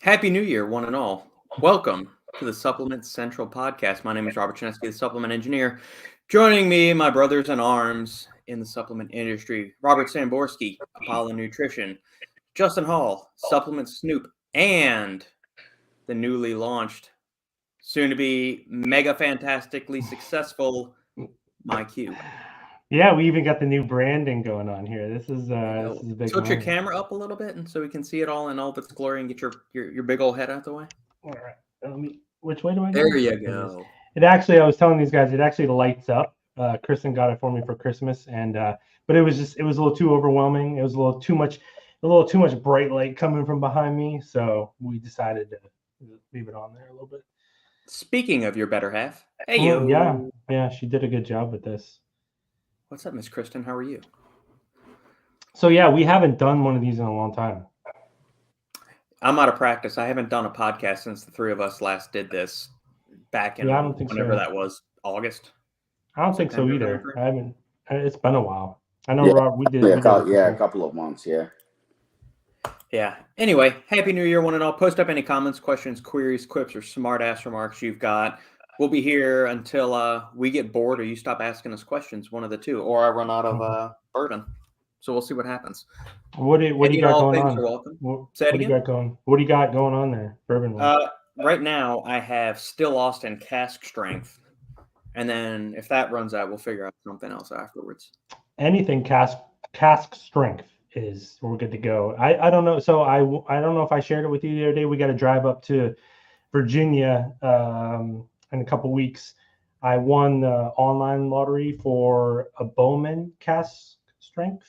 Happy New Year, one and all. Welcome to the Supplement Central podcast. My name is Robert Chinesky, the supplement engineer. Joining me, my brothers in arms in the supplement industry, Robert Samborski, Apollo Nutrition, Justin Hall, Supplement Snoop, and the newly launched, soon to be mega fantastically successful MyQ. Yeah, we even got the new branding going on here. This is Go. a big Tilt your moment. camera up a little bit, and so we can see it all in all of its glory, and get your big old head out the way. All right, which way do I go? There you There it is. go. It actually, I was telling these guys, it actually lights up. Kristen got it for me for Christmas, and but it was a little too overwhelming. It was a little too much bright light coming from behind me, so we decided to leave it on there a little bit. Speaking of your better half, hey yo. Yeah, she did a good job with this. What's up, Miss Kristen? How are you? So yeah, we haven't done one of these in a long time. I'm out of practice. I haven't done a podcast since the three of us last did this back in Yeah, I don't think whenever so. that was, August. I don't think so September either. timeframe? I haven't. It's been a while. I know, Yeah, Rob. We did. Yeah, We did a a couple. couple of months. Yeah. Yeah. Anyway, Happy New Year, one and all. Post up any comments, questions, queries, quips, or smart ass remarks you've got. We'll be here until we get bored or you stop asking us questions, one of the two, or I run out of bourbon. So we'll see what happens. What do you Any and got all going things on? are welcome. What Say it do you again? got going? What do you got going on there, bourbon? Right now, I have Still Austin cask strength, and then if that runs out, we'll figure out something else afterwards. Anything cask strength is we're good to go. I don't know. So I don't know if I shared it with you the other day. We got to drive up to Virginia in a couple weeks. I won the online lottery for a Bowman cask strength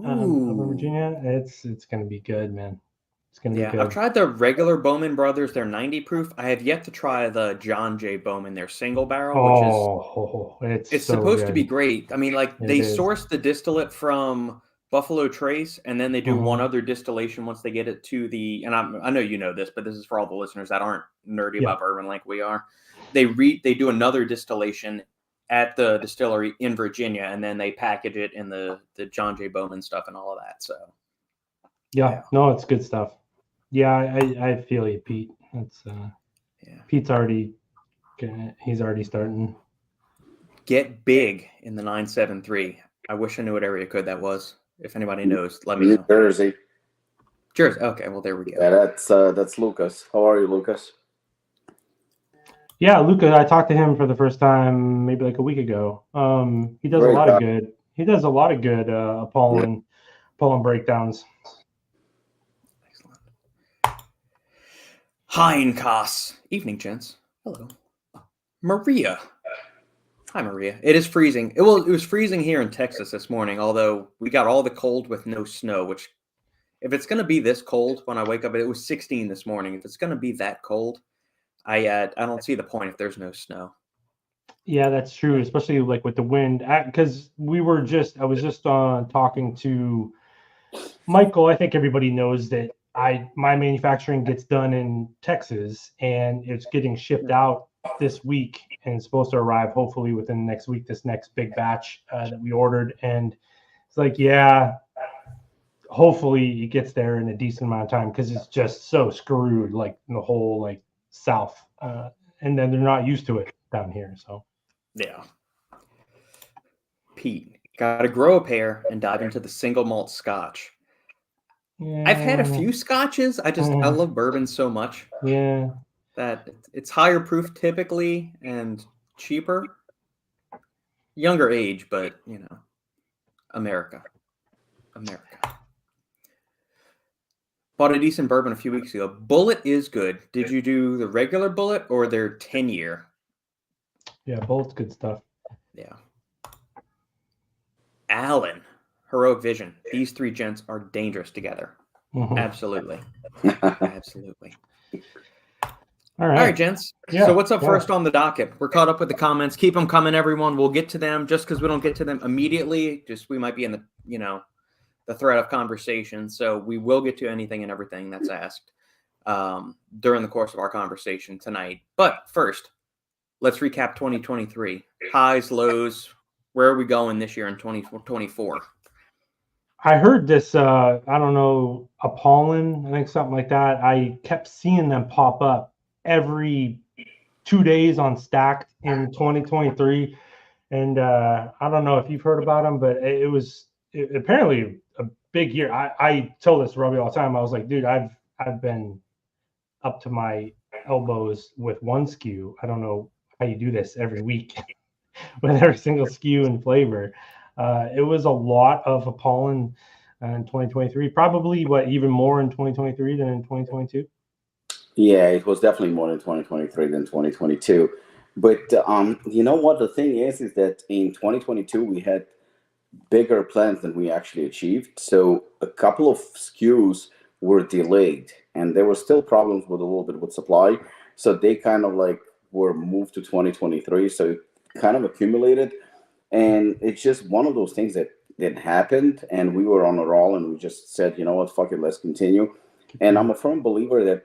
up in Virginia. It's gonna be good, man. It's gonna be good. I've tried the regular Bowman Brothers, they're 90 proof. I have yet to try the John J. Bowman, their single barrel, which is it's so supposed good. To be great. I mean, like they source the distillate from Buffalo Trace, and then they do one other distillation once they get it to the. And I know you know this, but this is for all the listeners that aren't nerdy about bourbon like we are. They do another distillation at the distillery in Virginia, and then they package it in the John J. Bowman stuff and all of that. So no, it's good stuff. Yeah, I feel you, Pete. That's Pete's already he's already starting. Get big in the 973. I wish I knew what area code that was. If anybody knows, let me know. Jersey. Okay, well there we go. Yeah, that's Lucas. How are you, Lucas? Yeah, Lucas. I talked to him for the first time maybe like a week ago. He does a lot of good. He does a lot of good Apollon breakdowns. Excellent. Heinkoss. Evening, gents. Hello. Maria. Hi, Maria. It is freezing. It was freezing here in Texas this morning, although we got all the cold with no snow, which if it's going to be this cold when I wake up, it was 16 this morning. If it's going to be that cold, I don't see the point if there's no snow. Yeah, that's true, especially like with the wind. Because I was just talking to Michael. I think everybody knows that my manufacturing gets done in Texas, and it's getting shipped out this week, and it's supposed to arrive hopefully within next week. This next big batch that we ordered, and it's like, yeah, hopefully it gets there in a decent amount of time because it's just so screwed, like in the whole like South, and then they're not used to it down here. So yeah, Pete, got to grow a pair and dive into the single malt Scotch. Yeah. I've had a few Scotches. I love bourbon so much. Yeah. That it's higher proof typically and cheaper. Younger age, but America. Bought a decent bourbon a few weeks ago. Bullet is good. Did you do the regular Bullet or their 10-year? Yeah, Bullet's good stuff. Yeah. Allen, Heroic Vision. These three gents are dangerous together. Absolutely. Absolutely. All right, gents. Yeah, so what's up first on the docket? We're caught up with the comments. Keep them coming, everyone. We'll get to them. Just because we don't get to them immediately, just we might be in the thread of conversation. So we will get to anything and everything that's asked during the course of our conversation tonight. But first, let's recap 2023. Highs, lows. Where are we going this year in 2024? I heard this, I don't know, Apollon, I think something like that. I kept seeing them pop up every 2 days on Stacked in 2023. And I don't know if you've heard about them, but it was apparently a big year. I tell this to Robbie all the time. I was like, dude, I've been up to my elbows with one SKU. I don't know how you do this every week with every single SKU and flavor. It was a lot of Apollon in 2023. Probably what even more in 2023 than in 2022. Yeah, it was definitely more in 2023 than 2022. But you know what the thing is that in 2022 we had bigger plans than we actually achieved. So a couple of SKUs were delayed, and there were still problems with a little bit with supply. So they kind of like were moved to 2023. So it kind of accumulated, and it's just one of those things that happened, and we were on a roll, and we just said, you know what, fuck it, let's continue. And I'm a firm believer that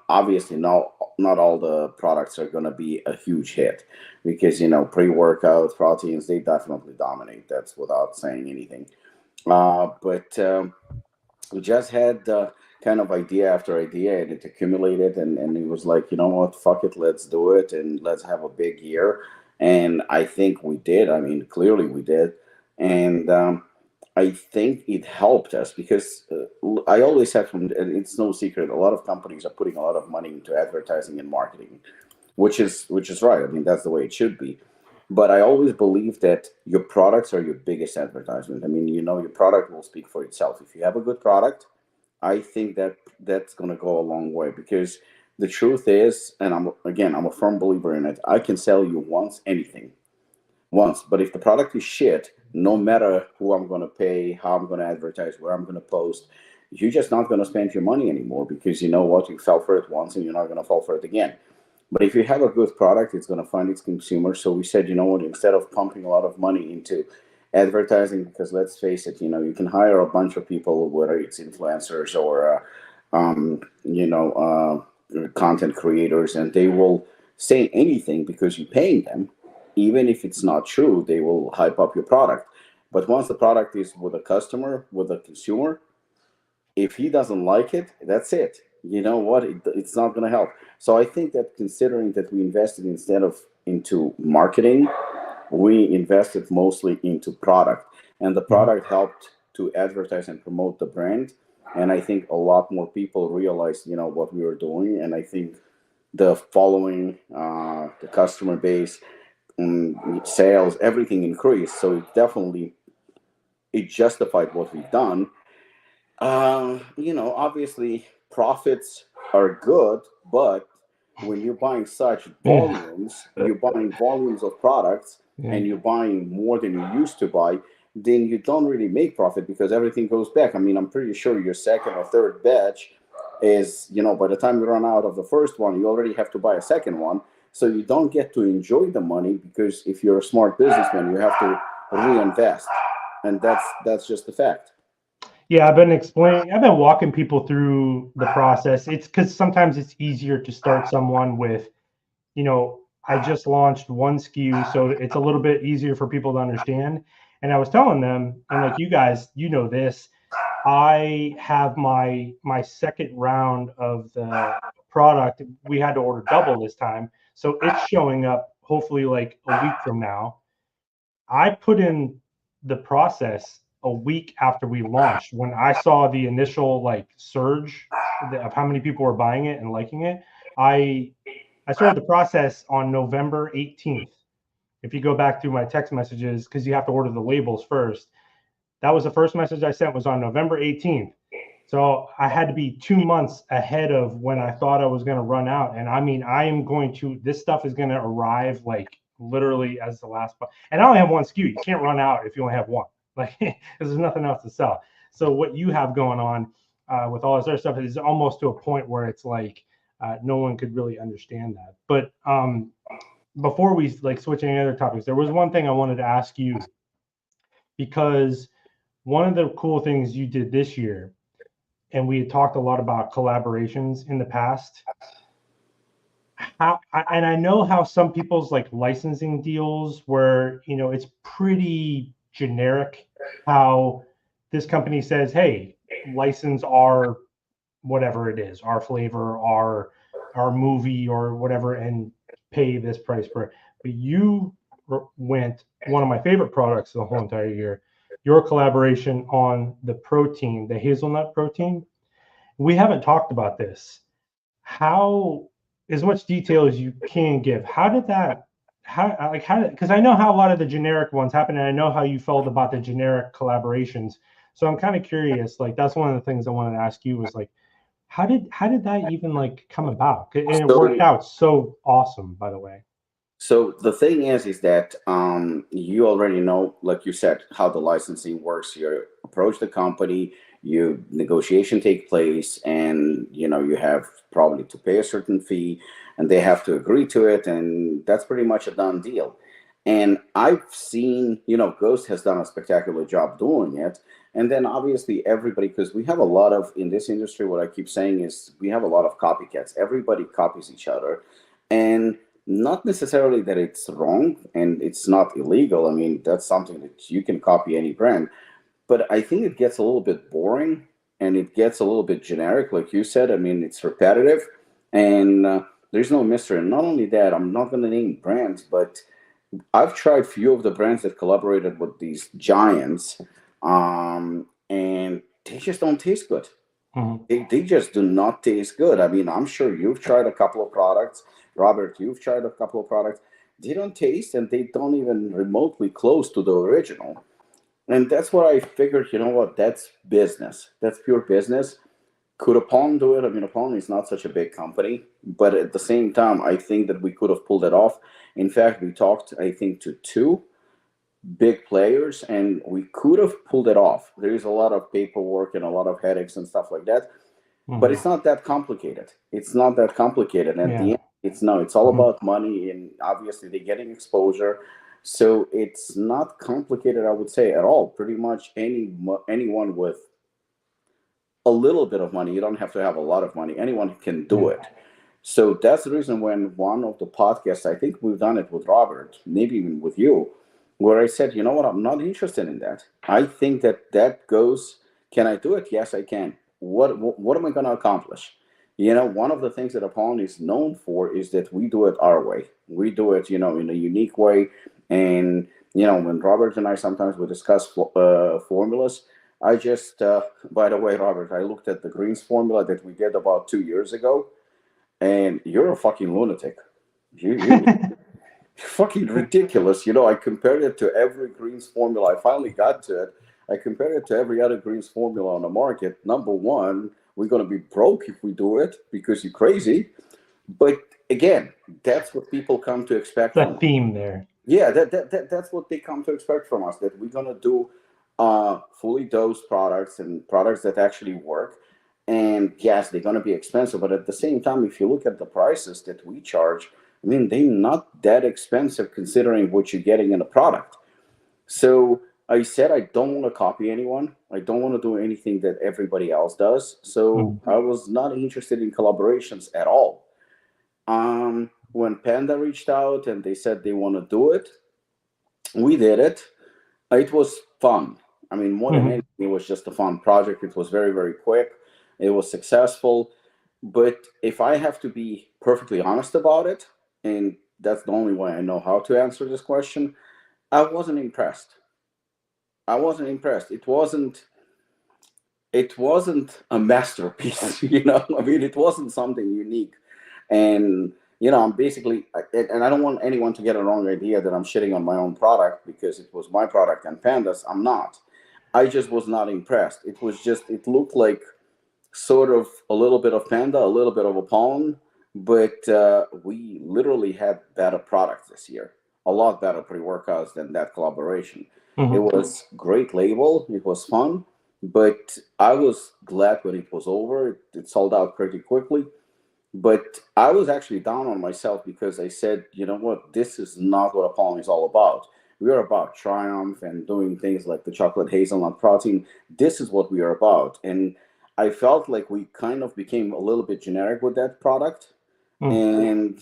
obviously not all the products are going to be a huge hit, because pre-workout proteins, they definitely dominate. That's without saying anything. But we just had kind of idea after idea, and it accumulated, and it was like, you know what, fuck it, let's do it, and let's have a big year. And I think we did. I mean, clearly we did. And I think it helped us because I always have, and it's no secret, a lot of companies are putting a lot of money into advertising and marketing, which is right. I mean, that's the way it should be. But I always believe that your products are your biggest advertisement. I mean, your product will speak for itself. If you have a good product, I think that that's going to go a long way, because the truth is, and I'm a firm believer in it. I can sell you once anything, once, but if the product is shit, no matter who I'm going to pay, how I'm going to advertise, where I'm going to post, you're just not going to spend your money anymore, because you know what, you fell for it once and you're not going to fall for it again. But if you have a good product, it's going to find its consumer. So we said, you know what, instead of pumping a lot of money into advertising, because let's face it, you can hire a bunch of people, whether it's influencers or, content creators, and they will say anything because you're paying them. Even if it's not true, they will hype up your product. But once the product is with a customer, with a consumer, if he doesn't like it, that's it. You know what? It's not going to help. So I think that, considering that we invested instead of into marketing, we invested mostly into product, and the product helped to advertise and promote the brand. And I think a lot more people realized, what we were doing. And I think the following, the customer base, sales, everything increased. So it justified what we've done. Obviously profits are good, but when you're buying such volumes, you're buying volumes of products, and you're buying more than you used to buy, then you don't really make profit, because everything goes back. I mean, I'm pretty sure your second or third batch is, by the time you run out of the first one, you already have to buy a second one. So you don't get to enjoy the money, because if you're a smart businessman, you have to reinvest. And that's just the fact. Yeah, I've been walking people through the process. It's because sometimes it's easier to start someone with, I just launched one SKU, so it's a little bit easier for people to understand. And I was telling them, and like you guys, this, I have my second round of the product. We had to order double this time, so it's showing up hopefully like a week from now. I put in the process a week after we launched. When I saw the initial like surge of how many people were buying it and liking it, I started the process on November 18th. If you go back through my text messages, because you have to order the labels first, that was the first message I sent, was on November 18th. So I had to be 2 months ahead of when I thought I was going to run out. And I mean, this stuff is going to arrive like literally as the last, and I only have one SKU. You can't run out if you only have one, like, there's nothing else to sell. So what you have going on with all this other stuff is almost to a point where it's like no one could really understand that. But before we like switch any other topics, there was one thing I wanted to ask you, because one of the cool things you did this year, and we had talked a lot about collaborations in the past. And I know how some people's like licensing deals where, it's pretty generic how this company says, hey, license our whatever it is, our flavor, our movie or whatever, and pay this price per. But you went one of my favorite products the whole entire year, your collaboration on the protein, the hazelnut protein. We haven't talked about this. How, as much detail as you can give, how did that, because I know how a lot of the generic ones happen, and I know how you felt about the generic collaborations. So I'm kind of curious, like, that's one of the things I wanted to ask you was like, how did that even like come about? And it worked out so awesome, by the way. So the thing is that you already know, like you said, how the licensing works. You approach the company, you negotiation take place, and you have probably to pay a certain fee, and they have to agree to it, and that's pretty much a done deal. And I've seen, Ghost has done a spectacular job doing it. And then obviously everybody, because we have a lot of, in this industry, what I keep saying is we have a lot of copycats. Everybody copies each other. And not necessarily that it's wrong and it's not illegal. I mean, that's something that you can copy any brand. But I think it gets a little bit boring and it gets a little bit generic, like you said. I mean, it's repetitive and there's no mystery. And not only that, I'm not going to name brands, but I've tried few of the brands that collaborated with these giants, and they just don't taste good. Mm-hmm. They just do not taste good. I mean, I'm sure you've tried a couple of products. Robert, you've tried a couple of products. They don't taste and they don't even remotely close to the original. And that's what I figured, that's business. That's pure business. Could Upon do it? I mean, Upon is not such a big company, but at the same time, I think that we could have pulled it off. In fact, we talked, I think, to two big players, and we could have pulled it off. There is a lot of paperwork and a lot of headaches and stuff like that, but it's not that complicated. It's not that complicated. And at the end, it's all about money, and obviously they're getting exposure. So it's not complicated, I would say, at all. Pretty much anyone with a little bit of money, you don't have to have a lot of money, anyone can do it. So that's the reason when one of the podcasts, I think we've done it with Robert, maybe even with you, where I said, you know what, I'm not interested in that. I think that goes, can I do it? Yes, I can. What am I going to accomplish? One of the things that Upon is known for is that we do it our way. We do it, in a unique way. And, when Robert and I sometimes we discuss formulas, I just, by the way, Robert, I looked at the greens formula that we did about 2 years ago, and you're a fucking lunatic. You're fucking ridiculous. I compared it to every greens formula. I finally got to it. I compared it to every other greens formula on the market. Number one, we're going to be broke if we do it because you're crazy. But again, that's what people come to expect from us. The theme there. Yeah, that's what they come to expect from us, that we're going to do fully dosed products and products that actually work. And yes, they're going to be expensive, but at the same time, if you look at the prices that we charge, I mean, they're not that expensive considering what you're getting in a product. So I said I don't want to copy anyone. I don't want to do anything that everybody else does. So I was not interested in collaborations at all. When Panda reached out and they said they want to do it, we did it. It was fun. I mean, more than anything, it was just a fun project. It was very, very quick. It was successful. But if I have to be perfectly honest about it, and that's the only way I know how to answer this question, I wasn't impressed. It wasn't a masterpiece, I mean, it wasn't something unique. And, I'm basically, and I don't want anyone to get a wrong idea that I'm shitting on my own product because it was my product and Panda's. I'm not. I just was not impressed. It looked like sort of a little bit of Panda, a little bit of Upon, but we literally had better products this year. A lot better pre-workouts than that collaboration. It was great label. It was fun, but I was glad when it was over. It sold out pretty quickly. But I was actually down on myself because I said, you know what, this is not what Upon is all about. We are about triumph and doing things like the chocolate hazelnut protein. This is what we are about. And I felt like we kind of became a little bit generic with that product. And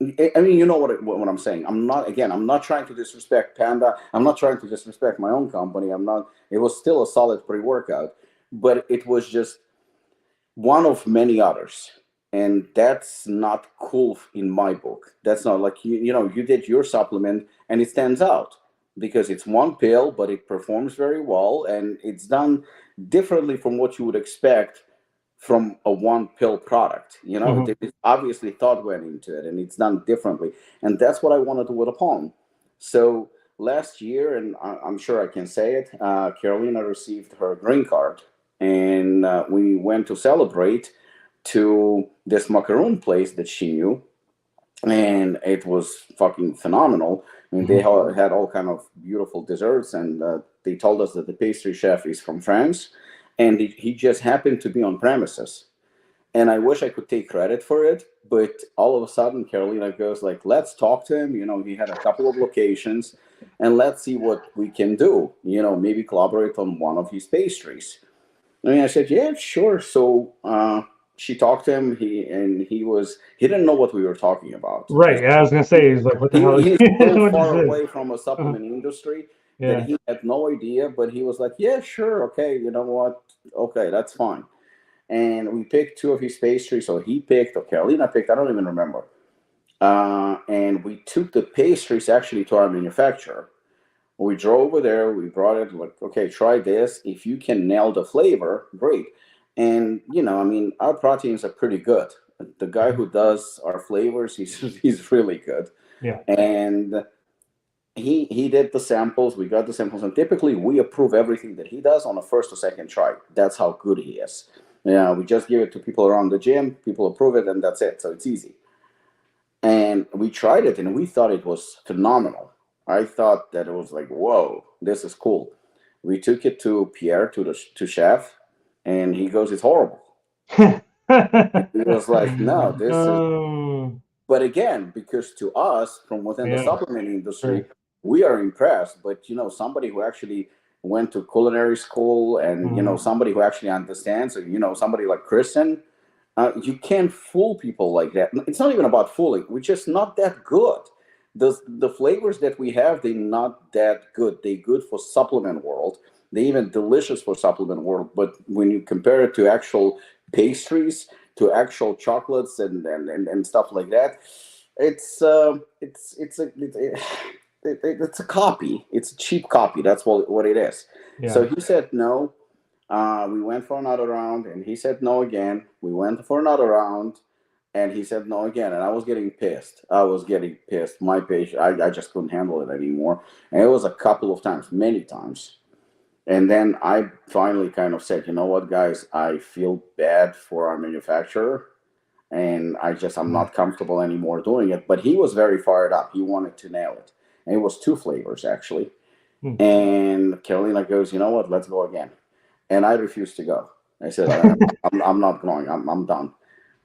I mean, you know what I'm saying. I'm not trying to disrespect Panda. I'm not trying to disrespect my own company. I'm not. It was still a solid pre-workout, but it was just one of many others, and that's not cool in my book. That's not like you did your supplement and it stands out because it's one pill, but it performs very well and it's done differently from what you would expect from a one pill product. It's obviously thought went into it and it's done differently, and that's what I want to do with a palm. So last year, and I'm sure I can say it, Carolina received her green card, and we went to celebrate to this macaroon place that she knew, and it was fucking phenomenal. I mean, they had all kind of beautiful desserts, and they told us that the pastry chef is from France, and he just happened to be on premises. And I wish I could take credit for it, but all of a sudden Carolina goes like, let's talk to him. He had a couple of locations, and let's see what we can do. Maybe collaborate on one of his pastries. I mean, I said, yeah, sure. So she talked to him. He didn't know what we were talking about. Right. I was gonna say, he's like, what the hell? He's so far away from a supplement industry that he had no idea. But he was like, yeah, sure, okay. You know what? Okay, that's fine. And we picked two of his pastries. So he picked, or Carolina picked, I don't even remember. And we took the pastries actually to our manufacturer. We drove over there. We brought it. Like, okay, try this. If you can nail the flavor, great. And I mean, our proteins are pretty good. The guy who does our flavors, he's really good. Yeah. And he did the samples. We got the samples, and typically we approve everything that he does on a first or second try. That's how good he is. We just give it to people around the gym. People approve it, and that's it. So it's easy. And we tried it, and we thought it was phenomenal. I thought that it was like, whoa, this is cool. We took it to Pierre, to chef, and he goes, it's horrible. He was like, no, this is. But again, because to us, from within the supplement industry, we are impressed. But somebody who actually went to culinary school, and somebody who actually understands, or somebody like Kristen, you can't fool people like that. It's not even about fooling. We're just not that good. The flavors that we have, they're not that good. They're good for supplement world. They're even delicious for supplement world. But when you compare it to actual pastries, to actual chocolates and stuff like that, it's a copy. It's a cheap copy. That's what it is. Yeah. So he said no. We went for another round, and he said no again. We went for another round, and he said no again. And I was getting pissed. My patient, I just couldn't handle it anymore. And it was a couple of times, many times. And then I finally kind of said, you know what, guys, I feel bad for our manufacturer, and I'm not comfortable anymore doing it. But he was very fired up. He wanted to nail it. And it was 2 flavors, actually. And Carolina goes, you know what, let's go again. And I refused to go. I said, I'm not going. I'm done.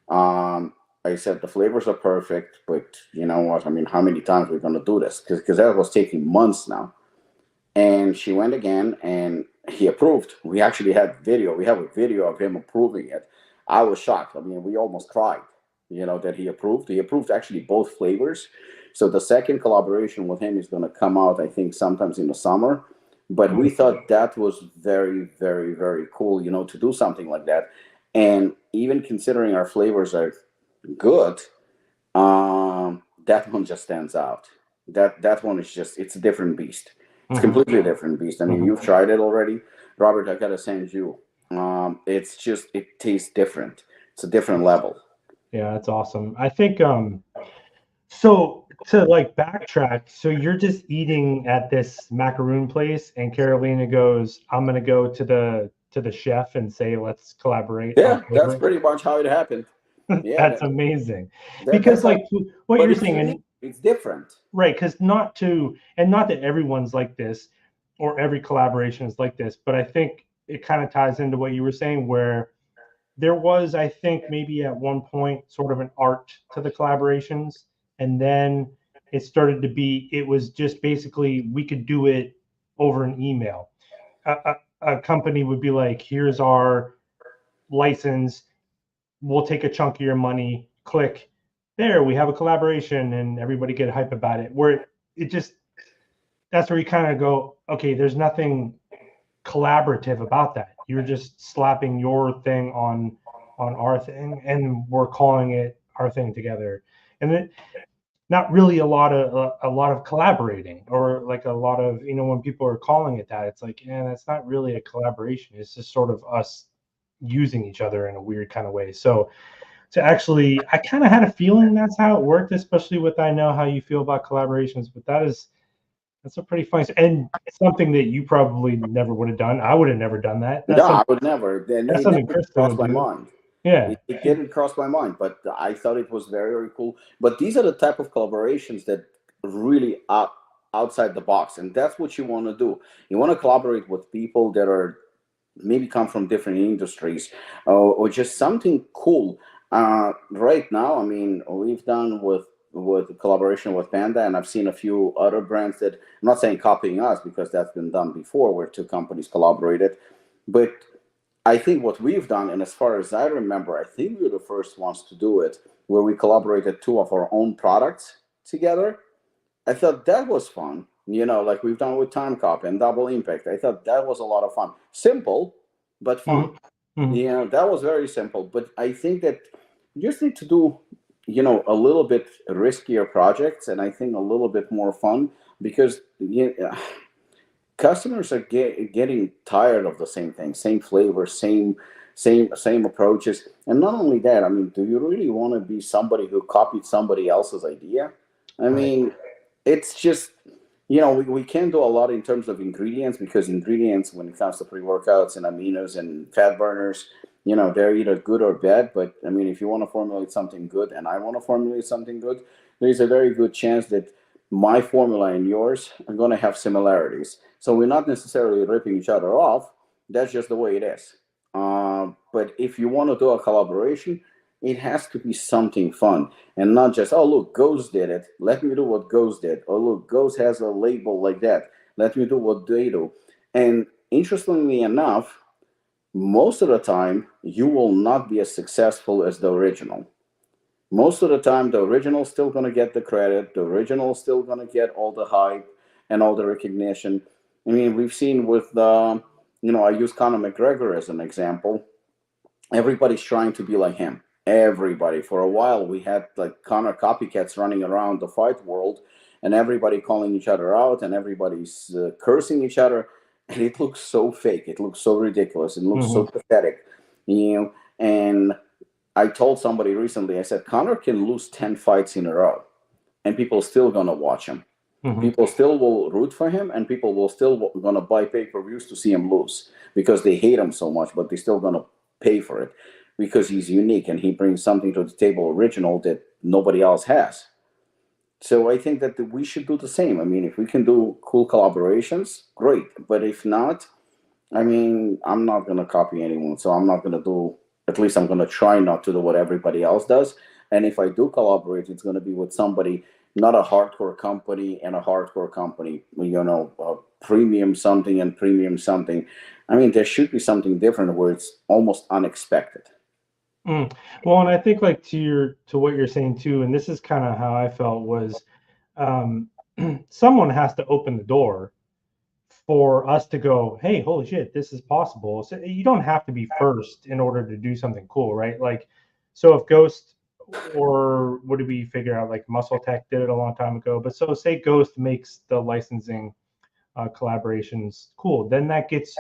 I said, the flavors are perfect, but you know what? I mean, how many times are we going to do this? Because that was taking months now. And she went again, and he approved. We actually had video. We have a video of him approving it. I was shocked. I mean, we almost cried, that he approved. He approved actually both flavors. So the second collaboration with him is going to come out, I think, sometimes in the summer. But we thought that was very, very, very cool, to do something like that. And even considering our flavors are good, that one just stands out. That one is it's a different beast. It's completely different beast. I mean, you've tried it already. Robert, I got to send you. It tastes different. It's a different level. Yeah, that's awesome. I think, so to like backtrack, so you're just eating at this macaroon place, and Carolina goes, I'm going to go to the chef and say, let's collaborate. Yeah, that's pretty much how it happened. Yeah, that's amazing. Because like what you're saying, it's different, right? Because not that everyone's like this, or every collaboration is like this, but I think it kind of ties into what you were saying, where there was, I think, maybe at one point sort of an art to the collaborations, and then it was just basically we could do it over an email. A company would be like, here's our license, we'll take a chunk of your money, click, there, we have a collaboration, and everybody get hype about it. Where it just, that's where you kind of go, okay, there's nothing collaborative about that. You're just slapping your thing on our thing, and we're calling it our thing together. And then not really a lot of collaborating, or like a lot of, when people are calling it that, it's like, yeah, that's not really a collaboration. It's just sort of us using each other in a weird kind of way. So to actually, I kind of had a feeling that's how it worked, especially with, I know how you feel about collaborations, but that's a pretty funny, and something that you probably never would have done. I would have never done that. No, I would never. Then That's it something never Kristen crossed would my do. mind. Yeah, it didn't cross my mind, but I thought it was very, very cool. But these are the type of collaborations that really are outside the box, and that's what you want to do. You want to collaborate with people that are maybe come from different industries, or just something cool. Right now, I mean, we've done with collaboration with Panda, and I've seen a few other brands that, I'm not saying copying us because that's been done before, where two companies collaborated, but I think what we've done, and as far as I remember, I think we were the first ones to do it, where we collaborated two of our own products together. I thought that was fun. Like we've done with Time Cop and Double Impact. I thought that was a lot of fun. Simple, but fun. Mm-hmm. That was very simple. But I think that you just need to do, a little bit riskier projects, and I think a little bit more fun, because customers are getting tired of the same thing, same flavor, same approaches. And not only that, I mean, do you really want to be somebody who copied somebody else's idea? I mean, it's just, we can't do a lot in terms of ingredients, because ingredients, when it comes to pre-workouts and aminos and fat burners, they're either good or bad. But I mean, if you want to formulate something good and I want to formulate something good, there's a very good chance that my formula and yours are going to have similarities. So we're not necessarily ripping each other off. That's just the way it is. But if you want to do a collaboration, it has to be something fun, and not just, oh, look, Ghost did it, let me do what Ghost did. Or look, Ghost has a label like that, let me do what they do. And interestingly enough, most of the time, you will not be as successful as the original. Most of the time, the original's still going to get the credit. The original's still going to get all the hype and all the recognition. I mean, we've seen with, I use Conor McGregor as an example. Everybody's trying to be like him. Everybody. For a while, we had like Conor copycats running around the fight world, and everybody calling each other out, and everybody's cursing each other. And it looks so fake. It looks so ridiculous. It looks so pathetic. And I told somebody recently, I said, Conor can lose 10 fights in a row, and people still going to watch him. People still will root for him, and people will still going to buy pay-per-views to see him lose, because they hate him so much, but they're still going to pay for it, because he's unique and he brings something to the table original that nobody else has. So I think that we should do the same. I mean, if we can do cool collaborations, great. But if not, I mean, I'm not going to copy anyone. So I'm not going to do, at least I'm going to try not to do what everybody else does. And if I do collaborate, it's going to be with somebody, not a hardcore company and a hardcore company, premium something and premium something. I mean, there should be something different where it's almost unexpected. Well, and I think like to what you're saying too, and this is kind of how I felt, was someone has to open the door for us to go, hey, holy shit, this is possible. So you don't have to be first in order to do something cool, right? Like, so if Ghost, or what did we figure out? Like Muscle Tech did it a long time ago. But so say Ghost makes the licensing collaborations cool, then that gets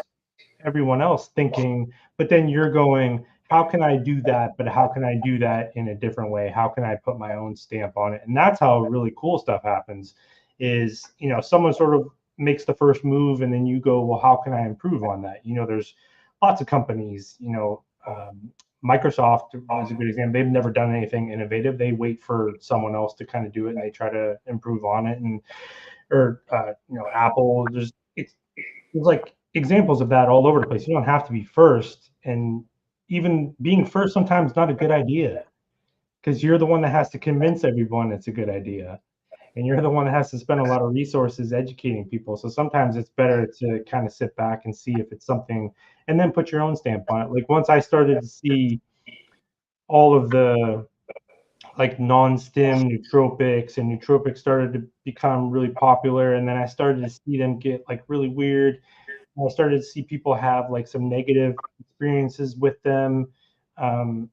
everyone else thinking, but then you're going, how can I do that? But how can I do that in a different way? How can I put my own stamp on it? And that's how really cool stuff happens, is, someone sort of makes the first move, and then you go, well, how can I improve on that? There's lots of companies, Microsoft is a good example. They've never done anything innovative. They wait for someone else to kind of do it, and they try to improve on it. Or Apple, it's like examples of that all over the place. You don't have to be first, and even being first sometimes not a good idea, because you're the one that has to convince everyone it's a good idea, and you're the one that has to spend a lot of resources educating people. So sometimes it's better to kind of sit back and see if it's something, and then put your own stamp on it. Like once I started to see all of the like non-stim nootropics, and nootropics started to become really popular. And then I started to see them get like really weird. I started to see people have like some negative experiences with them from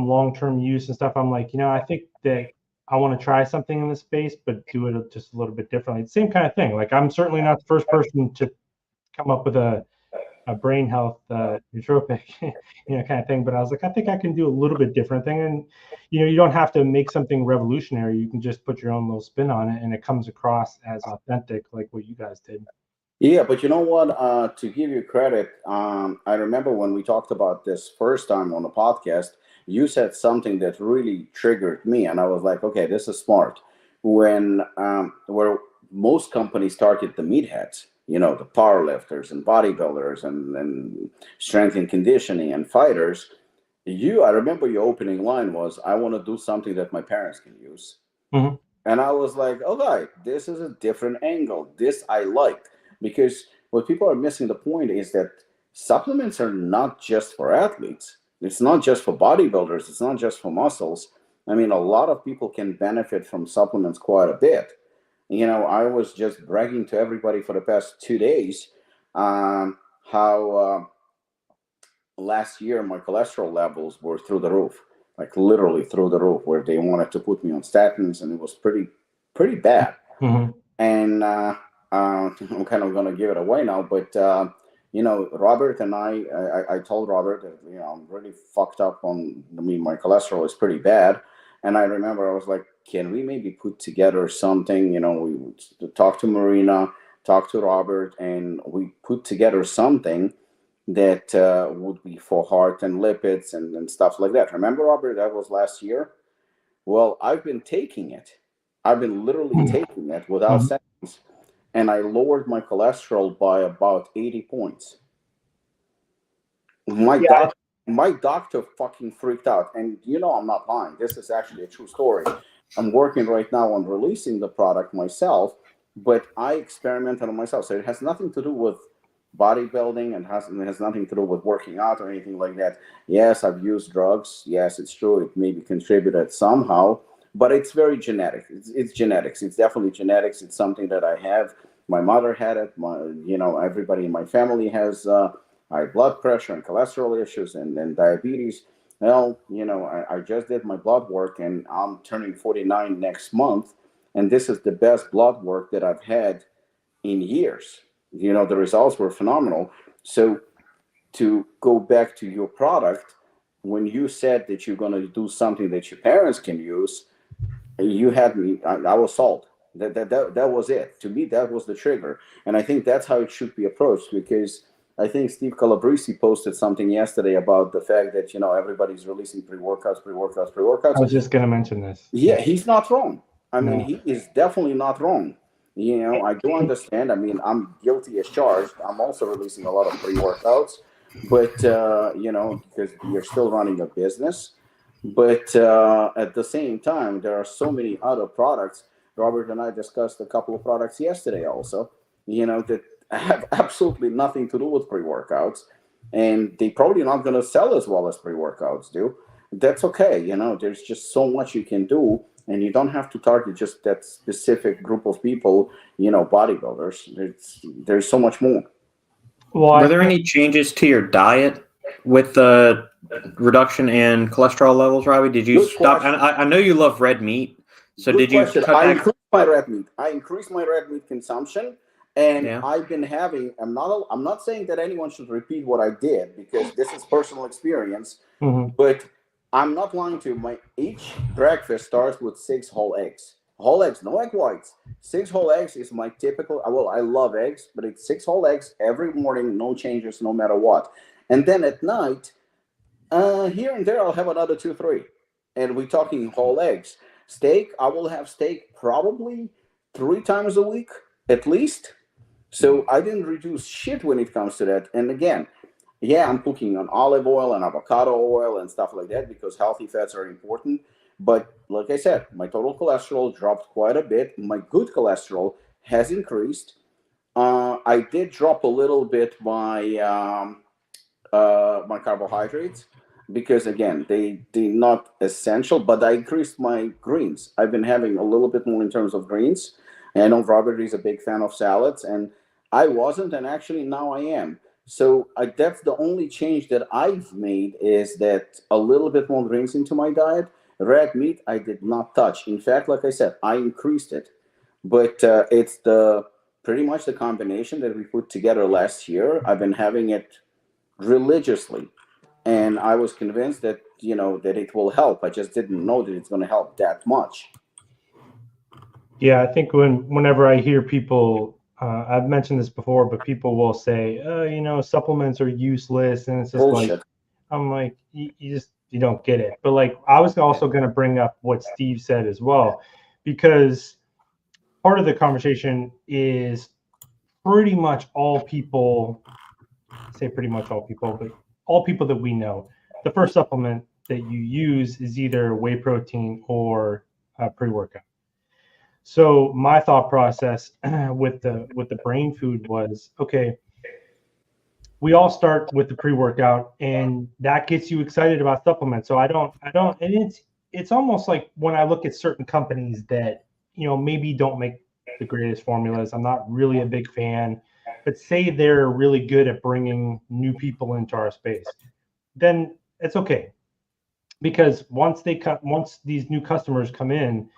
long-term use and stuff. I'm like, I think that I want to try something in this space, but do it just a little bit differently. Same kind of thing. Like, I'm certainly not the first person to come up with a brain health nootropic, kind of thing. But I was like, I think I can do a little bit different thing. And, you don't have to make something revolutionary. You can just put your own little spin on it, and it comes across as authentic, like what you guys did. Yeah, but you know what? To give you credit, I remember when we talked about this first time on the podcast, you said something that really triggered me, and I was like, okay, this is smart. When where most companies target the meatheads, the power lifters and bodybuilders and strength and conditioning and fighters, I remember your opening line was, I want to do something that my parents can use. Mm-hmm. And I was like, okay, this is a different angle. This I like. Because what people are missing the point is that supplements are not just for athletes. It's not just for bodybuilders. It's not just for muscles. I mean, a lot of people can benefit from supplements quite a bit. I was just bragging to everybody for the past 2 days how last year my cholesterol levels were through the roof, like literally through the roof, where they wanted to put me on statins, and it was pretty bad. Mm-hmm. And I'm kind of going to give it away now, but Robert and I told Robert that I'm really fucked up on. My cholesterol is pretty bad, and I remember I was like, can we maybe put together something? We would talk to Marina, talk to Robert, and we put together something that would be for heart and lipids and stuff like that. Remember, Robert, that was last year. Well, I've been taking it. I've been literally taking it without seconds. And I lowered my cholesterol by about 80 points. My doctor fucking freaked out. And I'm not lying. This is actually a true story. I'm working right now on releasing the product myself, but I experimented on myself. So it has nothing to do with bodybuilding, and it has nothing to do with working out or anything like that. Yes, I've used drugs. Yes, it's true. It maybe contributed somehow. But it's very genetic. It's genetics. It's definitely genetics. It's something that I have. My mother had it. Everybody in my family has high blood pressure and cholesterol issues and diabetes. Well, I just did my blood work, and I'm turning 49 next month, and this is the best blood work that I've had in years. The results were phenomenal. So to go back to your product, when you said that you're going to do something that your parents can use, you had me. I was sold. That was it. To me, that was the trigger. And I think that's how it should be approached, because I think Steve Calabrese posted something yesterday about the fact that, everybody's releasing pre-workouts. I was just going to mention this. Yeah, he's not wrong. I mean, he is definitely not wrong. I do understand. I mean, I'm guilty as charged. I'm also releasing a lot of pre-workouts, but, because you're still running a business. But at the same time, there are so many other products. Robert and I discussed a couple of products yesterday also, that have absolutely nothing to do with pre-workouts. And they probably not going to sell as well as pre-workouts do. That's okay. There's just so much you can do. And you don't have to target just that specific group of people, bodybuilders. There's so much more. Well, were there any changes to your diet with the reduction in cholesterol levels, Robbie? Did you stop? I know you love red meat. So did you cut back? I increased my red meat consumption, and I've been having. I'm not saying that anyone should repeat what I did, because this is personal experience. Mm-hmm. But I'm not lying to you. Each breakfast starts with 6 whole eggs. Whole eggs, no egg whites. 6 whole eggs is my typical. Well, I love eggs, but it's 6 whole eggs every morning, no changes, no matter what. And then at night, here and there, I'll have another 2, 3. And we're talking whole eggs. Steak, I will have steak probably 3 times a week, at least. So I didn't reduce shit when it comes to that. And again, I'm cooking on olive oil and avocado oil and stuff like that, because healthy fats are important. But like I said, my total cholesterol dropped quite a bit. My good cholesterol has increased. I did drop a little bit my carbohydrates, because again, they're not essential, but I increased my greens. I've been having a little bit more in terms of greens. And I know Robert is a big fan of salads, and I wasn't, and actually now I am. So that's the only change that I've made, is that a little bit more greens into my diet. Red meat I did not touch. In fact, like I said, I increased it, but it's the pretty much the combination that we put together last year. I've been having it religiously, and I was convinced that that it will help. I just didn't know that it's going to help that much. Yeah, I think whenever I hear people, I've mentioned this before, but people will say, supplements are useless, and it's just Bullshit. like, I'm like, you don't get it. But like, I was also going to bring up what Steve said as well, because part of the conversation is pretty much all people, say pretty much all people, but all people that we know, the first supplement that you use is either whey protein or pre-workout. So my thought process with the brain food was, okay, we all start with the pre-workout, and that gets you excited about supplements. So I don't, and it's almost like when I look at certain companies that maybe don't make the greatest formulas. I'm not really a big fan, but say they're really good at bringing new people into our space, then it's okay, because once these new customers come in,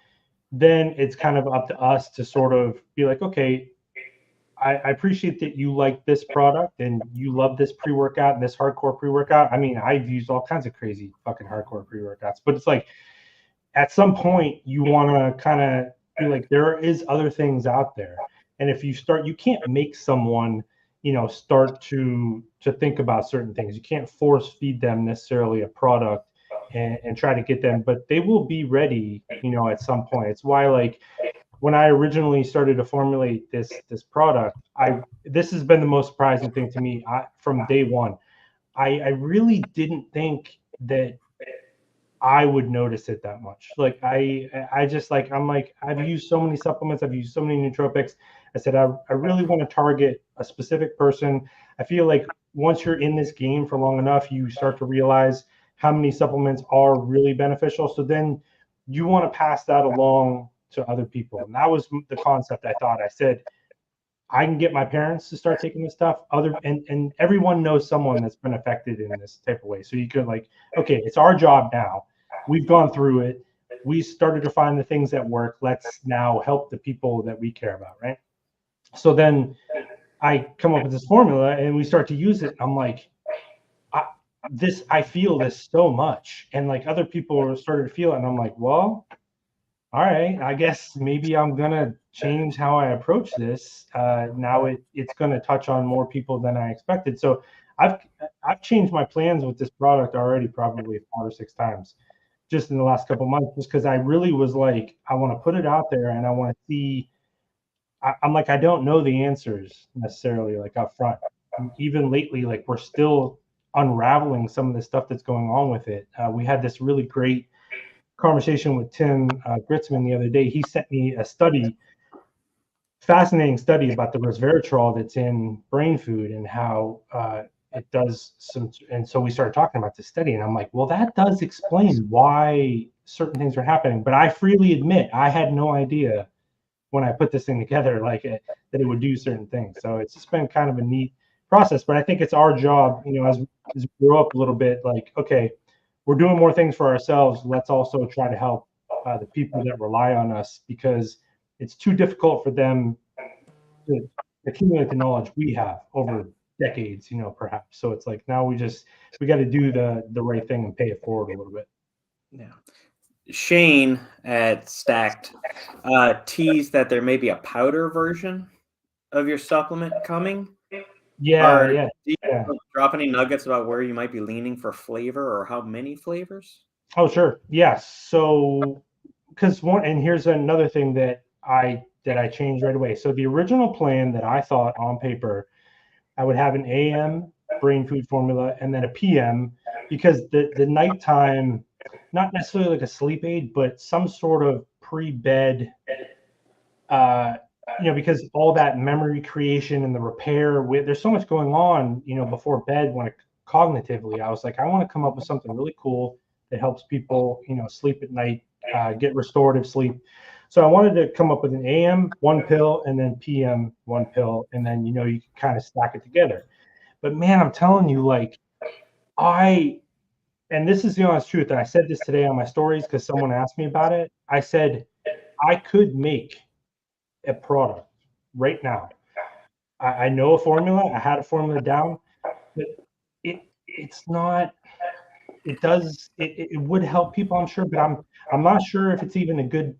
then it's kind of up to us to sort of be like, okay, I appreciate that you like this product and you love this pre-workout and this hardcore pre-workout. I mean, I've used all kinds of crazy fucking hardcore pre-workouts, but it's like at some point you want to kind of be like, there is other things out there. And if you can't make someone, start to think about certain things. You can't force feed them necessarily a product and try to get them, but they will be ready, at some point. It's why, like, when I originally started to formulate this product, this has been the most surprising thing to me from day one. I really didn't think that I would notice it that much. Like I just like, I'm like, I've used so many supplements, I've used so many nootropics. I said, I really want to target a specific person. I feel like once you're in this game for long enough, you start to realize how many supplements are really beneficial. So then you want to pass that along to other people. And that was the concept. I said, I can get my parents to start taking this stuff. And everyone knows someone that's been affected in this type of way. So you could like, okay, it's our job now. We've gone through it. We started to find the things that work. Let's now help the people that we care about, right? So then I come up with this formula and we start to use it. I'm like, I feel this so much. And like other people started to feel it. And I'm like, well, all right, I guess maybe I'm gonna change how I approach this. Now it's gonna touch on more people than I expected. So I've changed my plans with this product already, probably 5 or 6 times, just in the last couple of months, just because I really was like, I want to put it out there and I want to see. I'm like, I don't know the answers necessarily, like up front. Even lately, like we're still unraveling some of the stuff that's going on with it. We had this really great conversation with Tim Gritzman the other day. He sent me a fascinating study about the resveratrol that's in brain food and how it does some. And so we started talking about this study, and I'm like, well, that does explain why certain things are happening. But I freely admit I had no idea when I put this thing together, like that it would do certain things. So it's just been kind of a neat process. But I think it's our job, as we grow up a little bit, like, okay, we're doing more things for ourselves. Let's also try to help the people that rely on us, because it's too difficult for them to accumulate the knowledge we have over decades, perhaps. So it's like now we got to do the right thing and pay it forward a little bit. Yeah. Shane at Stacked teased that there may be a powder version of your supplement coming. Yeah. Do you drop any nuggets about where you might be leaning for flavor or how many flavors? Oh, sure. Yes. So, and here's another thing that I changed right away. So the original plan that I thought on paper, I would have an AM brain food formula and then a PM, because the nighttime, not necessarily like a sleep aid, but some sort of pre-bed, because all that memory creation and the repair, there's so much going on, before bed when it cognitively. I was like, I want to come up with something really cool that helps people, sleep at night, get restorative sleep. So I wanted to come up with an AM one pill and then PM one pill, and then you can kind of stack it together. But man, I'm telling you, like and this is the honest truth, and I said this today on my stories because someone asked me about it. I said I could make a product right now. I know a formula. I had a formula down, but it's not. It would help people, I'm sure, but I'm not sure if it's even a good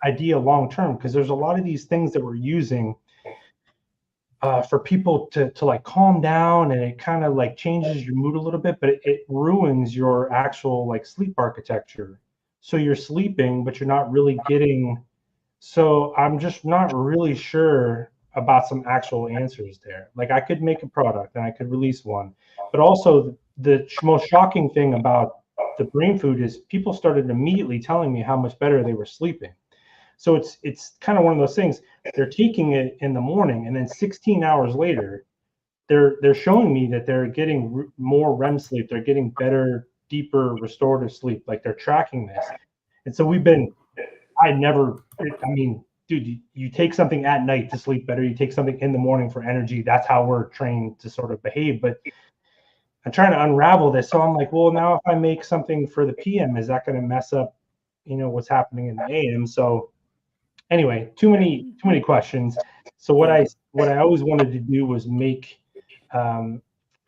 idea long term, because there's a lot of these things that we're using for people to like calm down, and it kind of like changes your mood a little bit, but it ruins your actual like sleep architecture. So you're sleeping, but you're not really getting. So I'm just not really sure about some actual answers there. Like I could make a product and I could release one, but also the most shocking thing about the brain food is people started immediately telling me how much better they were sleeping. So it's kind of one of those things. They're taking it in the morning, and then 16 hours later, they're showing me that they're getting more REM sleep. They're getting better, deeper, restorative sleep. Like they're tracking this, and so I mean, dude, you take something at night to sleep better. You take something in the morning for energy. That's how we're trained to sort of behave. But I'm trying to unravel this. So I'm like, well, now if I make something for the PM, is that going to mess up, what's happening in the AM? So anyway, too many questions. So what I always wanted to do was make. I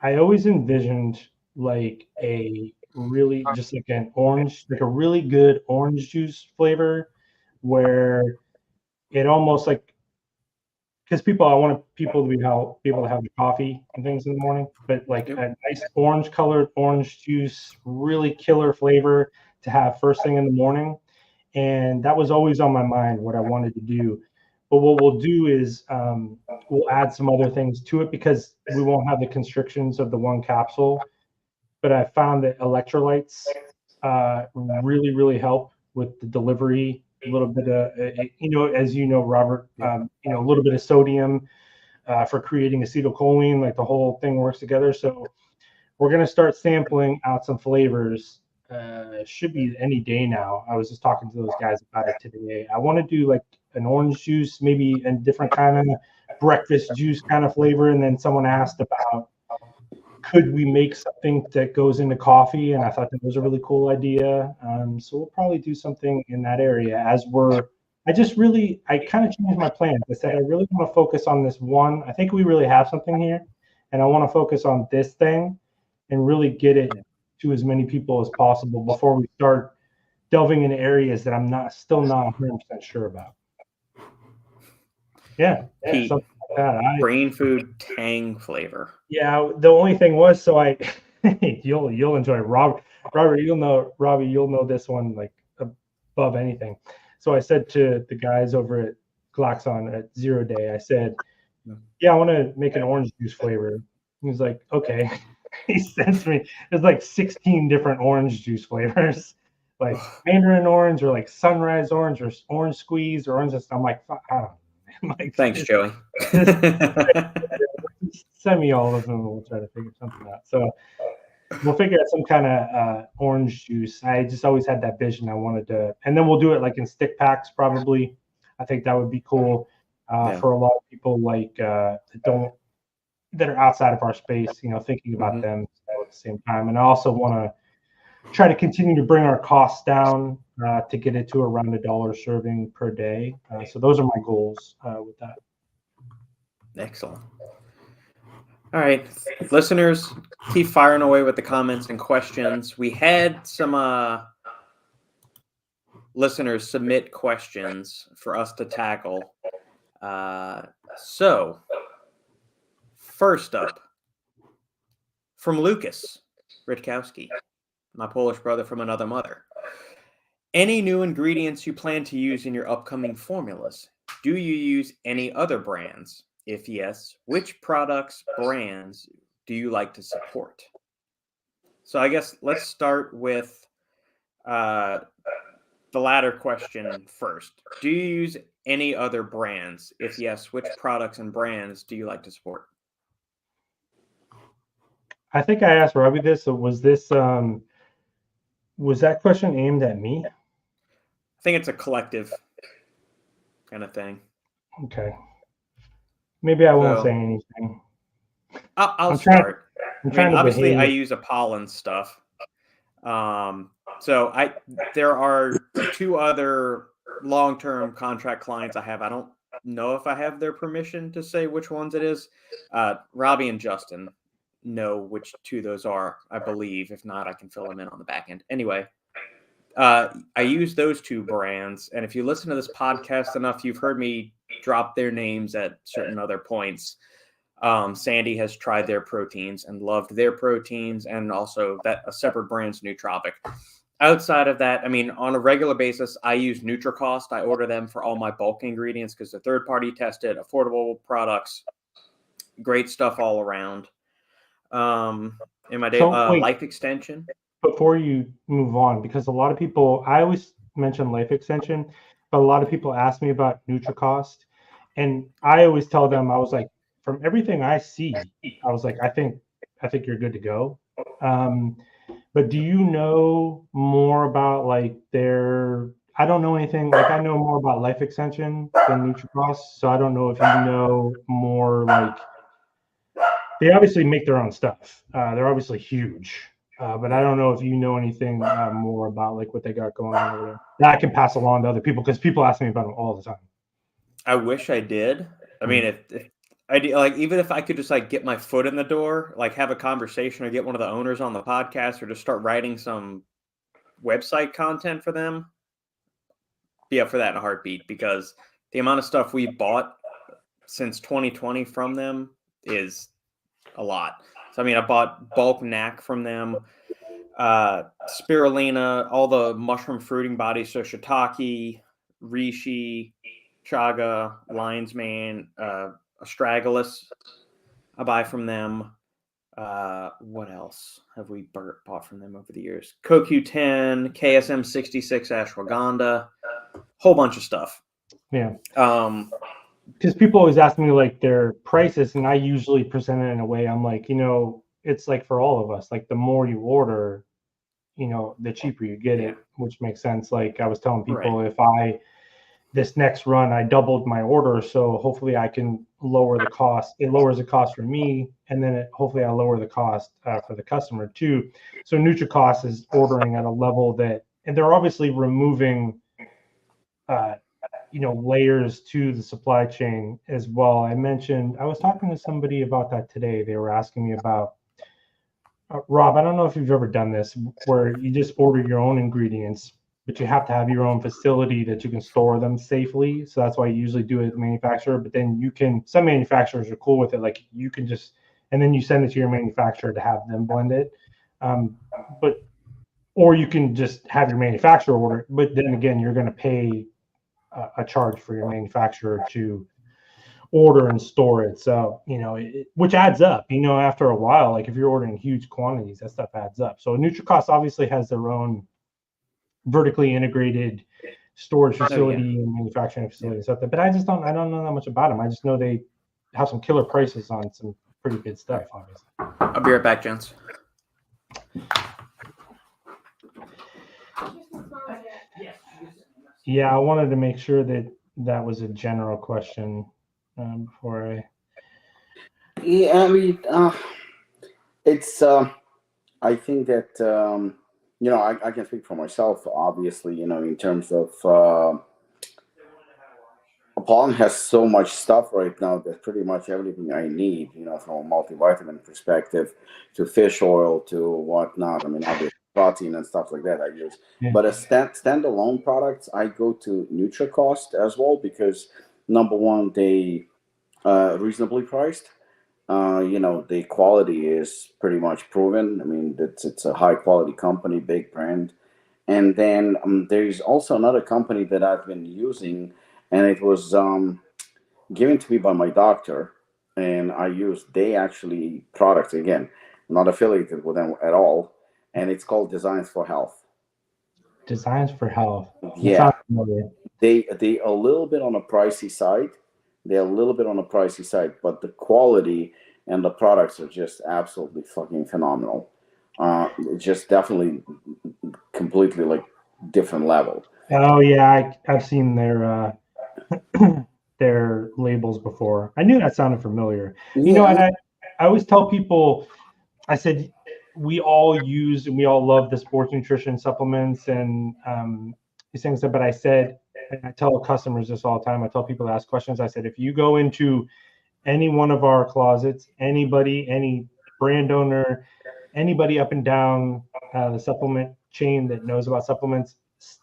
always envisioned like a really just like an orange, like a really good orange juice flavor, where it almost like, because I want people to be able to have the coffee and things in the morning, but like a nice orange colored orange juice, really killer flavor to have first thing in the morning. And that was always on my mind, what I wanted to do. But what we'll do is we'll add some other things to it, because we won't have the constrictions of the one capsule. But I found that electrolytes really, really help with the delivery. A little bit of, as you know, Robert, a little bit of sodium for creating acetylcholine, like the whole thing works together. So we're going to start sampling out some flavors. Should be any day now. I was just talking to those guys about it today. I want to do like an orange juice, maybe a different kind of breakfast juice kind of flavor. And then someone asked about, could we make something that goes into coffee? And I thought that was a really cool idea. So we'll probably do something in that area I kind of changed my plans. I said, I really want to focus on this one. I think we really have something here, and I want to focus on this thing and really get it to as many people as possible before we start delving into areas that I'm still not 100% sure about. Yeah, Pete, something like that. Brain food tang flavor. Yeah, the only thing was, so you'll enjoy it. Robert, you'll know this one like above anything. So I said to the guys over at Glaxon at 0 Day, I said, yeah, I want to make an orange juice flavor. He was like, okay. He sends me, there's like 16 different orange juice flavors, like mandarin orange or like sunrise orange or orange squeeze or orange. I'm like, I don't know. Like, thanks, Joey. Send me all of them and we'll try to figure something out. So we'll figure out some kind of orange juice. I just always had that vision. I wanted to, and then we'll do it like in stick packs probably. I think that would be cool for a lot of people like that are outside of our space, thinking about them at the same time. And I also want to try to continue to bring our costs down to get it to around $1 serving per day. So those are my goals with that. Excellent. All right, listeners, keep firing away with the comments and questions. We had some listeners submit questions for us to tackle. So, first up, from Lucas Ritkowski, my Polish brother from another mother. Any new ingredients you plan to use in your upcoming formulas? Do you use any other brands? If yes, which products, brands do you like to support? So I guess let's start with the latter question first. Do you use any other brands? If yes, which products and brands do you like to support? I think I asked Robbie this. So was that question aimed at me? I think it's a collective kind of thing. Okay. There I won't say anything. I'll start. Obviously, I use a pollen stuff. So there are 2 other long-term contract clients I have. I don't know if I have their permission to say which ones it is. Robbie and Justin know which 2 those are, I believe. If not, I can fill them in on the back end. Anyway, I use those 2 brands, and if you listen to this podcast enough, you've heard me drop their names at certain other points. Sandy has tried their proteins and loved their proteins, and also that a separate brand's Nootropic. Outside of that, I mean, on a regular basis, I use NutriCost. I order them for all my bulk ingredients because they're third-party tested, affordable products, great stuff all around. In my Life Extension. Before you move on, because a lot of people, I always mention Life Extension, but a lot of people ask me about NutriCost, and I always tell them, I was like, from everything I see, I was like, I think you're good to go. But do you know more about like I don't know anything. Like I know more about Life Extension than NutriCost, so I don't know if you know more. Like they obviously make their own stuff. They're obviously huge, but I don't know if you know anything more about like what they got going on over there that I can pass along to other people, because people ask me about them all the time. I wish I did. I mean, if I like, even if I could just like get my foot in the door, like have a conversation or get one of the owners on the podcast or just start writing some website content for them, be up for that in a heartbeat, because the amount of stuff we bought since 2020 from them is a lot. So, I mean, I bought bulk NAC from them, spirulina, all the mushroom fruiting bodies, so shiitake, reishi, chaga, lion's mane, astragalus, I buy from them. What else have we bought from them over the years? CoQ10, KSM 66, ashwagandha, whole bunch of stuff. Yeah. Because people always ask me like their prices, and I usually present it in a way I'm like, it's like for all of us, like the more you order, the cheaper you get it, which makes sense. Like I was telling people, if this next run, I doubled my order, so hopefully I can lower the cost. It lowers the cost for me, and then hopefully I lower the cost for the customer too. So NutriCost is ordering at a level that, and they're obviously removing, layers to the supply chain as well. I was talking to somebody about that today. They were asking me about, Rob, I don't know if you've ever done this, where you just order your own ingredients, but you have to have your own facility that you can store them safely. So that's why you usually do it at the manufacturer. But then some manufacturers are cool with it. Like you can and then you send it to your manufacturer to have them blend it. Or you can just have your manufacturer order it. But then again, you're going to pay a charge for your manufacturer to order and store it. So, which adds up, after a while, like if you're ordering huge quantities, that stuff adds up. So NutriCost obviously has their own vertically integrated storage facility and manufacturing facility and stuff. But I don't know that much about them. I just know they have some killer prices on some pretty good stuff, obviously. I'll be right back, gents. Yeah, I wanted to make sure that was a general question before I. Yeah, I mean, it's. I think that I can speak for myself. Obviously, in terms of Pollen has so much stuff right now that pretty much everything I need. From a multivitamin perspective, to fish oil, to whatnot. I mean, obviously protein and stuff like that I use. Yeah. But as standalone products, I go to NutriCost as well, because number one, they reasonably priced. The quality is pretty much proven. I mean, it's a high quality company, big brand. And then there's also another company that I've been using, and it was given to me by my doctor, and I used they products again, not affiliated with them at all. And it's called Designs for Health. Designs for Health. Yeah. They a little bit on the pricey side. They're a little bit on the pricey side, but the quality and the products are just absolutely fucking phenomenal. Just definitely completely like different level. Oh yeah, I've seen their their labels before. I knew that sounded familiar. You know, and I always tell people, I said, we all use and we all love the sports nutrition supplements and these things. But I said, and I tell customers this all the time. I tell people to ask questions. I said, if you go into any one of our closets, anybody, any brand owner, anybody up and down the supplement chain that knows about supplements,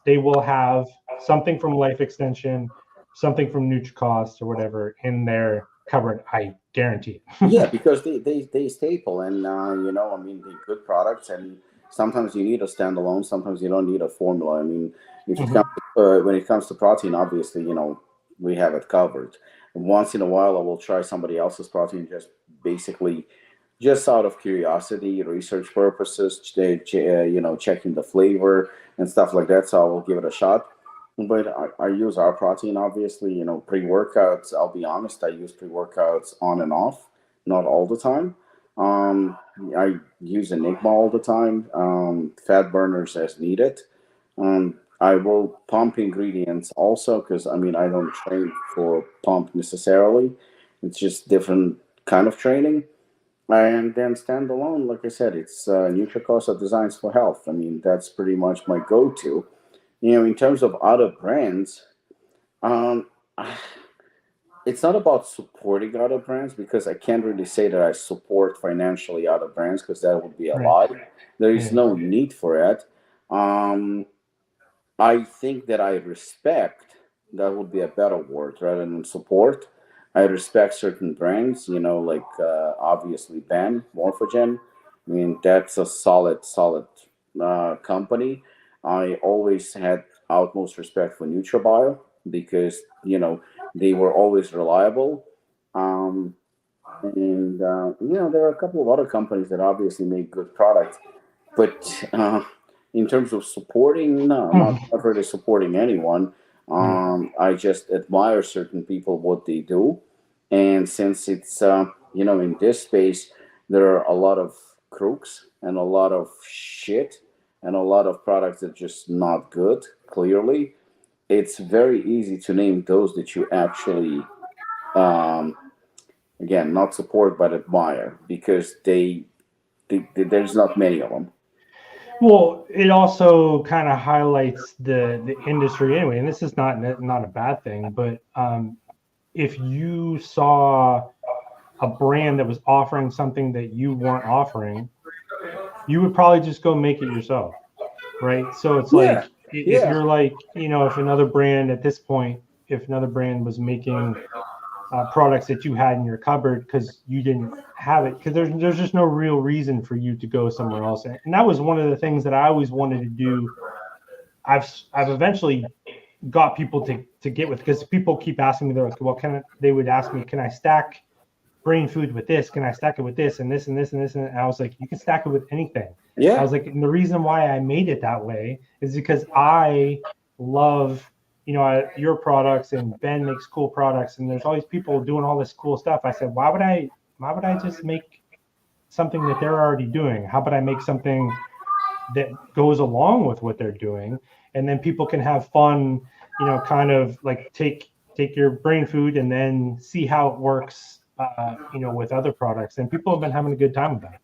they will have something from Life Extension, something from NutriCost or whatever in their cupboard. I guarantee. Yeah, because they staple, and you know, I mean, they're good products, and sometimes you need a standalone, sometimes you don't need a formula. I mean, if it comes when it comes to protein, obviously, you know, we have it covered. Once in a while, I will try somebody else's protein, just basically, just out of curiosity, research purposes, you know, checking the flavor and stuff like that. So I will give it a shot. But I use our protein, obviously, you know, pre-workouts. I'll be honest, I use pre-workouts on and off, not all the time. I use Enigma all the time, fat burners as needed. I will pump ingredients also because, I mean, I don't train for pump necessarily. It's just different kind of training. And then standalone, like I said, it's NutriCosta Designs for Health. I mean, that's pretty much my go-to. You know, in terms of other brands, um, it's not about supporting other brands because I can't really say that I support financially other brands because that would be a lie. There is no need for it. I think that I respect, that would be a better word rather than support. I respect certain brands, you know, like obviously Ben, Morphogen. I mean, that's a solid company. I always had utmost respect for NutraBio because, you know, they were always reliable. And, you know, there are a couple of other companies that obviously make good products. But in terms of supporting, no, I'm not really supporting anyone. I just admire certain people, what they do. And since it's, you know, in this space, there are a lot of crooks and a lot of shit and a lot of products that are just not good, clearly. It's very easy to name those that you actually, again, not support but admire because there's not many of them. Well, it also kind of highlights the industry anyway, and this is not a bad thing, but if you saw a brand that was offering something that you weren't offering, you would probably just go make it yourself, right? So it's like if you're like, you know, if another brand at this point, if another brand was making products that you had in your cupboard because you didn't have it, because there's just no real reason for you to go somewhere else. And that was one of the things that I always wanted to do. I've eventually got people to get with, because people keep asking me, they're like, well, they would ask me, can I stack brain food with this? Can I stack it with this and this and this and this? And I was like, you can stack it with anything. Yeah. I was like, and the reason why I made it that way is because I love, you know, your products, and Ben makes cool products, and there's all these people doing all this cool stuff. I said, why would I just make something that they're already doing? How about I make something that goes along with what they're doing, and then people can have fun, you know, kind of like take your brain food and then see how it works, you know, with other products, and people have been having a good time with that.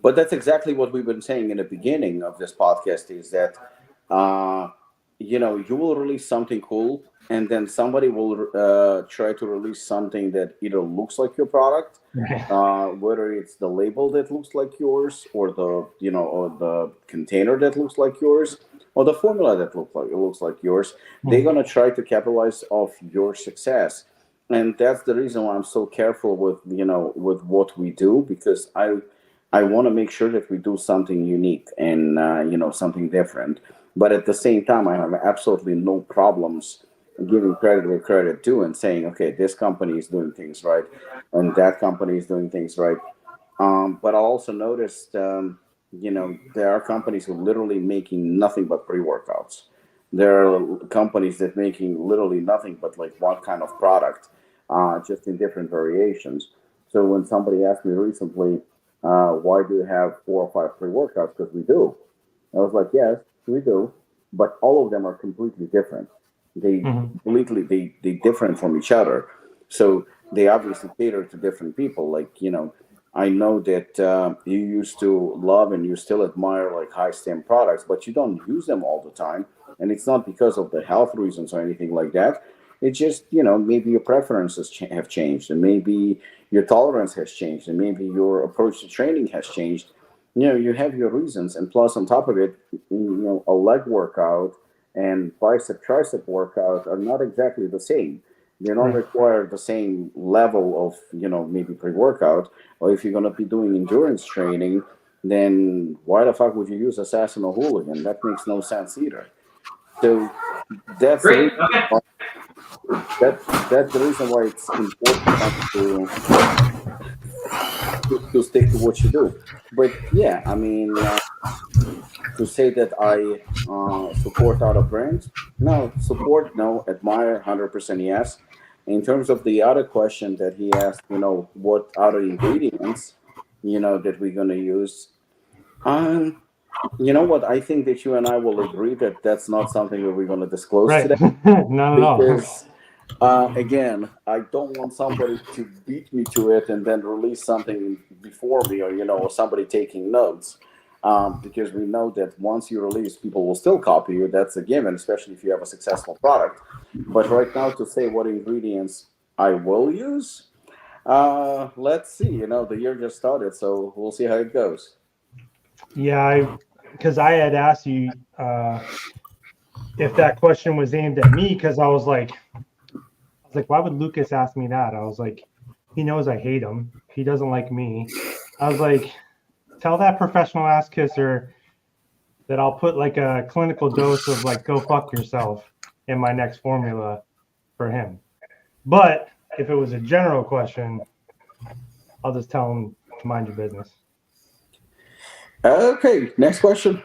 But that's exactly what we've been saying in the beginning of this podcast, is that you know, you will release something cool, and then somebody will try to release something that either looks like your product, whether it's the label that looks like yours, or the, you know, or the container that looks like yours, or the formula that looks like yours. They're gonna try to capitalize off your success, and that's the reason why I'm so careful with, you know, with what we do, because I want to make sure that we do something unique and you know, something different. But at the same time, I have absolutely no problems giving credit where credit due and saying, okay, this company is doing things right, and that company is doing things right. But I also noticed, you know, there are companies who are literally making nothing but pre-workouts. There are companies that making literally nothing but like one kind of product, just in different variations. So when somebody asked me recently, why do you have 4 or 5 pre-workouts? Because we do. I was like, yes, we do, but all of them are completely different. They completely they different from each other. So they obviously cater to different people. Like, I know that you used to love and you still admire like high stem products, but you don't use them all the time, and it's not because of the health reasons or anything like that. It's just, maybe your preferences have changed, and maybe your tolerance has changed, and maybe your approach to training has changed. You have your reasons, and plus on top of it, a leg workout and bicep tricep workout are not exactly the same. They don't require the same level of, maybe pre-workout. Or if you're going to be doing endurance training, then why the fuck would you use assassin or hooligan? That makes no sense either. So that's the reason why, that's the reason why it's important to stick to what you do. But yeah, I mean, to say that I support other brands, no, support, no, admire, 100% yes. In terms of the other question that he asked, what other ingredients, that we're going to use, you know what? I think that you and I will agree that that's not something that we're going to disclose today. Not at all. Because again, I don't want somebody to beat me to it and then release something before me, or somebody taking notes. Because we know that once you release, people will still copy you. That's a given, especially if you have a successful product. But right now, to say what ingredients I will use, let's see. The year just started, so we'll see how it goes. Yeah, because I had asked you if that question was aimed at me, because I was like, why would Lucas ask me that? I was like, he knows I hate him. He doesn't like me. I was like, tell that professional ass kisser that I'll put like a clinical dose of like go fuck yourself in my next formula for him. But if it was a general question, I'll just tell him to mind your business. Okay, next question.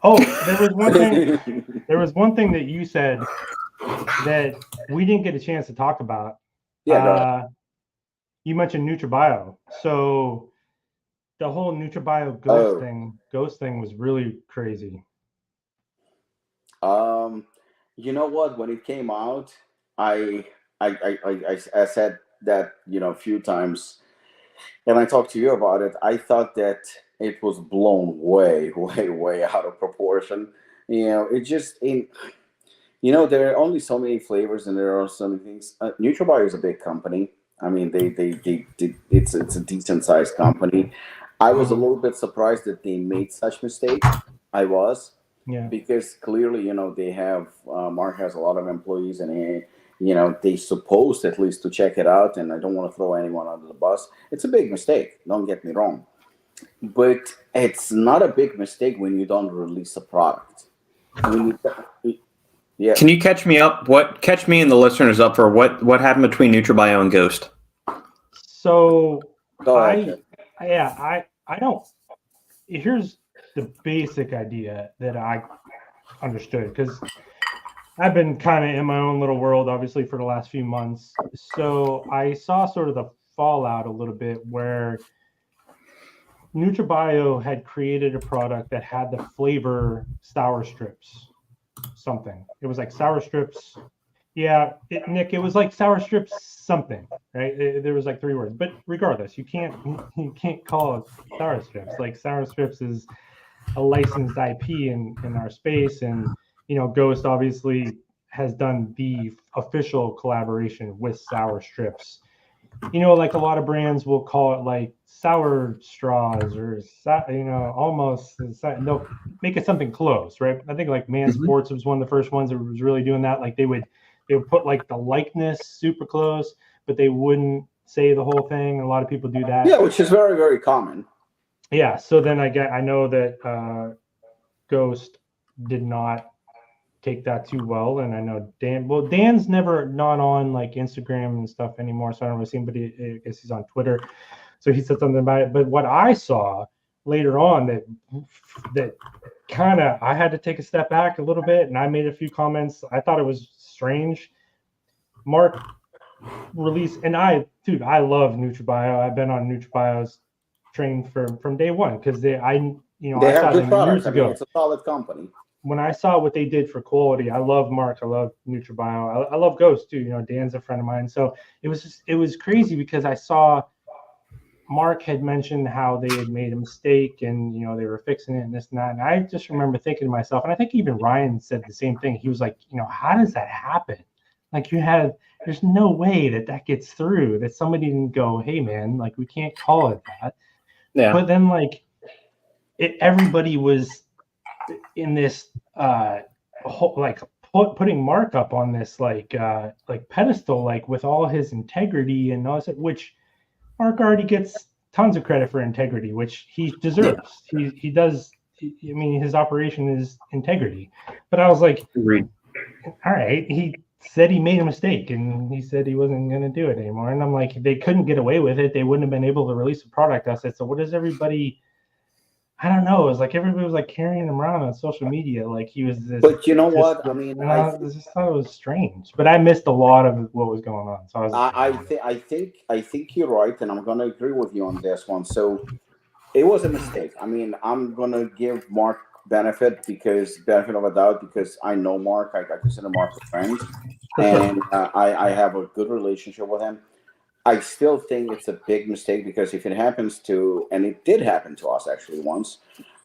Oh, there was one thing. There was one thing that you said that we didn't get a chance to talk about. Yeah. You mentioned NutriBio. So the whole NutriBio ghost thing was really crazy. You know what? When it came out, I said that a few times, and I talked to you about it. I thought that it was blown way, way, way out of proportion. It just there are only so many flavors, and there are so many things. NutriBio is a big company. I mean, it's a decent sized company. I was a little bit surprised that they made such mistakes. I was. Yeah. Because clearly, they have Mark has a lot of employees, and they supposed at least to check it out. And I don't want to throw anyone under the bus. It's a big mistake. Don't get me wrong, but it's not a big mistake when you don't release a product. Yeah. Can you catch me up? Catch me and the listeners up for what happened between NutriBio and Ghost? So I don't. Here's the basic idea that I understood, because I've been kind of in my own little world, obviously, for the last few months. So I saw sort of the fallout a little bit where NutriBio had created a product that had the flavor sour strips, something. It was like sour strips. Yeah, Nick, it was like sour strips something, right? There was like 3 words, but regardless, you can't call it sour strips. Like sour strips is a licensed IP in our space, and Ghost obviously has done the official collaboration with sour strips. Like a lot of brands will call it like sour straws or almost they'll make it something close, right? I think like Man Sports was one of the first ones that was really doing that. Like they would put like the likeness super close, but they wouldn't say the whole thing. A lot of people do that. Yeah, which is very, very common. Yeah. So then I know that Ghost did not take that too well, and I know Dan's never not on like Instagram and stuff anymore, so I don't really see him, but I guess he's on Twitter, so he said something about it. But what I saw later on that kind of I had to take a step back a little bit, and I made a few comments. I thought it was strange. Mark, release, and I love NutriBio. I've been on NutriBio's train from day one because they have good products. I mean, it's a solid company. When I saw what they did for quality, I love Mark. I love NutriBio. I love Ghost too. Dan's a friend of mine. So it was crazy because I saw Mark had mentioned how they had made a mistake and they were fixing it and this and that. And I just remember thinking to myself, and I think even Ryan said the same thing. He was like, how does that happen? Like there's no way that gets through, that somebody didn't go, hey man, like we can't call it that. Yeah. But then everybody was in this putting Mark up on this pedestal, with all his integrity and all that, which Mark already gets tons of credit for integrity, which he deserves. Yeah. He does. I mean, his operation is integrity. But I was like, agreed. All right, he said he made a mistake and he said he wasn't going to do it anymore. And I'm like, they couldn't get away with it. They wouldn't have been able to release a product. I said, so what does everybody? I don't know. It was like everybody was carrying him around on social media like he was this. But you know what? I mean, I just thought it was strange. But I missed a lot of what was going on. So I think you're right, and I'm going to agree with you on this one. So it was a mistake. I mean, I'm going to give Mark benefit of a doubt because I know Mark. I consider Mark a friend, and I have a good relationship with him. I still think it's a big mistake because if it happens to, and it did happen to us actually once,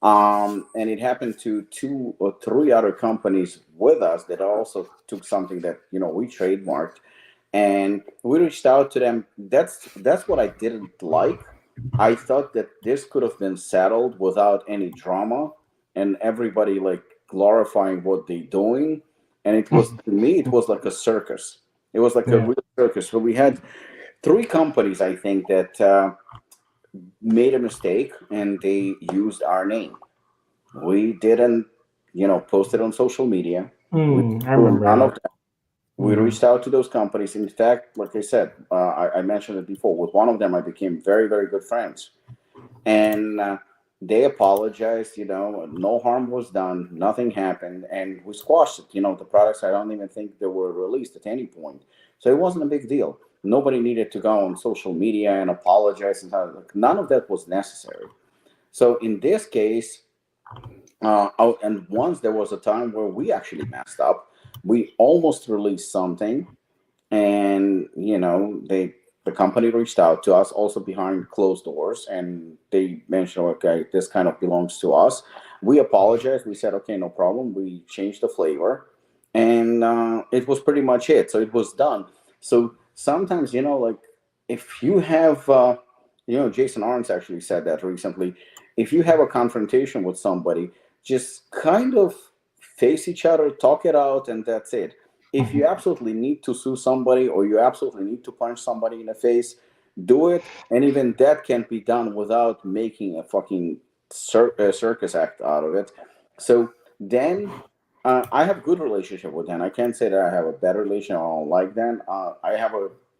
and it happened to 2 or 3 other companies with us that also took something that we trademarked, and we reached out to them. That's what I didn't like. I thought that this could have been settled without any drama and everybody glorifying what they're doing, and it was to me it was like a circus. It was like a real circus. So we had 3 companies, I think, that made a mistake and they used our name. We didn't, post it on social media. I remember none of that. We reached out to those companies. In fact, like I said, I mentioned it before. With one of them, I became very, very good friends. And they apologized. No harm was done. Nothing happened. And we squashed it. The products, I don't even think they were released at any point. So it wasn't a big deal. Nobody needed to go on social media and apologize. And none of that was necessary. So in this case, and once there was a time where we actually messed up, we almost released something, and the company reached out to us also behind closed doors, and they mentioned, okay, this kind of belongs to us. We apologized. We said, okay, no problem. We changed the flavor, and it was pretty much it. So it was done. So sometimes, if you have, Jason Arns actually said that recently, if you have a confrontation with somebody, just kind of face each other, talk it out, and that's it. If you absolutely need to sue somebody or you absolutely need to punch somebody in the face, do it. And even that can't be done without making a fucking circus act out of it. So then I have a good relationship with Dan. I can't say that I have a better relationship. I don't like Dan. I have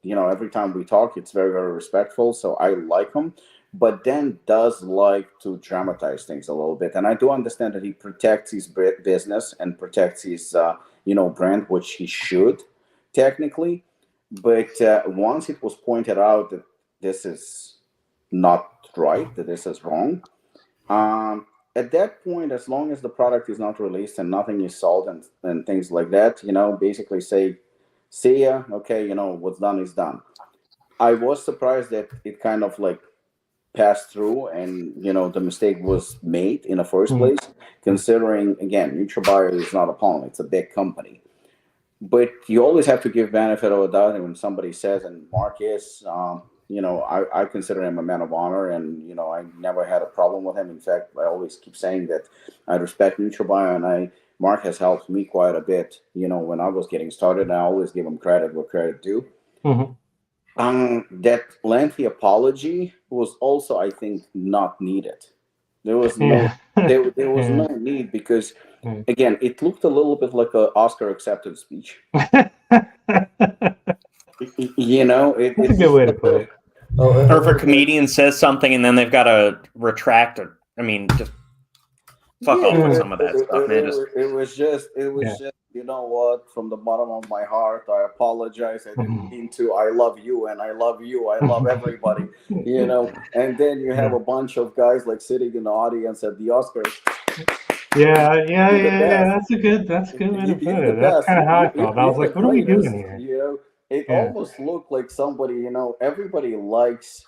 every time we talk, it's very, very respectful. So I like him. But Dan does like to dramatize things a little bit. And I do understand that he protects his business and protects his, brand, which he should, technically. But once it was pointed out that this is not right, that this is wrong, at that point, as long as the product is not released and nothing is sold and things like that, basically say, see ya, okay, what's done is done. I was surprised that it kind of passed through and the mistake was made in the first place, considering, again, NutriBio is not a pawn, it's a big company. But you always have to give benefit of a doubt, and when somebody says, and Mark is, I consider him a man of honor, and I never had a problem with him. In fact, I always keep saying that I respect NutriBio, and Mark has helped me quite a bit, when I was getting started. I always give him credit where credit due. That lengthy apology was also, I think, not needed. There was no need because, again, it looked a little bit like an Oscar acceptance speech. It's a good way to put it. Or if a comedian says something and then they've got to retract just fuck off with some of that stuff, man. It was just you know what? From the bottom of my heart, I apologize. I didn't mean to. I love you, and I love you. I love everybody, you know. And then you have a bunch of guys like sitting in the audience at the Oscars. Yeah. That's a good way to put it. That's kind of how I felt. I was like, what are we doing here? You know, it almost looked like somebody, you know, everybody likes,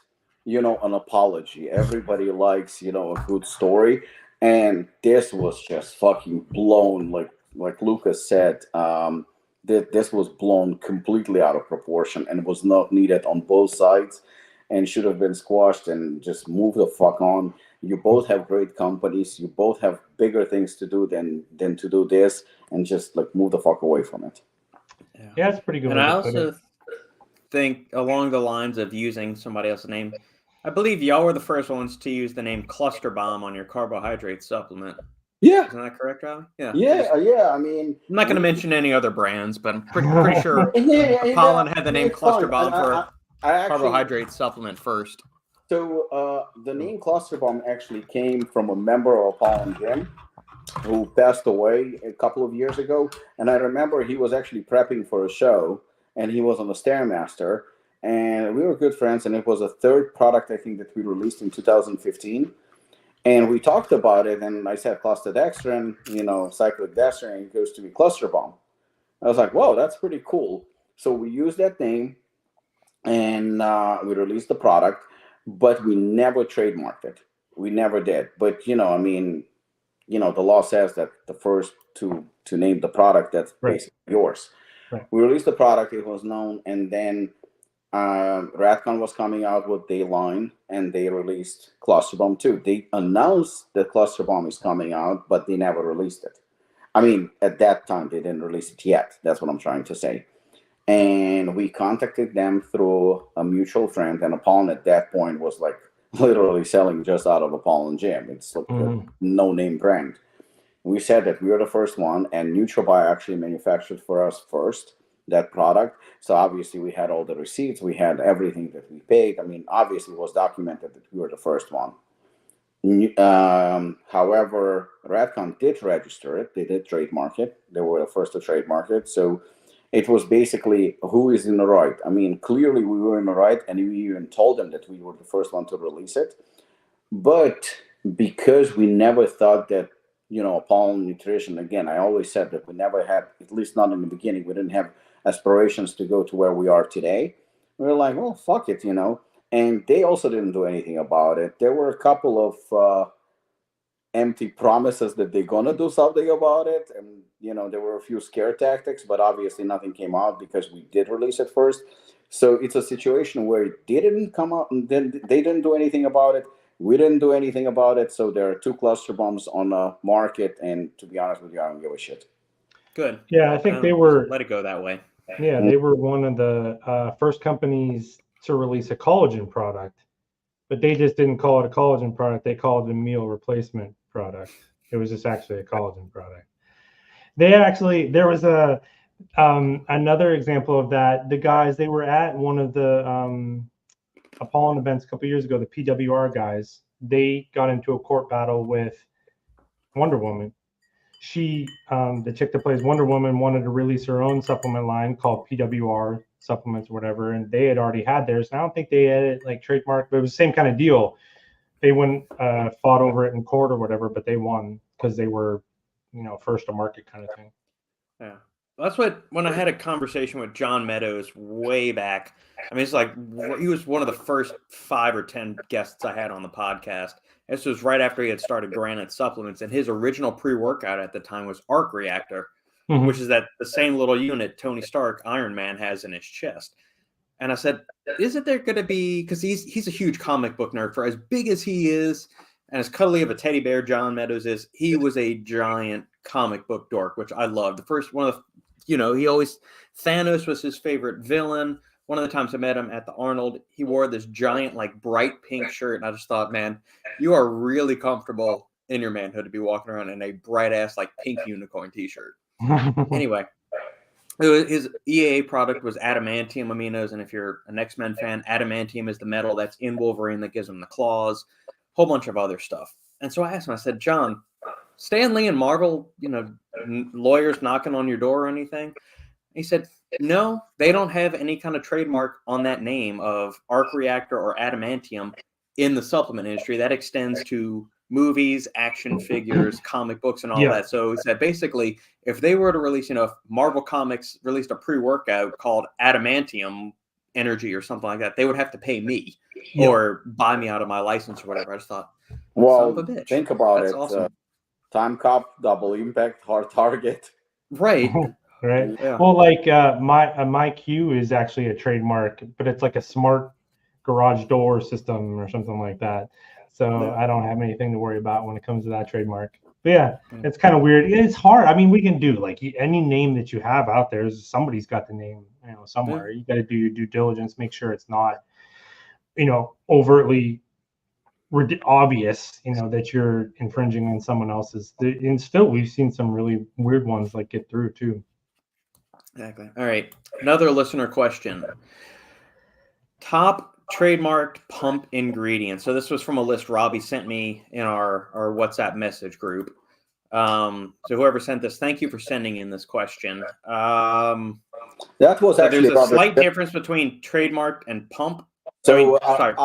you know, an apology. Everybody likes, you know, a good story. And this was just fucking blown, like Lucas said, this was blown completely out of proportion and was not needed on both sides and should have been squashed and just move the fuck on. You both have great companies. You both have bigger things to do than to do this, and just like move the fuck away from it. Yeah, it's pretty good. And I also think along the lines of using somebody else's name, I believe y'all were the first ones to use the name Cluster Bomb on your carbohydrate supplement. Yeah. Isn't that correct, Riley? Yeah. Yeah. I mean, I'm not going to mention any other brands, but I'm pretty sure Apollon had the name Cluster Bomb for carbohydrate supplement first. So the name Cluster Bomb actually came from a member of Apollon Gym who passed away a couple of years ago. And I remember he was actually prepping for a show, and he was on the Stairmaster. And we were good friends, and it was a third product, I think, that we released in 2015. And we talked about it, and I said cluster dextrin, you know, cyclic dextrin, and it goes to be Cluster Bomb. I was like, whoa, that's pretty cool. So we used that name, and we released the product, but we never trademarked it. We never did. But, you know, I mean, you know, the law says that the first to name the product, that's basically yours. Right. We released the product, it was known, and then Radcon was coming out with their line, and they released Cluster Bomb too. They announced that Cluster Bomb is coming out, but they never released it. I mean, at that time, they didn't release it yet. That's what I'm trying to say. And we contacted them through a mutual friend, and Apollon at that point was like literally selling just out of Apollon Gym. It's like a no-name brand. We said that we were the first one, and NutraBio actually manufactured for us first that product. So obviously we had all the receipts, we had everything that we paid. I mean, obviously it was documented that we were the first one. However, Radcon did register it. They did trademark it. They were the first to trademark it. So it was basically who is in the right. I mean, clearly we were in the right, and we even told them that we were the first one to release it. But because we never thought that, you know, Apollon Nutrition, again, I always said that we never had, at least not in the beginning, we didn't have aspirations to go to where we are today. We were like, well, fuck it, you know. And they also didn't do anything about it. There were a couple of empty promises that they're going to do something about it. And, you know, there were a few scare tactics, but obviously nothing came out because we did release it first. So it's a situation where it didn't come out, and then they didn't do anything about it. We didn't do anything about it. So there are two Cluster Bombs on the market. And to be honest with you, I don't give a shit. Good. Yeah, I think they were. Let it go that way. Yeah, they were one of the first companies to release a collagen product, but they just didn't call it a collagen product. They called it a meal replacement product. It was just actually a collagen product. There was another example of that. The guys, they were at one of the Apollon events a couple years ago, the PWR guys. They got into a court battle with Wonder Woman. She, the chick that plays Wonder Woman, wanted to release her own supplement line called PWR supplements or whatever, and they had already had theirs. And I don't think they had it like trademarked, but it was the same kind of deal. They went fought over it in court or whatever, but they won because they were, you know, first to market kind of thing. Yeah, that's when I had a conversation with John Meadows way back. I mean, it's like he was one of the first 5 or 10 guests I had on the podcast. This was right after he had started Granite Supplements, and his original pre-workout at the time was Arc Reactor, which is the same little unit Tony Stark, Iron Man, has in his chest. And I said, isn't there going to be, because he's a huge comic book nerd, for as big as he is and as cuddly of a teddy bear John Meadows is, he was a giant comic book dork, which I loved. The first one of, you know, Thanos was his favorite villain. One of the times I met him at the Arnold, he wore this giant, like, bright pink shirt. And I just thought, man, you are really comfortable in your manhood to be walking around in a bright-ass, like, pink unicorn t-shirt. Anyway, his EAA product was adamantium aminos. And if you're an X-Men fan, adamantium is the metal that's in Wolverine that gives him the claws, a whole bunch of other stuff. And so I asked him, I said, John, Stan Lee and Marvel, lawyers knocking on your door or anything? He said, no, they don't have any kind of trademark on that name of arc reactor or adamantium in the supplement industry. That extends to movies, action figures, comic books, and all that. So he said, basically, if they were to release, if Marvel Comics released a pre-workout called Adamantium Energy or something like that, they would have to pay me or buy me out of my license or whatever. I just thought, well, son of a bitch. Think about That's it. Awesome. Time Cop, Double Impact, Hard Target. Right. Right. Yeah. Well, like my Q is actually a trademark, but it's like a smart garage door system or something like that. So I don't have anything to worry about when it comes to that trademark. But yeah, it's kind of weird. It's hard. I mean, we can do like any name that you have out there. Somebody's got the name, somewhere. You got to do your due diligence, make sure it's not, overtly obvious, that you're infringing on someone else's. And still, we've seen some really weird ones like get through too. Exactly. All right. Another listener question. Top trademarked pump ingredients. So this was from a list Robbie sent me in our WhatsApp message group. So whoever sent this, thank you for sending in this question. That was actually there's a slight difference between trademarked and pump. So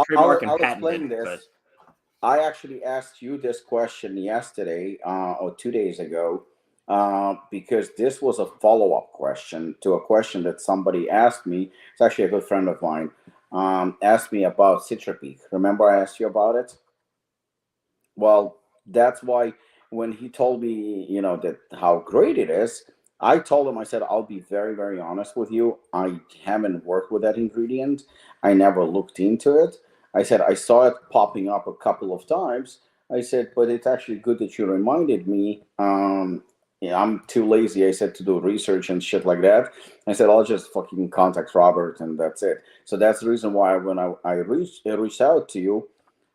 trademark and I'll patented. Explain this. I actually asked you this question yesterday or 2 days ago. Because this was a follow-up question to a question that somebody asked me. It's actually a good friend of mine. Asked me about Citrapeak. Remember I asked you about it? Well, that's why when he told me, that how great it is, I told him, I said, I'll be very, very honest with you. I haven't worked with that ingredient. I never looked into it. I said, I saw it popping up a couple of times. I said, but it's actually good that you reminded me. I'm too lazy, I said, to do research and shit like that. I said, I'll just fucking contact Robert and that's it. So that's the reason why when I reached out to you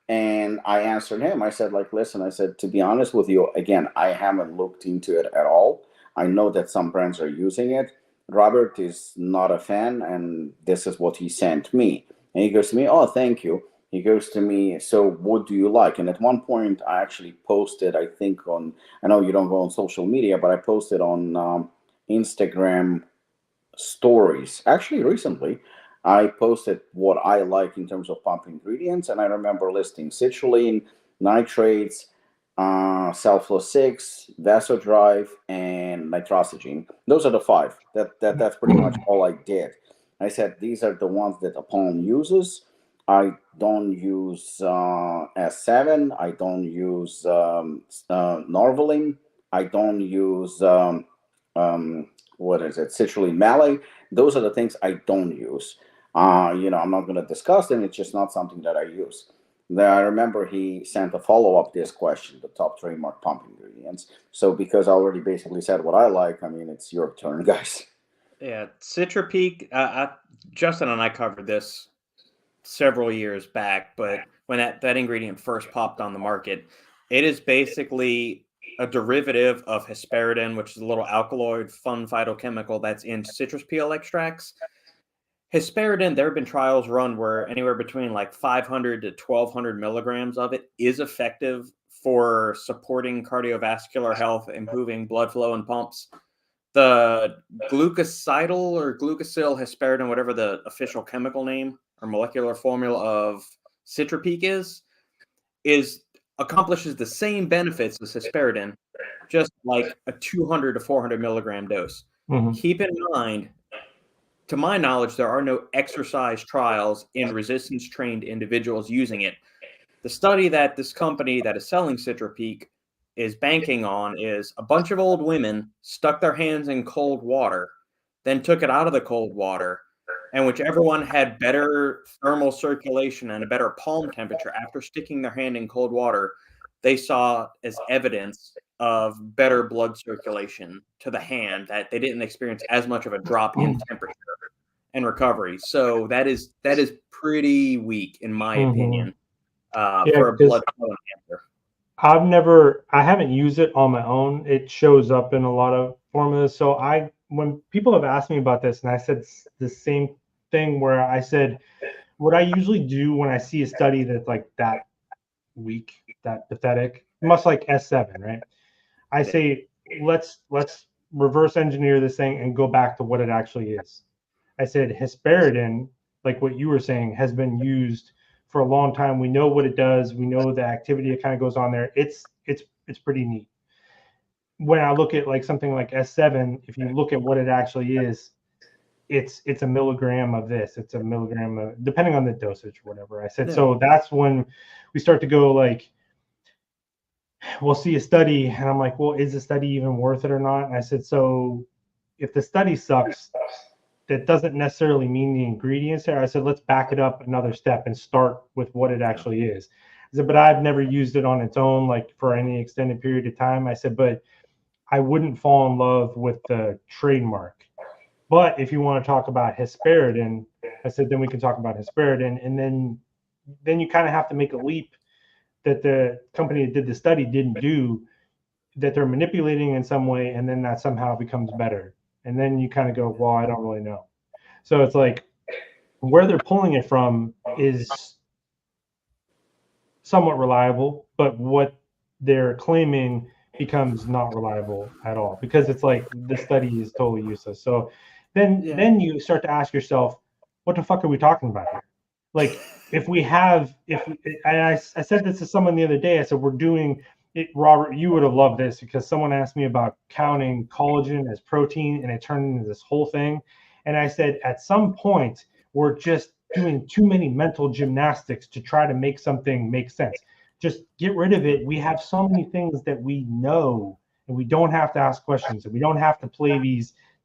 and I answered him, I said, like, listen, I said, to be honest with you, again, I haven't looked into it at all. I know that some brands are using it. Robert is not a fan, and this is what he sent me. And he goes to me, oh, thank you. He goes to me, so what do you like? And at one point, I actually posted, I think I know you don't go on social media, but I posted on Instagram stories. Actually, recently, I posted what I like in terms of pump ingredients. And I remember listing citrulline, nitrates, Sulflo-6, Vasodrive, and nitrosigine. Those are the 5. That's pretty much all I did. I said, these are the ones that Apollon uses. I don't use S7. I don't use Norvaline. I don't use citrulline malate. Those are the things I don't use. I'm not going to discuss them. It's just not something that I use. Then I remember he sent a follow-up this question, the top trademark pump ingredients. So because I already basically said what I like, I mean, it's your turn, guys. Yeah, Citrapeak. Justin and I covered this several years back, but when that ingredient first popped on the market, it is basically a derivative of hesperidin, which is a little alkaloid fun phytochemical that's in citrus peel extracts. Hesperidin, there have been trials run where anywhere between like 500 to 1,200 milligrams of it is effective for supporting cardiovascular health, improving blood flow and pumps. The glucosidal or glucosyl hesperidin, whatever the official chemical name or molecular formula of Citrapeak is accomplishes the same benefits as hesperidin, just like a 200 to 400 milligram dose. Mm-hmm. Keep in mind, to my knowledge, there are no exercise trials in resistance-trained individuals using it. The study that this company that is selling Citrapeak is banking on is a bunch of old women stuck their hands in cold water, then took it out of the cold water, and whichever one had better thermal circulation and a better palm temperature after sticking their hand in cold water, they saw as evidence of better blood circulation to the hand, that they didn't experience as much of a drop in temperature and recovery. So that is pretty weak, in my opinion, for a blood flow enhancer. I haven't used it on my own. It shows up in a lot of formulas. So when people have asked me about this, and I said the same thing, where I said, what I usually do when I see a study that's like that weak, that pathetic, much like S7, right? I say let's reverse engineer this thing and go back to what it actually is. I said hesperidin, like what you were saying, has been used for a long time. We know what it does. We know the activity that kind of goes on there. It's pretty neat. When I look at like something like S7, if you look at what it actually is, it's a milligram of this. It's a milligram of, depending on the dosage or whatever. I said, so that's when we start to go like, we'll see a study, and I'm like, well, is the study even worth it or not? And I said, so if the study sucks, that doesn't necessarily mean the ingredients there. I said, let's back it up another step and start with what it actually is. I said, but I've never used it on its own, like for any extended period of time. I said, but I wouldn't fall in love with the trademark. But if you want to talk about hesperidin, I said, then we can talk about hesperidin. And then you kind of have to make a leap that the company that did the study didn't do, that they're manipulating in some way, and then that somehow becomes better. And then you kind of go, well, I don't really know. So it's like where they're pulling it from is somewhat reliable, but what they're claiming becomes not reliable at all, because it's like the study is totally useless. So then you start to ask yourself, what the fuck are we talking about here? Like I said this to someone the other day. I said, we're doing it, Robert, you would have loved this, because someone asked me about counting collagen as protein, and it turned into this whole thing. And I said, at some point, we're just doing too many mental gymnastics to try to make something make sense. Just get rid of it. We have so many things that we know, and we don't have to ask questions, and we don't have to play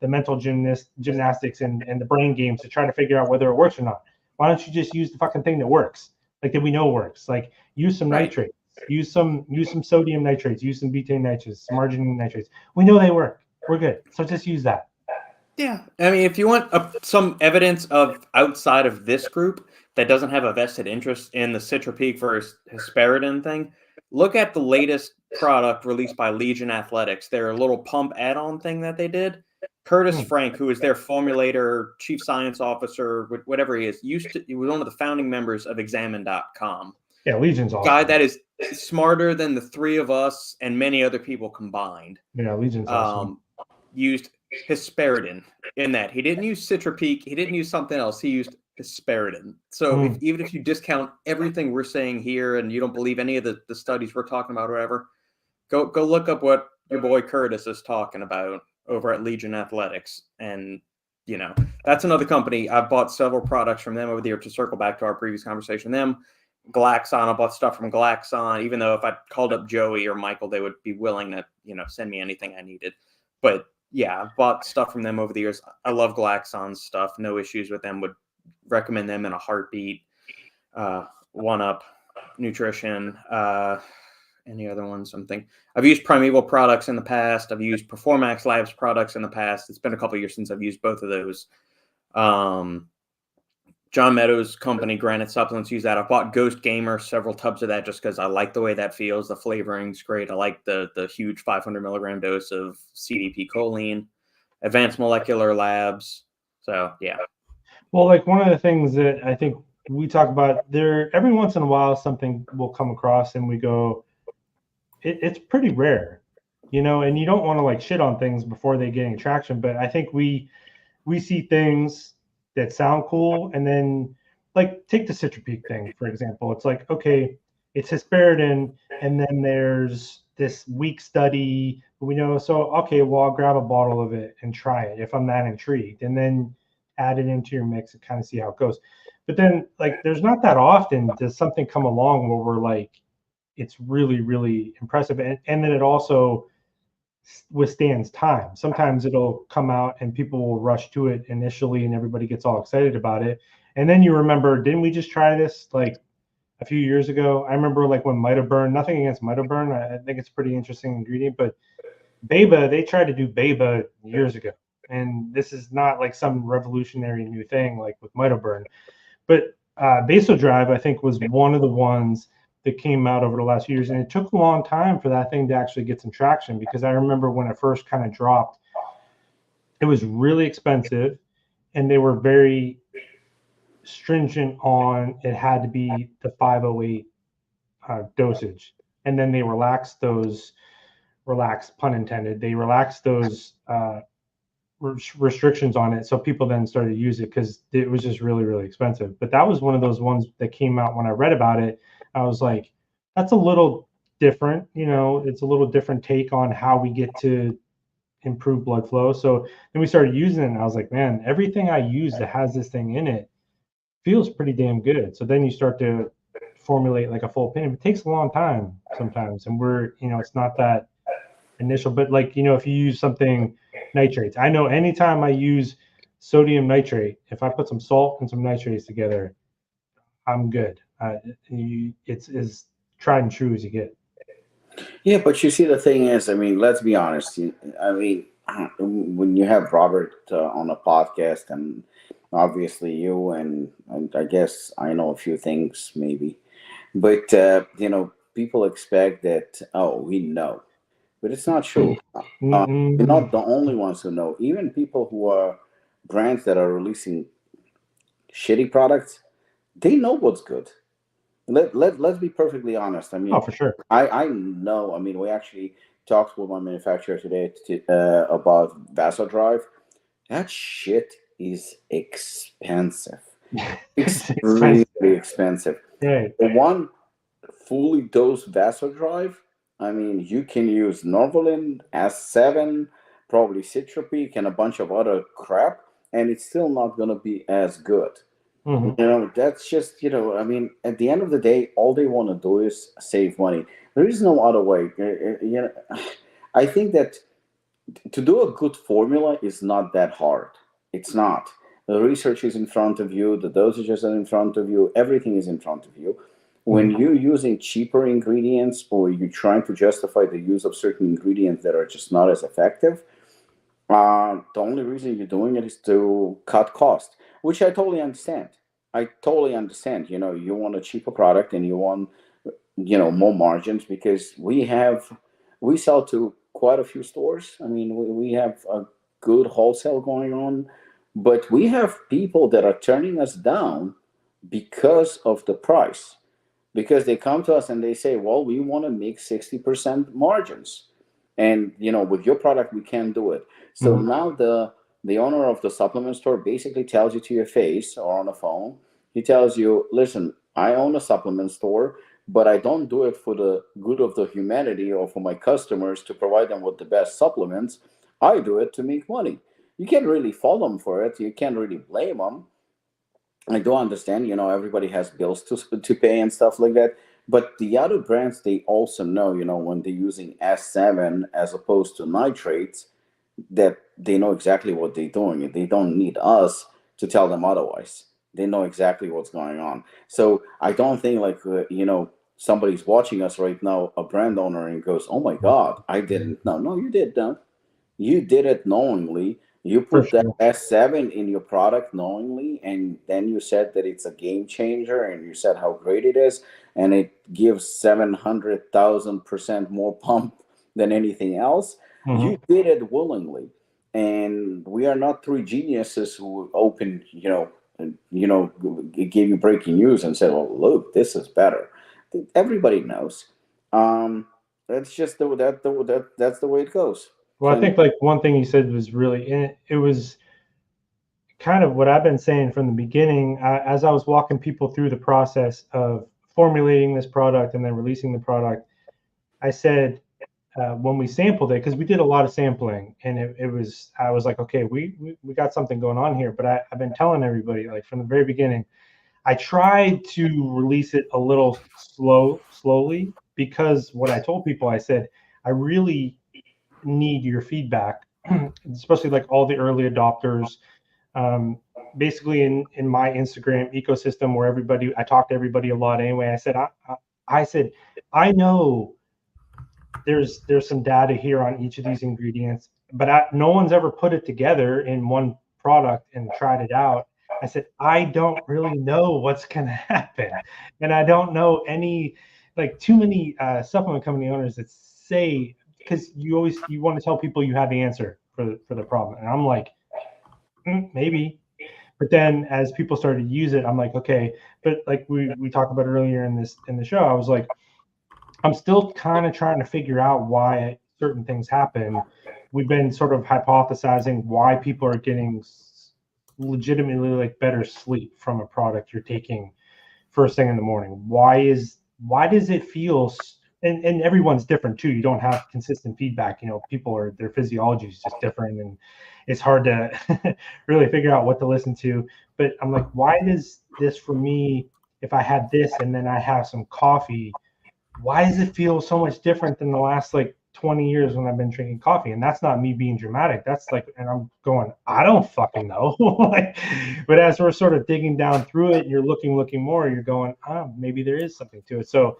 the mental gymnastics and the brain games to try to figure out whether it works or not. Why don't you just use the fucking thing that works, like that we know works? Like use some nitrates, use some sodium nitrates, use some betaine nitrates, some arginine nitrates. We know they work. We're good. So just use that. Yeah, I mean, if you want some evidence of outside of this group that doesn't have a vested interest in the Citrapeak versus hesperidin thing, look at the latest product released by Legion Athletics. Their little pump add-on thing that they did. Curtis Frank, who is their formulator, chief science officer, whatever he is, he was one of the founding members of Examine.com. Yeah, Legion's awesome. Guy that is smarter than the three of us and many other people combined. Yeah, Legion's awesome. Used hesperidin in that. He didn't use Citrapeak. He didn't use something else. He used hesperidin. So even if you discount everything we're saying here and you don't believe any of the studies we're talking about or whatever, go look up what your boy Curtis is talking about over at Legion Athletics. And, you know, that's another company. I've bought several products from them over the year, to circle back to our previous conversation. Them, Glaxon, I bought stuff from Glaxon, even though if I called up Joey or Michael, they would be willing to, you know, send me anything I needed. But yeah, I've bought stuff from them over the years. I love Glaxon's stuff. No issues with them. Would recommend them in a heartbeat. One Up Nutrition. Any other ones? Something. I've used Primeval products in the past. I've used Performax Labs products in the past. It's been a couple of years since I've used both of those. John Meadows' company, Granite Supplements, use that. I bought Ghost Gamer, several tubs of that, just because I like the way that feels. The flavoring's great. I like the huge 500 milligram dose of CDP choline. Advanced Molecular Labs. So, yeah. Well, like one of the things that I think we talk about there, every once in a while, something will come across and we go, it's pretty rare, you know, and you don't want to like shit on things before they get any traction. But I think we see things that sound cool, and then like take the Citrapeak thing, for example. It's like, okay, it's hesperidin, and then there's this weak study, we know, so okay, well, I'll grab a bottle of it and try it if I'm that intrigued, and then add it into your mix and kind of see how it goes. But then like there's not that often does something come along where we're like, it's really, really impressive, and then it also withstands time. Sometimes it'll come out and people will rush to it initially and everybody gets all excited about it, and then you remember, didn't we just try this like a few years ago? I remember like when Mitoburn, nothing against Mitoburn, I think it's a pretty interesting ingredient, but Beba, they tried to do Beba years ago, and this is not like some revolutionary new thing like with Mitoburn. But Basodrive, I think, was one of the ones that came out over the last few years, and it took a long time for that thing to actually get some traction, because I remember when it first kind of dropped, it was really expensive, and they were very stringent on it had to be the 508 dosage, and then they relaxed those relaxed, pun intended. They relaxed those restrictions on it, so people then started to use it because it was just really, really expensive. But that was one of those ones that came out when I read about it. I was like, that's a little different. It's a little different take on how we get to improve blood flow. So then we started using it, and I was like, man, everything I use that has this thing in it feels pretty damn good. So then you start to formulate like a full opinion. It takes a long time sometimes, and it's not that initial, but like, if you use something nitrates, I know anytime I use sodium nitrate, if I put some salt and some nitrates together, I'm good. It's as tried and true as you get. Yeah, but you see, the thing is, I mean, let's be honest. I mean, when you have Robert on a podcast, and obviously you, and I guess I know a few things maybe, but people expect that, oh, we know, but it's not true. We're not the only ones who know. Even people who are brands that are releasing shitty products, they know what's good. Let's be perfectly honest. I mean, oh, for sure. I know. I mean, we actually talked with my manufacturer today about Vasodrive. That shit is expensive. Extremely expensive. Right. One fully dosed Vasodrive, I mean, you can use Norvalin, S7, probably Citropeak, and a bunch of other crap, and it's still not going to be as good. Mm-hmm. That's just, I mean, at the end of the day, all they want to do is save money. There is no other way. I think that to do a good formula is not that hard. It's not. The research is in front of you, the dosages are in front of you, everything is in front of you. When you're using cheaper ingredients, or you're trying to justify the use of certain ingredients that are just not as effective, the only reason you're doing it is to cut cost, which I totally understand. You want a cheaper product, and you want, more margins, because we sell to quite a few stores. I mean, we have a good wholesale going on, but we have people that are turning us down because of the price, because they come to us and they say, well, we want to make 60% margins, and with your product we can't do it. So now the owner of the supplement store basically tells you to your face or on the phone, he tells you, listen, I own a supplement store, but I don't do it for the good of the humanity or for my customers to provide them with the best supplements. I do it to make money. You can't really fault them for it. You can't really blame them. I do understand, everybody has bills to pay and stuff like that. But the other brands, they also know, when they're using S7 as opposed to nitrates, that they know exactly what they're doing. And they don't need us to tell them otherwise. They know exactly what's going on. So I don't think somebody's watching us right now, a brand owner, and goes, oh my God, I didn't know. No, you did know. You did it knowingly. You put that S7 in your product knowingly, and then you said that it's a game changer, and you said how great it is, and it gives 700,000% more pump than anything else. You did it willingly, and we are not three geniuses who opened, gave you breaking news and said, "Well, look, this is better." Everybody knows. That's just that's the way it goes. Well, I think like one thing you said was really, and it was kind of what I've been saying from the beginning, as I was walking people through the process of formulating this product and then releasing the product. I said, when we sampled it, because we did a lot of sampling, and I was like, okay, we got something going on here. But I've been telling everybody, like from the very beginning, I tried to release it a little slowly, because what I told people, I said, I really need your feedback, especially like all the early adopters. Basically in my Instagram ecosystem, where I talk to everybody a lot anyway. I said, I know there's some data here on each of these ingredients, but no one's ever put it together in one product and tried it out. I said, I don't really know what's going to happen. And I don't know any, like too many supplement company owners that say, because you want to tell people you have the answer for the problem. And I'm like, maybe. But then as people started to use it, I'm like, okay. But like we talked about earlier in the show, I was like, I'm still kind of trying to figure out why certain things happen, we've been sort of hypothesizing why people are getting legitimately like better sleep from a product you're taking first thing in the morning. Why does it feel, and everyone's different too. You don't have consistent feedback. Their physiology is just different, and it's hard to really figure out what to listen to. But I'm like, why does this for me, if I had this and then I have some coffee, why does it feel so much different than the last like 20 years when I've been drinking coffee? And that's not me being dramatic. That's like, and I'm going, I don't fucking know. But as we're sort of digging down through it, and you're looking more, you're going, maybe there is something to it. So,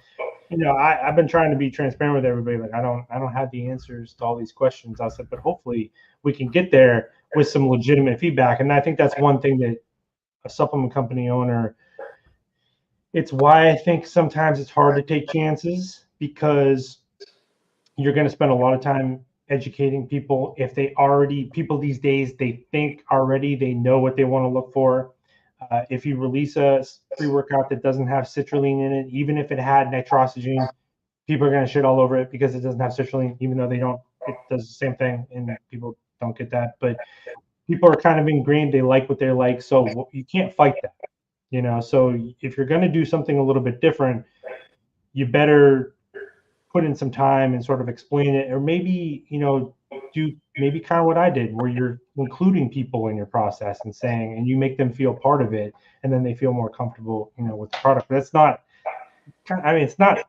I've been trying to be transparent with everybody. Like, I don't have the answers to all these questions. I said, but hopefully we can get there with some legitimate feedback. And I think that's one thing that a supplement company owner, it's why I think sometimes it's hard to take chances, because you're going to spend a lot of time educating people. If people these days, they think already, they know what they want to look for. If you release a pre-workout that doesn't have citrulline in it, even if it had nitrosamine, people are going to shit all over it because it doesn't have citrulline, even though it does the same thing, and people don't get that. But people are kind of ingrained, they like what they like, so you can't fight that. So if you're going to do something a little bit different, you better put in some time and sort of explain it, or maybe do maybe kind of what I did, where you're including people in your process and you make them feel part of it, and then they feel more comfortable with the product. But it's not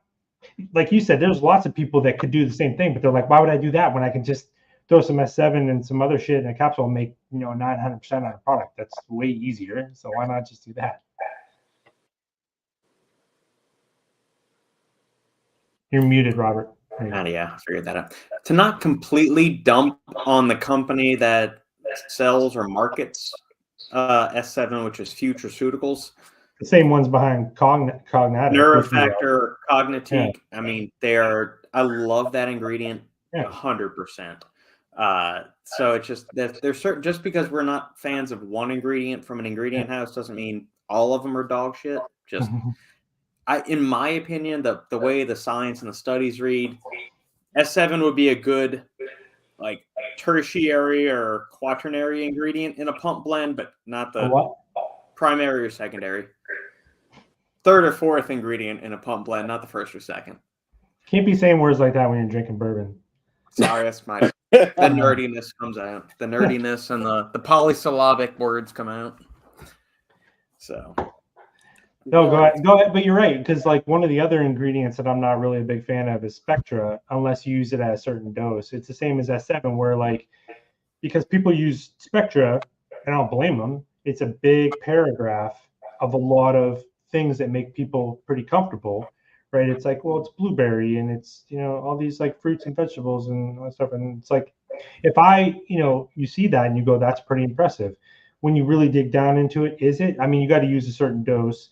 like you said, there's lots of people that could do the same thing, but they're like, why would I do that when I can just throw some S7 and some other shit in a capsule and make 900% on a product? That's way easier. So why not just do that? You're muted, Robert. Yeah, I figured that out. To not completely dump on the company that sells or markets S7, which is Futureceuticals. The same ones behind Cognatic. Neurofactor, Cognitique. Yeah. I mean, I love that ingredient 100%. So it's just that there's certain, just because we're not fans of one ingredient from an ingredient house doesn't mean all of them are dog shit. Just in my opinion, the way the science and the studies read, S7 would be a good like tertiary or quaternary ingredient in a pump blend, but not the primary or secondary. Third or fourth ingredient in a pump blend, not the first or second. Can't be saying words like that when you're drinking bourbon. Sorry, that's the nerdiness comes out. The nerdiness and the polysyllabic words come out. So. No, go ahead. But you're right, because like one of the other ingredients that I'm not really a big fan of is Spectra, unless you use it at a certain dose. It's the same as S7, where like, because people use Spectra, and I don't blame them, it's a big paragraph of a lot of things that make people pretty comfortable, right? It's like, well, it's blueberry, and it's, all these like fruits and vegetables and all that stuff. And it's like, if you see that and you go, that's pretty impressive. When you really dig down into it, is it? I mean, you got to use a certain dose.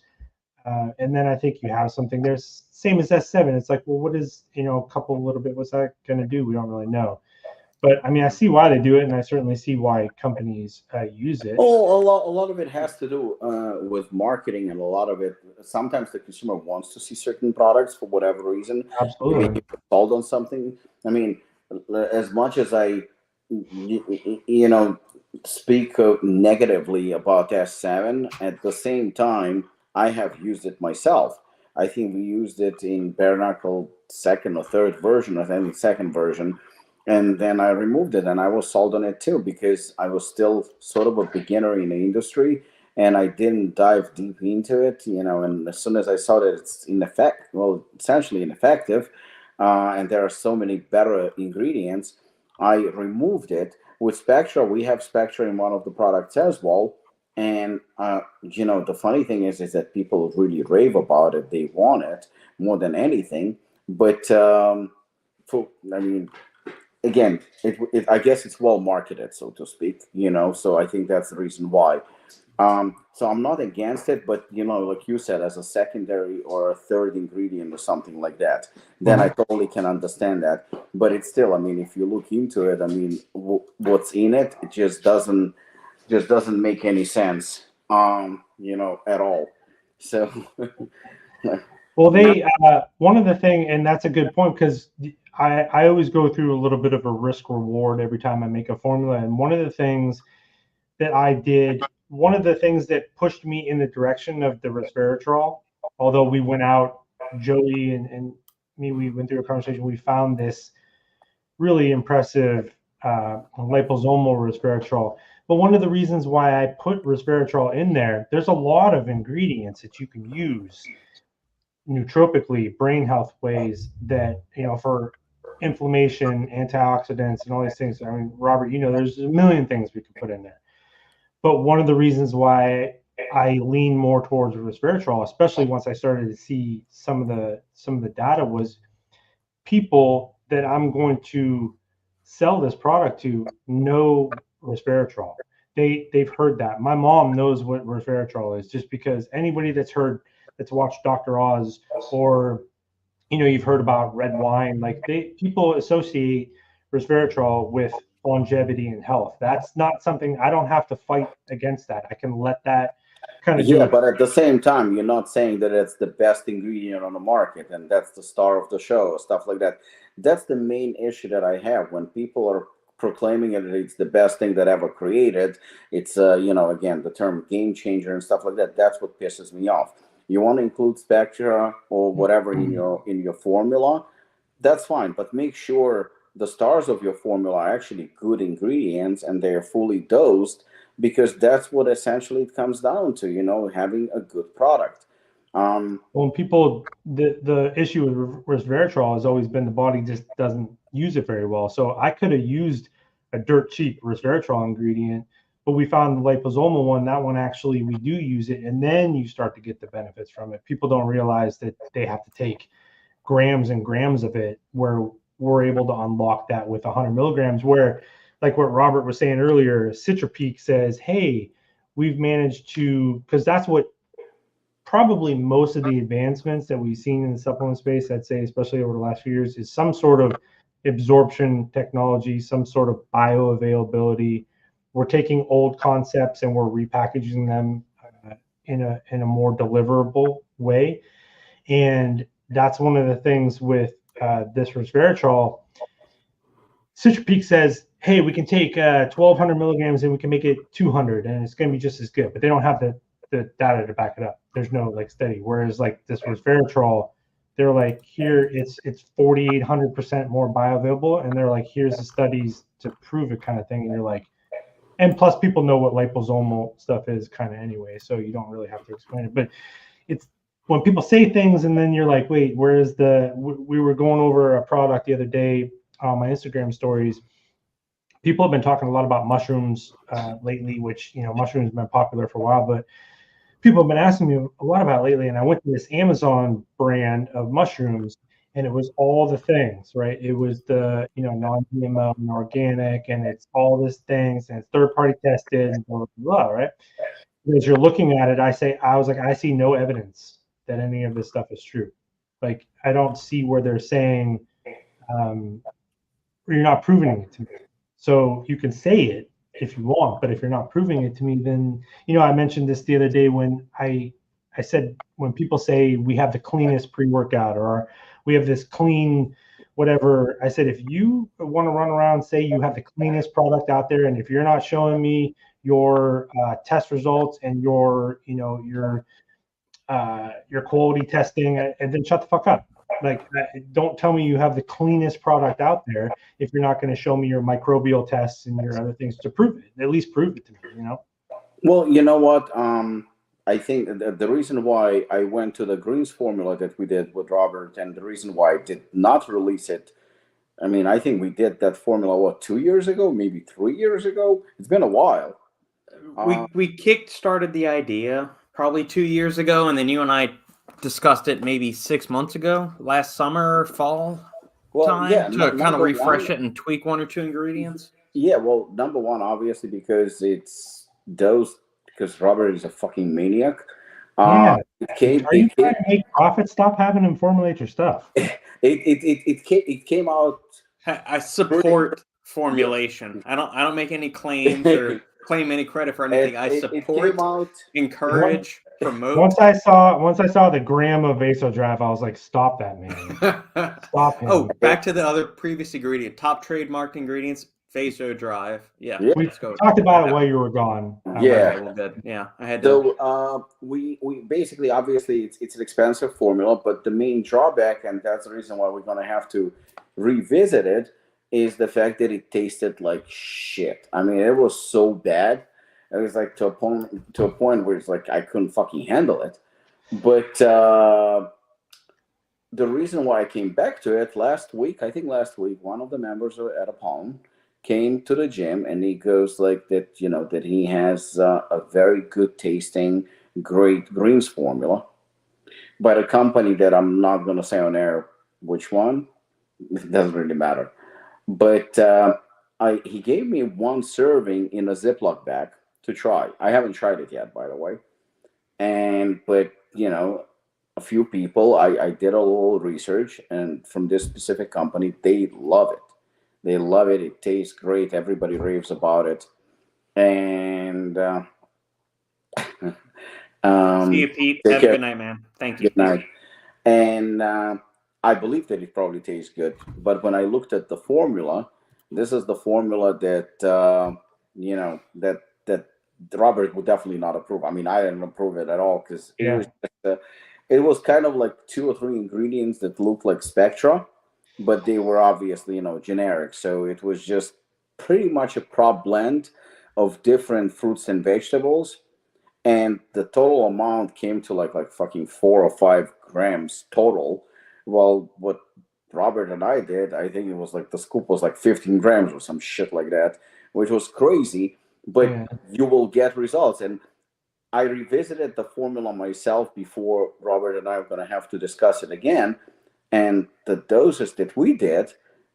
And then I think you have something there, same as S7. It's like, well, what is, a couple little bit, what's that going to do? We don't really know. But I mean, I see why they do it, and I certainly see why companies use it. Oh, a lot of it has to do with marketing, and a lot of it, sometimes the consumer wants to see certain products for whatever reason. Absolutely. Maybe sold on something. I mean, as much as I, speak negatively about S7, at the same time, I have used it myself. I think we used it in bare knuckle second or third version, I think second version. And then I removed it, and I was sold on it too, because I was still sort of a beginner in the industry, and I didn't dive deep into it, and as soon as I saw that it's essentially ineffective, and there are so many better ingredients, I removed it. With Spectra, we have Spectra in one of the products as well. And, the funny thing is that people really rave about it. They want it more than anything. But, again, I guess it's well marketed, so to speak, so I think that's the reason why. So I'm not against it, but, like you said, as a secondary or a third ingredient or something like that, then I totally can understand that. But it's still, if you look into it, what's in it, it just doesn't make any sense, at all. So. Well, one of the thing, and that's a good point, because I always go through a little bit of a risk reward every time I make a formula. And one of the things that I did, one of the things that pushed me in the direction of the resveratrol, although we went out, Joey and me, we went through a conversation, we found this really impressive liposomal resveratrol. But one of the reasons why I put resveratrol in there, there's a lot of ingredients that you can use nootropically, brain health ways that, for inflammation, antioxidants, and all these things. I mean, Robert, there's a million things we could put in there. But one of the reasons why I lean more towards resveratrol, especially once I started to see some of the data, was people that I'm going to sell this product to know resveratrol. They've heard that. My mom knows what resveratrol is, just because anybody that's watched Dr. Oz, or you've heard about red wine, like people associate resveratrol with longevity and health. That's not something, I don't have to fight against that. I can let that kind of but at the same time, you're not saying that it's the best ingredient on the market and that's the star of the show, stuff like that. That's the main issue that I have when people are proclaiming that it's the best thing that ever created. It's again, the term game changer and stuff like that. That's what pisses me off. You want to include spectra or whatever in your formula, that's fine, but make sure the stars of your formula are actually good ingredients and they're fully dosed, because that's what essentially it comes down to, having a good product. When people, the issue with resveratrol has always been the body just doesn't use it very well. So I could have used a dirt cheap resveratrol ingredient, but we found the liposomal one. That one actually, we do use it, and then you start to get the benefits from it. People don't realize that they have to take grams and grams of it, where we're able to unlock that with 100 milligrams, where, like what Robert was saying earlier, CitraPeak says, hey, we've managed to, because that's what probably most of the advancements that we've seen in the supplement space, I'd say, especially over the last few years, is some sort of absorption technology, some sort of bioavailability. We're taking old concepts and we're repackaging them in a more deliverable way. And that's one of the things with this resveratrol. CitraPeak says, hey, we can take 1,200 milligrams and we can make it 200, and it's going to be just as good. But they don't have the data to back it up. There's no study. Whereas this resveratrol, they're like, here it's 4,800% more bioavailable, and they're like, here's the studies to prove it, kind of thing. And you're like, and plus people know what liposomal stuff is kind of anyway, so you don't really have to explain it. But it's when people say things and then you're like, wait, where is we were going over a product the other day on my Instagram stories. People have been talking a lot about mushrooms lately, which, mushrooms have been popular for a while, but people have been asking me a lot about it lately. And I went to this Amazon brand of mushrooms, and it was all the things, right? It was the, non-GMO and organic, and it's all these things, and it's third-party tested, and blah, blah, blah, right? As you're looking at it, I see no evidence that any of this stuff is true. Like, I don't see where they're saying, you're not proving it to me. So you can say it if you want, but if you're not proving it to me, then, I mentioned this the other day when I said, when people say we have the cleanest pre-workout, or we have this clean whatever, I said, if you want to run around and say you have the cleanest product out there, and if you're not showing me your test results and your quality testing, and then shut the fuck up. Like, don't tell me you have the cleanest product out there if you're not going to show me your microbial tests and your other things to prove it. At least prove it to me, Well, you know what? I think the reason why I went to the greens formula that we did with Robert, and the reason why I did not release it, I mean, I think we did that formula, 2 years ago, maybe 3 years ago? It's been a while. We kick-started the idea probably 2 years ago, and then you and I discussed it maybe 6 months ago, last summer, fall time, to kind of refresh it and tweak one or two ingredients. Yeah, well, number one, obviously, because it's those, because Robert is a fucking maniac. Are you trying to make profit? Stop having him formulate your stuff. It came out. I support formulation. I don't make any claims or claim any credit for anything. I support, encourage. promote. Once I saw the gram of Vasodrive, I was like, stop that, man. Stop him. Oh, back to the other previous ingredient. Top trademarked ingredients, Vasodrive. Yeah, we let's go. talked about it while you were gone. Yeah. Okay, well, good. Yeah, I had to. So we basically, obviously, it's an expensive formula, but the main drawback, and that's the reason why we're going to have to revisit it, is the fact that it tasted like shit. I mean, it was so bad. It was like to a point where it's like I couldn't fucking handle it. But the reason why I came back to it last week, one of the members at Apollo came to the gym and he goes like that, that he has a very good tasting, great greens formula by a company that I'm not going to say on air which one. It doesn't really matter. But he gave me one serving in a Ziploc bag to try. I haven't tried it yet, by the way. But a few people, I did a little research, and from this specific company, they love it. They love it. It tastes great. Everybody raves about it. And see you, Pete. Have a good night, man. Thank you. Good night. And I believe that it probably tastes good. But when I looked at the formula, this is the formula that that Robert would definitely not approve. I mean, I didn't approve it at all because it was kind of like 2 or 3 ingredients that looked like Spectra, but they were obviously generic. So it was just pretty much a prop blend of different fruits and vegetables, and the total amount came to like fucking 4 or 5 grams total. Well, what Robert and I did, I think it was like the scoop was like 15 grams or some shit like that, which was crazy. But you will get results. And I revisited the formula myself before Robert and I are going to have to discuss it again. And the doses that we did,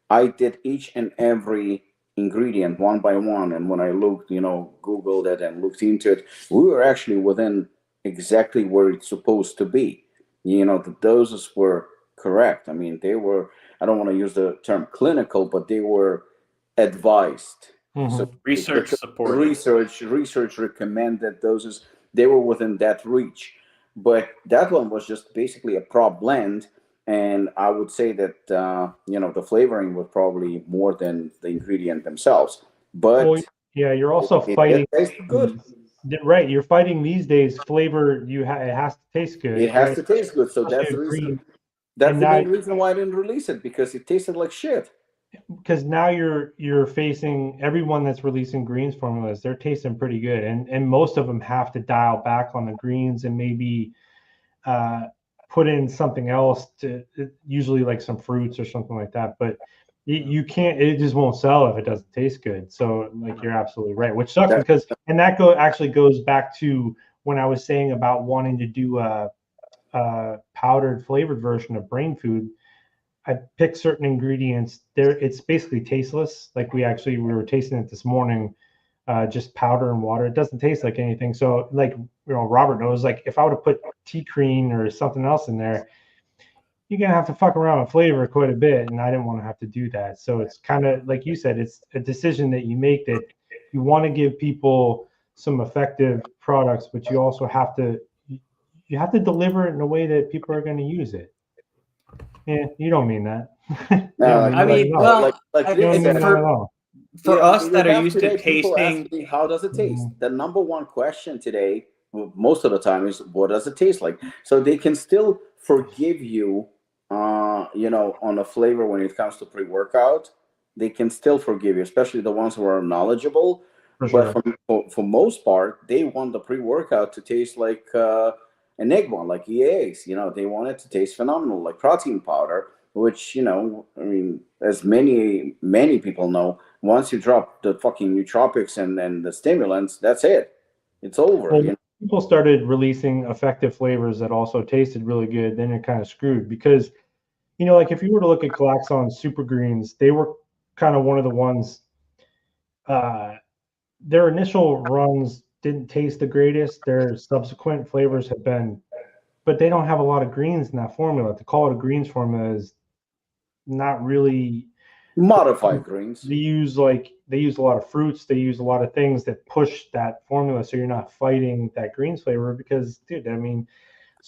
I did each and every ingredient one by one. And when I looked, Googled it and looked into it, we were actually within exactly where it's supposed to be. The doses were correct. I mean, they were, I don't want to use the term clinical, but they were advised. Mm-hmm. So research supported. Research recommended doses. They were within that reach. But that one was just basically a prop blend. And I would say that, the flavoring was probably more than the ingredient themselves. But you're also fighting. It tastes good. Right, you're fighting these days. Flavor, it has to taste good. It has to taste good. So that's the reason. That's the main reason why I didn't release it, because it tasted like shit. Because now you're facing everyone that's releasing greens formulas. They're tasting pretty good, and most of them have to dial back on the greens and maybe put in something else, to usually like some fruits or something like that. But you can't. It just won't sell if it doesn't taste good. So like you're absolutely right, which sucks because that actually goes back to when I was saying about wanting to do a powdered flavored version of brain food. I picked certain ingredients there. It's basically tasteless. Like we were tasting it this morning, just powder and water. It doesn't taste like anything. So like, Robert knows, like if I would have put tea cream or something else in there, you're going to have to fuck around with flavor quite a bit. And I didn't want to have to do that. So it's kind of like you said, it's a decision that you make, that you want to give people some effective products, but you also have to deliver it in a way that people are going to use it. Yeah, you don't mean that. No, I mean, well, for us that are used to tasting, me, how does it taste? The number one question today, most of the time, is what does it taste like? So they can still forgive you, on a flavor when it comes to pre-workout. They can still forgive you, especially the ones who are knowledgeable. But for most part, they want the pre-workout to taste like an egg one, like EAs. They want it to taste phenomenal, like protein powder, which, as many people know, once you drop the fucking nootropics and the stimulants, that's it. It's over. Well, people started releasing effective flavors that also tasted really good, then it kind of screwed, because, like if you were to look at Glaxon Super Greens, they were kind of one of the ones, their initial runs didn't taste the greatest. Their subsequent flavors have been, but they don't have a lot of greens in that formula. To call it a greens formula is not really Modified greens. They use a lot of fruits. They use a lot of things that push that formula, so you're not fighting that greens flavor. Because, dude, I mean,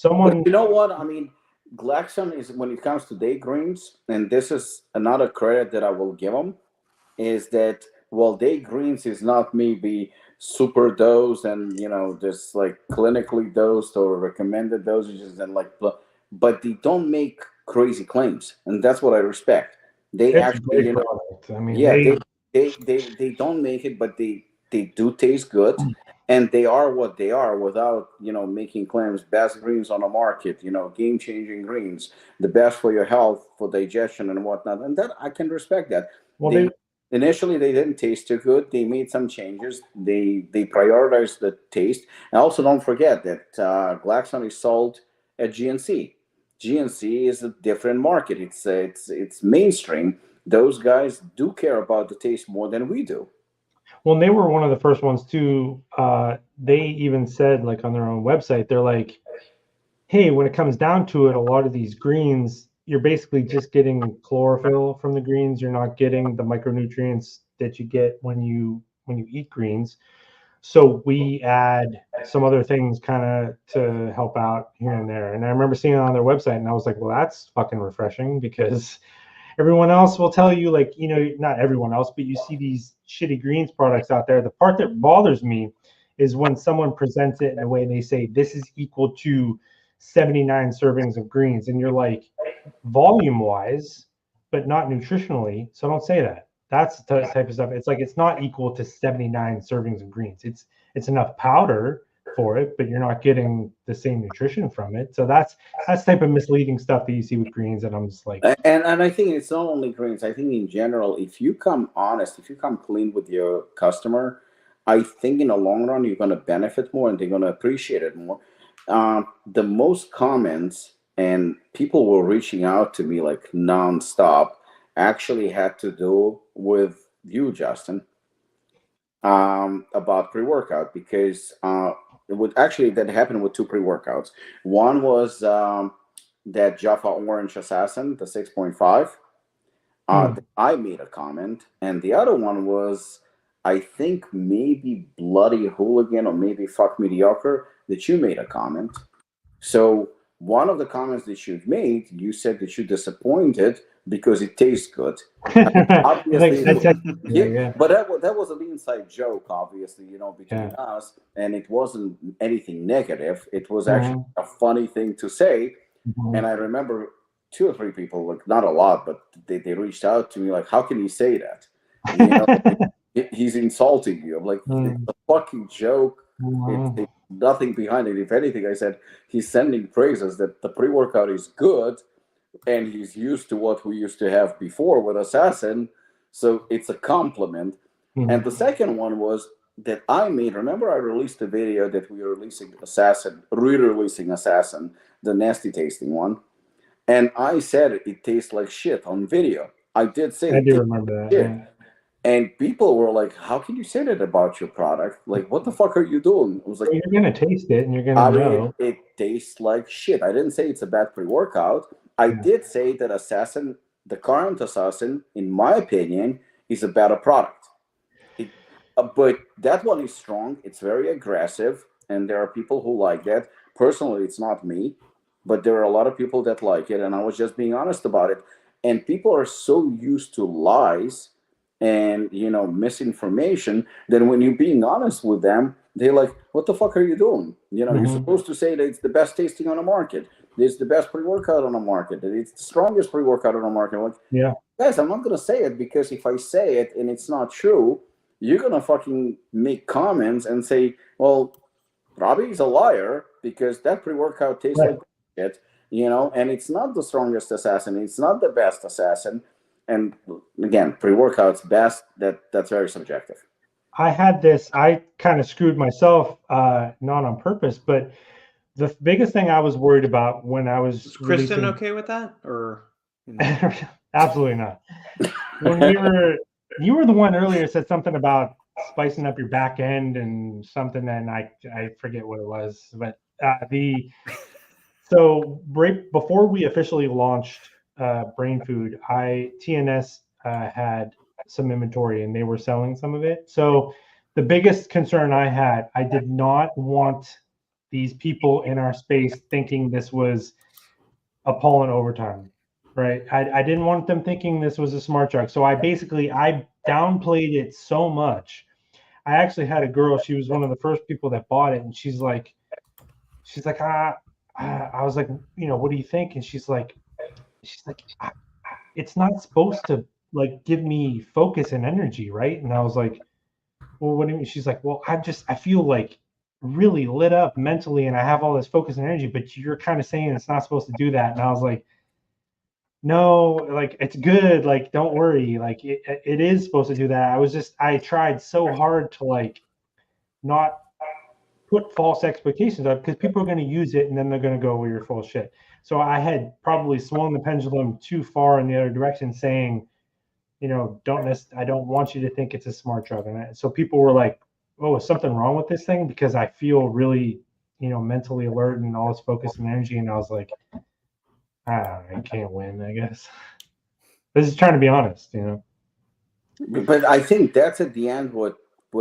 But you know what? I mean, Glaxon is, when it comes to day greens, and this is another credit that I will give them, is that while day greens is not maybe super dosed and just like clinically dosed or recommended dosages and but they don't make crazy claims, and that's what I respect. They actually, I mean, yeah, they don't make it, but they do taste good, and they are what they are without making claims. Best greens on the market, game changing greens, the best for your health, for digestion and whatnot, and that I can respect that. Well, Initially, they didn't taste too good. They made some changes. They prioritized the taste. And also, don't forget that Glaxon is sold at GNC. GNC is a different market. It's mainstream. Those guys do care about the taste more than we do. Well, they were one of the first ones too. They even said, like, on their own website, they're like, hey, when it comes down to it, a lot of these greens, you're basically just getting chlorophyll from the greens. You're not getting the micronutrients that you get when you eat greens. So we add some other things kind of to help out here and there. And I remember seeing it on their website, and I was like, well, that's fucking refreshing, because everyone else will tell you, like, not everyone else, but you see these shitty greens products out there. The part that bothers me is when someone presents it in a way they say this is equal to 79 servings of greens, and you're like, volume wise, but not nutritionally. So don't say that. That's the type of stuff. It's like, it's not equal to 79 servings of greens. It's enough powder for it, but you're not getting the same nutrition from it. So that's type of misleading stuff that you see with greens, and I'm just like, and I think it's not only greens. I think in general, if you come honest, if you come clean with your customer, I think in the long run you're going to benefit more, and they're going to appreciate it more. The most comments and people were reaching out to me like nonstop actually had to do with you, Justin, about pre-workout, because that happened with two pre-workouts. One was that Jaffa Orange Assassin, the 6.5. I made a comment, and the other one was, I think, maybe Bloody Hooligan or maybe Fuck Mediocre, that you made a comment. So one of the comments that you made, you said that you're disappointed because it tastes good. Obviously, but that was an inside joke, obviously, between us, and it wasn't anything negative. It was actually a funny thing to say. And I remember 2 or 3 people, like, not a lot, but they reached out to me like, how can you say that? He's insulting you. I'm like, it's a fucking joke. It's nothing behind it. If anything, I said, he's sending praises that the pre-workout is good, and he's used to what we used to have before with Assassin. So it's a compliment. And the second one was that I made, remember I released a video that we were releasing Assassin, re-releasing Assassin, the nasty tasting one. And I said it tastes like shit on video. I did say I do remember that. Yeah. And people were like, how can you say that about your product? Like, what the fuck are you doing? I was like, well, you're going to taste it and you're going to know. It tastes like shit. I didn't say it's a bad pre-workout. I did say that Assassin, the current Assassin, in my opinion, is a better product. But that one is strong. It's very aggressive. And there are people who like that. Personally, it's not me. But there are a lot of people that like it. And I was just being honest about it. And people are so used to lies and misinformation, then when you're being honest with them, they're like, what the fuck are you doing? You're supposed to say that it's the best tasting on the market, it's the best pre-workout on the market, that it's the strongest pre-workout on the market. Like, guys, I'm not gonna say it, because if I say it and it's not true, you're gonna fucking make comments and say, well, Robbie's a liar because that pre-workout tastes like shit, and it's not the strongest Assassin, it's not the best Assassin. And again, pre-workout's best, that's very subjective. I kind of screwed myself, not on purpose, but the biggest thing I was worried about when I was Kristen okay with that, or absolutely not? When you were the one earlier said something about spicing up your back end and something, and I forget what it was, but so right before we officially launched Brain Food, TNS had some inventory and they were selling some of it. So the biggest concern I had, I did not want these people in our space thinking this was a pull in overtime, right? I didn't want them thinking this was a smart truck. So I downplayed it so much. I actually had a girl, she was one of the first people that bought it, and she's like, I was like, what do you think? And she's like, it's not supposed to like give me focus and energy, right? And I was like, well, what do you mean? She's like, well, I feel like really lit up mentally and I have all this focus and energy, but you're kind of saying it's not supposed to do that. And I was like, no, like it's good. Like, don't worry. Like it is supposed to do that. I tried so hard to like not put false expectations up because people are going to use it and then they're going to go, well, you're full of shit. So I had probably swung the pendulum too far in the other direction, saying, I don't want you to think it's a smart truck. And so people were like, oh, is something wrong with this thing? Because I feel really, mentally alert and all this focus and energy. And I was like, I can't win, I guess. This is trying to be honest, But I think that's at the end what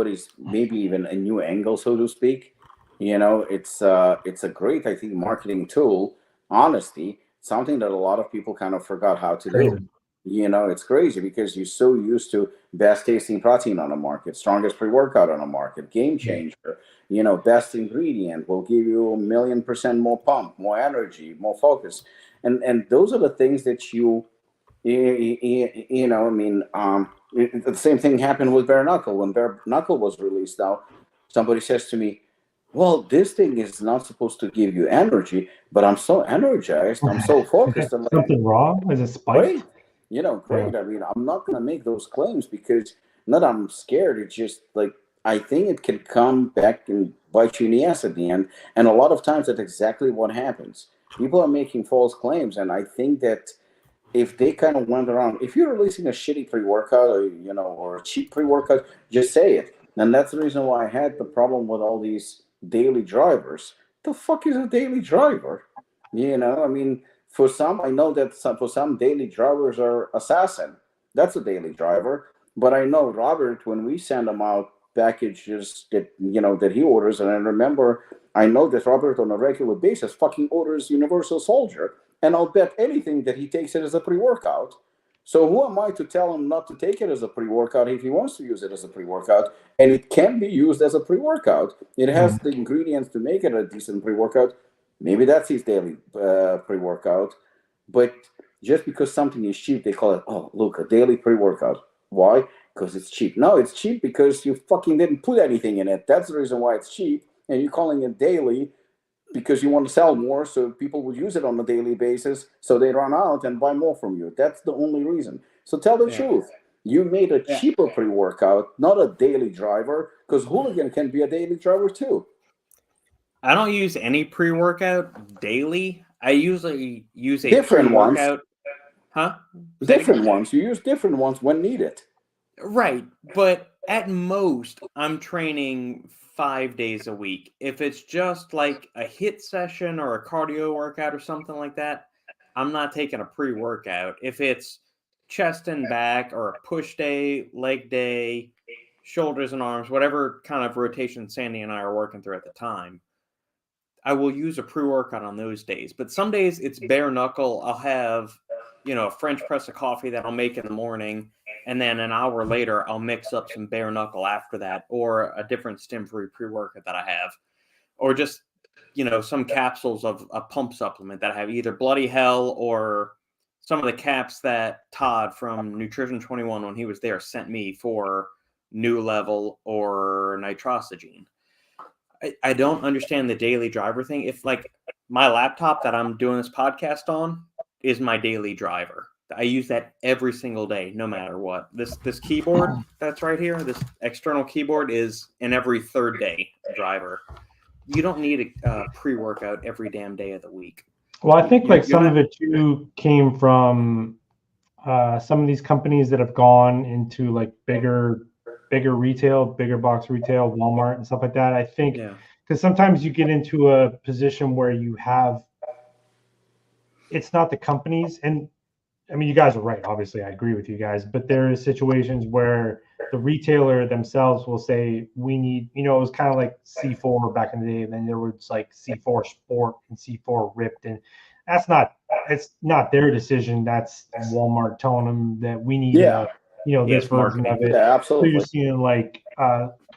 is maybe even a new angle, so to speak. It's a great, I think, marketing tool. Honesty, something that a lot of people kind of forgot how to do. It's crazy because you're so used to best tasting protein on the market, strongest pre-workout on the market, game changer, best ingredient will give you 1,000,000% more pump, more energy, more focus. And those are the things that the same thing happened with Bare Knuckle. When Bare Knuckle was released now, somebody says to me, well, this thing is not supposed to give you energy, but I'm so energized, I'm so focused. I'm something wrong? Is it spiked? Great. I mean, I'm not going to make those claims because not I'm scared. It's just like, I think it can come back and bite you in the ass at the end. And a lot of times that's exactly what happens. People are making false claims. And I think that if they kind of went around, if you're releasing a shitty pre-workout or a cheap pre-workout, just say it. And that's the reason why I had the problem with all these daily drivers. The fuck is a daily driver? I mean, for some, I know that for some daily drivers are assassin. That's a daily driver. But I know Robert, when we send him out packages that he orders, and I remember, I know that Robert on a regular basis fucking orders Universal Soldier, and I'll bet anything that he takes it as a pre-workout. So who am I to tell him not to take it as a pre-workout if he wants to use it as a pre-workout? And it can be used as a pre-workout. It has the ingredients to make it a decent pre-workout. Maybe that's his daily pre-workout. But just because something is cheap, they call it, oh, look, a daily pre-workout. Why? Because it's cheap. No, it's cheap because you fucking didn't put anything in it. That's the reason why it's cheap. And you're calling it daily because you want to sell more, so people will use it on a daily basis, so they run out and buy more from you. That's the only reason. So tell the truth. You made a cheaper pre-workout, not a daily driver, because Hooligan can be a daily driver too. I don't use any pre-workout daily. I usually use a different pre-workout. Huh? Different ones. You use different ones when needed. Right. But at most, I'm training 5 days a week. If it's just like a HIIT session or a cardio workout or something like that, I'm not taking a pre-workout. If it's chest and back or a push day, leg day, shoulders and arms, whatever kind of rotation Sandy and I are working through at the time, I will use a pre-workout on those days. But some days it's bare knuckle. I'll have, a French press of coffee that I'll make in the morning. And then an hour later, I'll mix up some bare knuckle after that, or a different stim-free pre-workout that I have, or just, some capsules of a pump supplement that I have, either Bloody Hell or some of the caps that Todd from Nutrition 21, when he was there, sent me for New Level or nitrosogene. I don't understand the daily driver thing. If like my laptop that I'm doing this podcast on is my daily driver. I use that every single day, no matter what. This keyboard that's right here, this external keyboard, is an every third day driver. You don't need a pre-workout every damn day of the week. Well, I think some of it too came from some of these companies that have gone into like bigger retail, bigger box retail, Walmart and stuff like that. I think because sometimes you get into a position where you have, it's not the companies, and I mean, you guys are right. Obviously, I agree with you guys, but there are situations where the retailer themselves will say, we need, it was kind of like C4 back in the day. And then there was like C4 Sport and C4 Ripped. And it's not their decision. That's Walmart telling them that we need this version of it. Yeah, absolutely. So you're seeing like,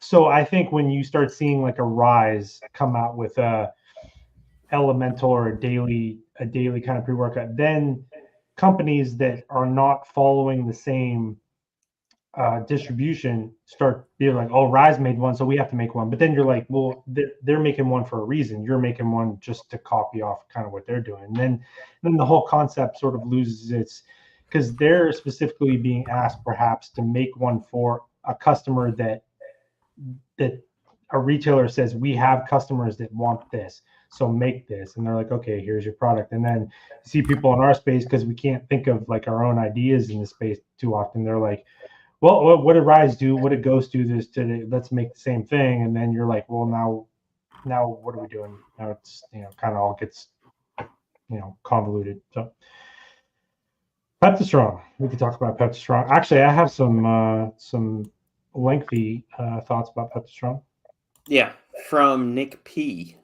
so I think when you start seeing like a Rise come out with a elemental or a daily kind of pre-workout, then companies that are not following the same distribution start being like, oh, Rise made one, so we have to make one. But then you're like, well, they're making one for a reason. You're making one just to copy off kind of what they're doing. And then the whole concept sort of loses its, because they're specifically being asked perhaps to make one for a customer that a retailer says, we have customers that want this, so make this. And they're like, okay, here's your product. And then you see people in our space, because we can't think of like our own ideas in the space too often, they're like, well, what did Rise do? What did Ghost do this today? Let's make the same thing. And then you're like, well, now what are we doing? Now it's, kind of all gets, convoluted. So Peptastrong, we could talk about Peptastrong. Actually, I have some lengthy thoughts about Peptastrong. Yeah, from Nick P.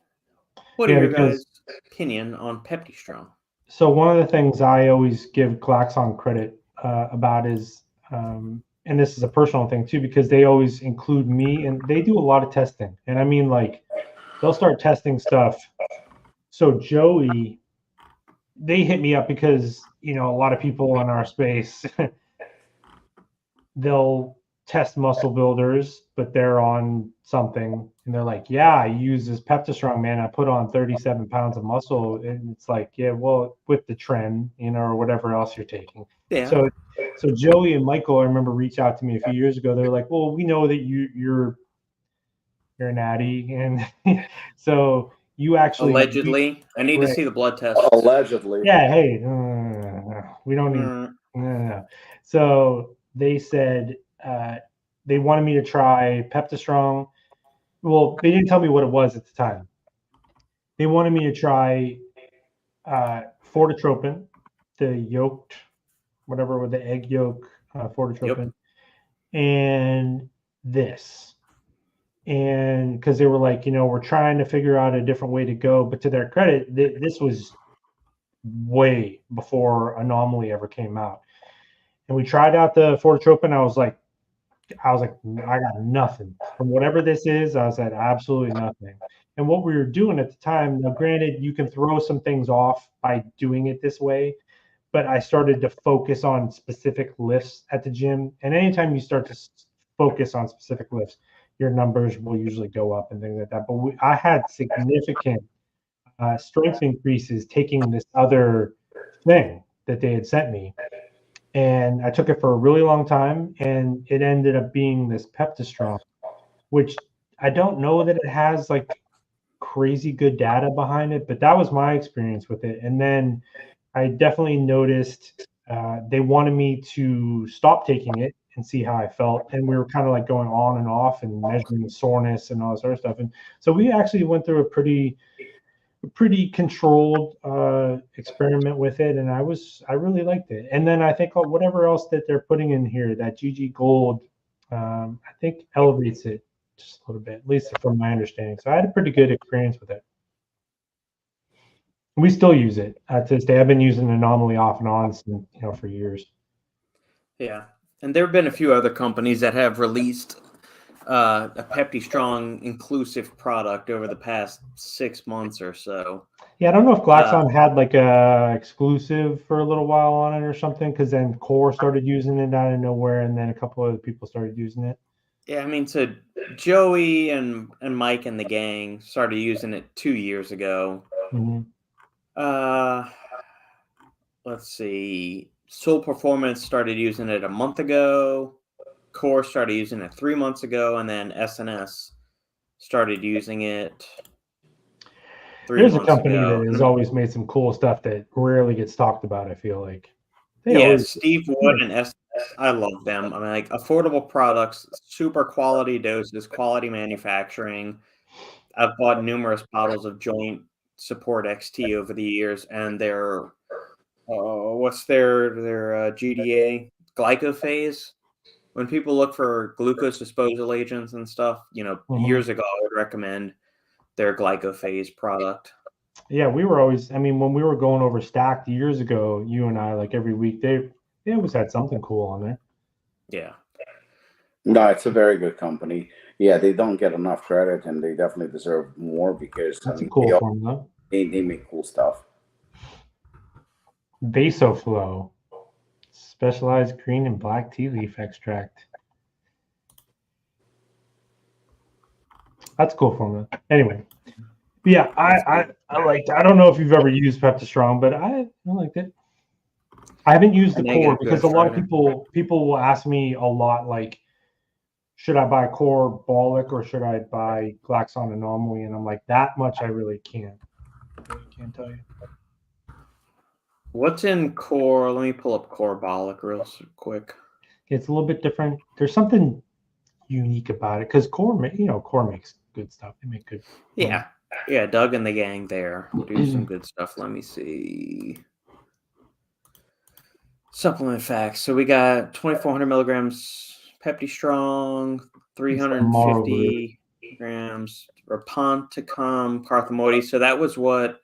What are your guys' opinion on Peptastrong? So one of the things I always give Klaxon credit about is, and this is a personal thing too, because they always include me, and they do a lot of testing. And I mean, like, they'll start testing stuff. So Joey, they hit me up because, a lot of people in our space, they'll test muscle builders, but they're on something, and they're like, yeah, I use this Peptastrong, man. I put on 37 pounds of muscle. And it's like, yeah, well, with the trend, or whatever else you're taking. Yeah. So Joey and Michael, I remember, reached out to me a few years ago. They're like, well, we know that you're an addy, and so you actually allegedly. I need to see the blood test. Allegedly. Yeah. Hey, we don't need. No. So they said they wanted me to try Peptastrong. Well, they didn't tell me what it was at the time. They wanted me to try Fortitropin, the yolked, whatever, with the egg yolk Fortitropin, and this. And because they were like, we're trying to figure out a different way to go. But to their credit, this was way before Anomaly ever came out. And we tried out the Fortitropin. I was like, I got nothing from whatever this is. I was at absolutely nothing. And what we were doing at the time, now granted, you can throw some things off by doing it this way, but I started to focus on specific lifts at the gym. And anytime you start to focus on specific lifts, your numbers will usually go up and things like that. But I had significant strength increases taking this other thing that they had sent me. And I took it for a really long time, and it ended up being this Peptastrong, which I don't know that it has like crazy good data behind it, but that was my experience with it. And then I definitely noticed they wanted me to stop taking it and see how I felt. And we were kind of like going on and off and measuring the soreness and all this other stuff. And so we actually went through a pretty controlled experiment with it, and I really liked it. And then I think whatever else that they're putting in here, that GG Gold, I think elevates it just a little bit, at least from my understanding. So I had a pretty good experience with it. We still use it to this day. I've been using Anomaly off and on, for years. Yeah, and there have been a few other companies that have released a Peptastrong inclusive product over the past 6 months or so. Yeah, I don't know if Klaxon had like a exclusive for a little while on it or something, because then Core started using it out of nowhere, and then a couple other people started using it. Yeah, I mean, so Joey and Mike and the gang started using it 2 years ago. Mm-hmm. Let's see. Soul Performance started using it a month ago. Core started using it 3 months ago, and then SNS started using it 3 months ago. There's a company that has always made some cool stuff that rarely gets talked about, I feel like. Steve Wood and SNS, I love them. I mean, like, affordable products, super quality doses, quality manufacturing. I've bought numerous bottles of Joint Support XT over the years, and they're what's their GDA glycophase? When people look for glucose disposal agents and stuff, years ago, I would recommend their glycophase product. Yeah, we were always, when we were going over Stacked years ago, you and I, like every week, they always had something cool on there. Yeah. No, it's a very good company. Yeah, they don't get enough credit, and they definitely deserve more because that's a cool formula. They make cool stuff. Vasoflow, specialized green and black tea leaf extract. That's a cool formula. Anyway, yeah, I liked it. I don't know if you've ever used Pepto-Strong, but I liked it. I haven't used the core because a lot of people will ask me a lot, like, should I buy Core Bolic or should I buy Glaxon Anomaly? And I'm like, that much I really can't tell you. What's in Core? Let me pull up Core Bolic real quick. It's a little bit different. There's something unique about it because Core makes good stuff. They make good. Yeah. Yeah, Doug and the gang there do some good stuff. Let me see. Supplement facts. So we got 2,400 milligrams Pepto-Strong, 350 grams Raponticum, Carthamoides. So that was what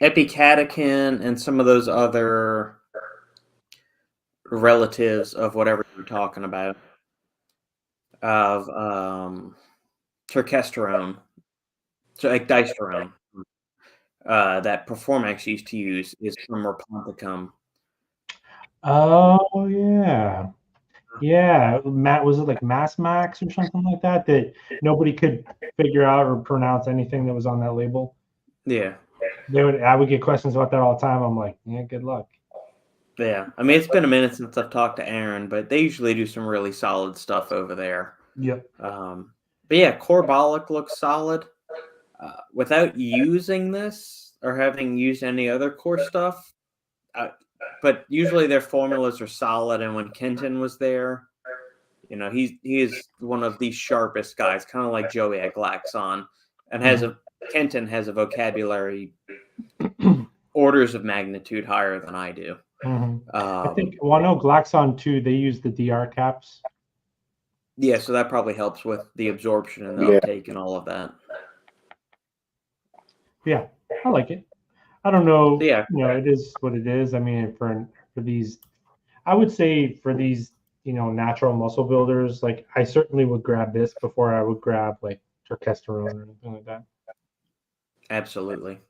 Epicatechin and some of those other relatives of whatever you're talking about of terkesterone, so like disterone, that Performax used to use is from Raponticum. Oh yeah. Matt, was it like Mass Max or something like that nobody could figure out or pronounce anything that was on that label? Yeah. I would get questions about that all the time. I'm like, yeah, good luck. Yeah, it's been a minute since I've talked to Aaron, but they usually do some really solid stuff over there. Yep. But yeah, Core Bolic looks solid. Without using this or having used any other core stuff, but usually their formulas are solid. And when Kenton was there, he is one of the sharpest guys, kind of like Joey at Glaxon, and Kenton has a vocabulary orders of magnitude higher than I do. I think. Well, I know Glaxon too. They use the DR caps. Yeah, so that probably helps with the absorption and the uptake and all of that. Yeah, I like it. I don't know. Yeah, it is what it is. For these, I would say for these, natural muscle builders, like I certainly would grab this before I would grab like terkesterone or anything like that. Absolutely.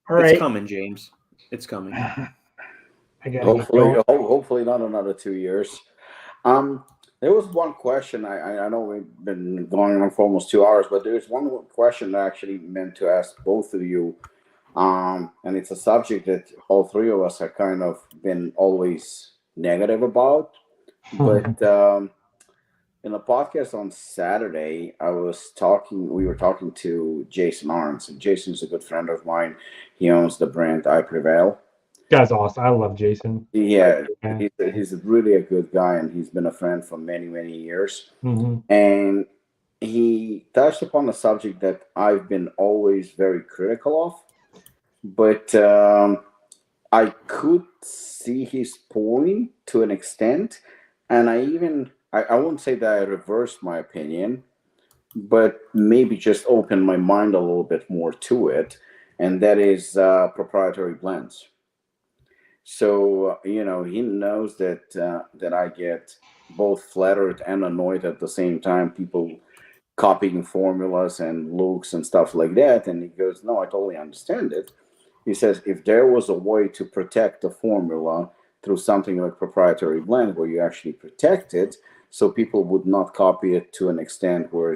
All right. It's coming, James. It's coming. Hopefully not another 2 years. There was one question. I know we've been going on for almost 2 hours, but there's one question I actually meant to ask both of you. And it's a subject that all three of us have kind of been always negative about. But in a podcast on Saturday, we were talking to Jason Arns. And Jason's a good friend of mine. He owns the brand I Prevail. Guy's awesome. I love Jason. Yeah, he's really a good guy, and he's been a friend for many, many years. Mm-hmm. And he touched upon a subject that I've been always very critical of, but I could see his point to an extent, and I won't say that I reversed my opinion, but maybe just opened my mind a little bit more to it, and that is proprietary blends. So, he knows that I get both flattered and annoyed at the same time, people copying formulas and looks and stuff like that. And he goes, no, I totally understand it. He says, if there was a way to protect the formula through something like proprietary blend where you actually protect it, so people would not copy it to an extent where,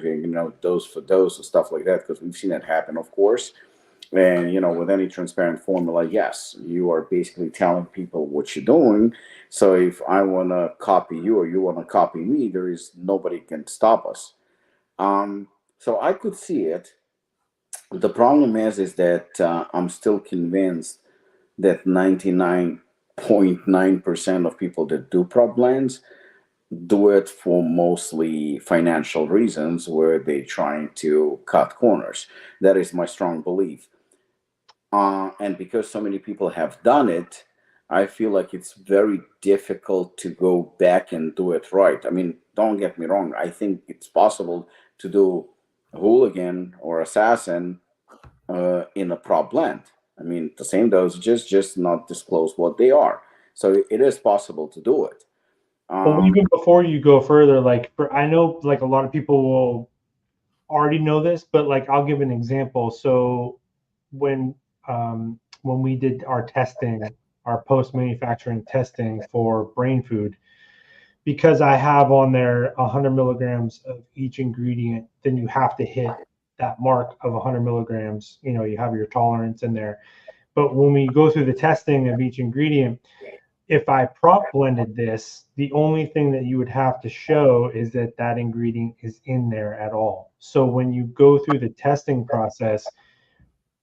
dose for dose or stuff like that, because we've seen it happen, of course. And, with any transparent formula, yes, you are basically telling people what you're doing. So if I want to copy you or you want to copy me, there is nobody can stop us. So I could see it. The problem is that I'm still convinced that 99.9% of people that do prop blends do it for mostly financial reasons, where they're trying to cut corners. That is my strong belief. And because so many people have done it, I feel like it's very difficult to go back and do it right. I mean, don't get me wrong. I think it's possible to do hooligan or assassin in a prop blend. I mean, the same dosages, just not disclose what they are. So it is possible to do it. Well, even before you go further, like I know like a lot of people will already know this, but like I'll give an example. So when we did our testing, our post-manufacturing testing for brain food, because I have on there 100 milligrams of each ingredient, then you have to hit that mark of 100 milligrams. You know, you have your tolerance in there. But when we go through the testing of each ingredient, if I prop blended this, the only thing that you would have to show is that that ingredient is in there at all. So when you go through the testing process,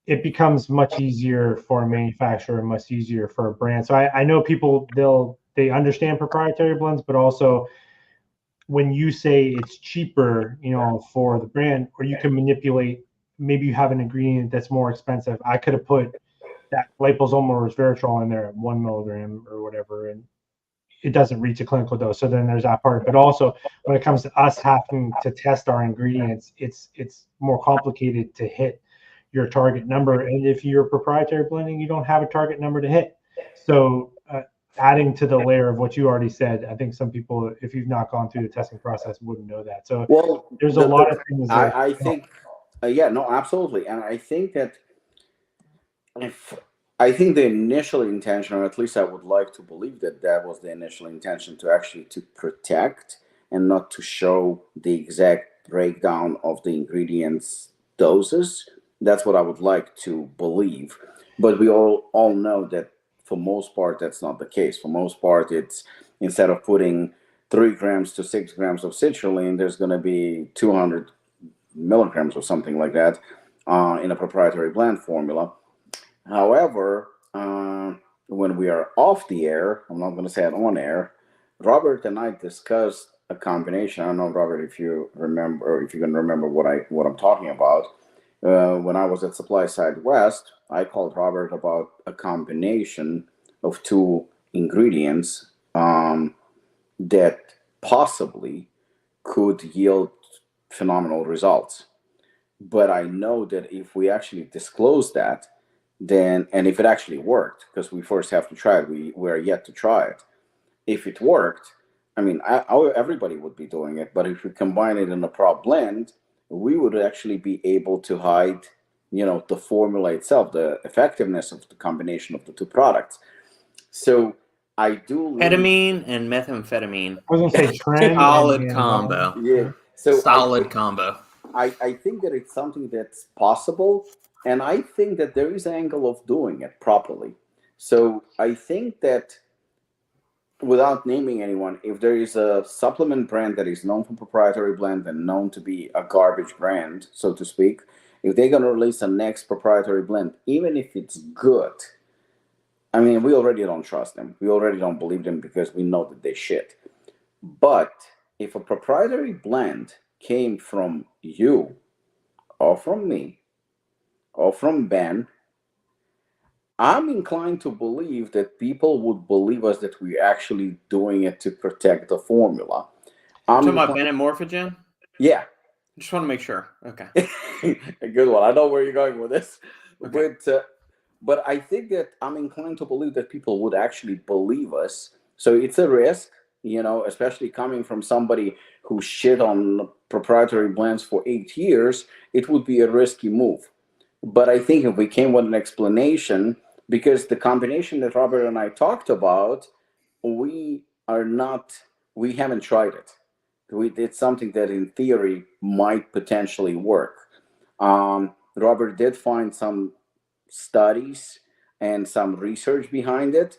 it becomes much easier for a manufacturer, much easier for a brand. So I know people, they understand proprietary blends, but also when you say it's cheaper, you know, for the brand, or you can manipulate, maybe you have an ingredient that's more expensive. I could have put that liposomal resveratrol in there at 1 milligram or whatever, and it doesn't reach a clinical dose. So then there's that part. But also when it comes to us having to test our ingredients, it's more complicated to hit your target number. And if you're proprietary blending, you don't have a target number to hit. So adding to the layer of what you already said, I think some people, if you've not gone through the testing process, wouldn't know that. So there's a lot of things that I think, yeah, no, absolutely. And I think that I think the initial intention, or at least I would like to believe that that was the initial intention, to actually to protect and not to show the exact breakdown of the ingredients doses. That's what I would like to believe. But we all know that for most part, that's not the case. For most part, it's instead of putting 3 grams to 6 grams of citrulline, there's going to be 200 milligrams or something like that in a proprietary blend formula. However, when we are off the air, I'm not going to say it on air, Robert and I discussed a combination. I don't know, Robert, if you remember, or if you can remember what I'm talking about. When I was at Supply Side West, I called Robert about a combination of 2 ingredients that possibly could yield phenomenal results. But I know that if we actually disclose that, then, and if it actually worked, because we first have to try it, we're yet to try it. If it worked, I mean, everybody would be doing it. But if we combine it in a prop blend, we would actually be able to hide, you know, the formula itself, the effectiveness of the combination of the 2 products. So I do ketamine and methamphetamine. I was gonna say trend solid combo. Yeah. So solid combo. I think that it's something that's possible, and I think that there is an angle of doing it properly. So I think that, without naming anyone, if there is a supplement brand that is known for proprietary blend and known to be a garbage brand, so to speak, if they're going to release a next proprietary blend, even if it's good, I mean, we already don't trust them. We already don't believe them because we know that they shit. But if a proprietary blend came from you, or from me, or from Ben, I'm inclined to believe that people would believe us that we're actually doing it to protect the formula. Talking about Ben and Morphogen? Yeah. I just want to make sure. Okay. A good one. I know where you're going with this. Okay. But I think that I'm inclined to believe that people would actually believe us. So it's a risk, you know, especially coming from somebody who shit on proprietary blends for 8 years. It would be a risky move. But I think if we came with an explanation, because the combination that Robert and I talked about, we haven't tried it. It's something that in theory might potentially work. Robert did find some studies and some research behind it,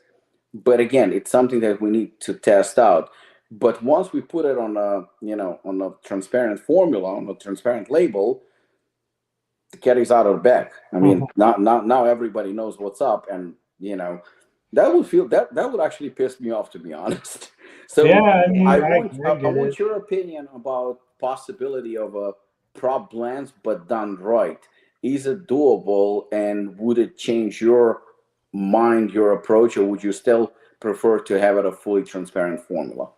but again, it's something that we need to test out. But once we put it on a transparent formula, on a transparent label, the cat is out of the bag. I mean, now everybody knows what's up, and you know, that would actually piss me off, to be honest. So yeah, I mean, I get want it. your opinion about possibility of a prop blends, but done right. Is it doable, and would it change your mind, your approach, or would you still prefer to have it a fully transparent formula?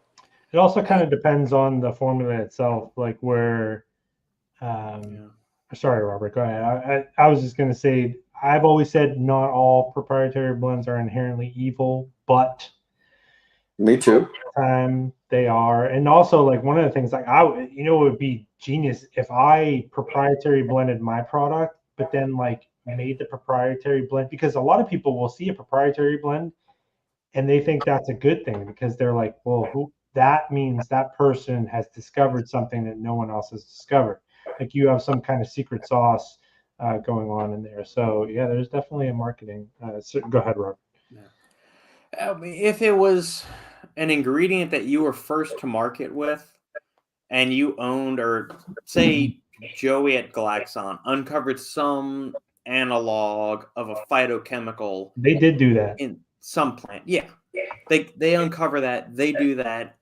It also kind of depends on the formula itself, like where. Sorry, Robert. Go ahead. I was just going to say I've always said not all proprietary blends are inherently evil, but Me too. They are. And also, like, one of the things, like, it would be genius if I proprietary blended my product, but then like made the proprietary blend, because a lot of people will see a proprietary blend and they think that's a good thing because they're like, well, that means that person has discovered something that no one else has discovered. Like, you have some kind of secret sauce going on in there. So yeah, there's definitely a marketing. Go ahead, Robert. Yeah. If it was an ingredient that you were first to market with, and you owned, or say Joey at Glaxon uncovered some analog of a phytochemical, they did do that in some plant. Yeah, they uncover that. They do that.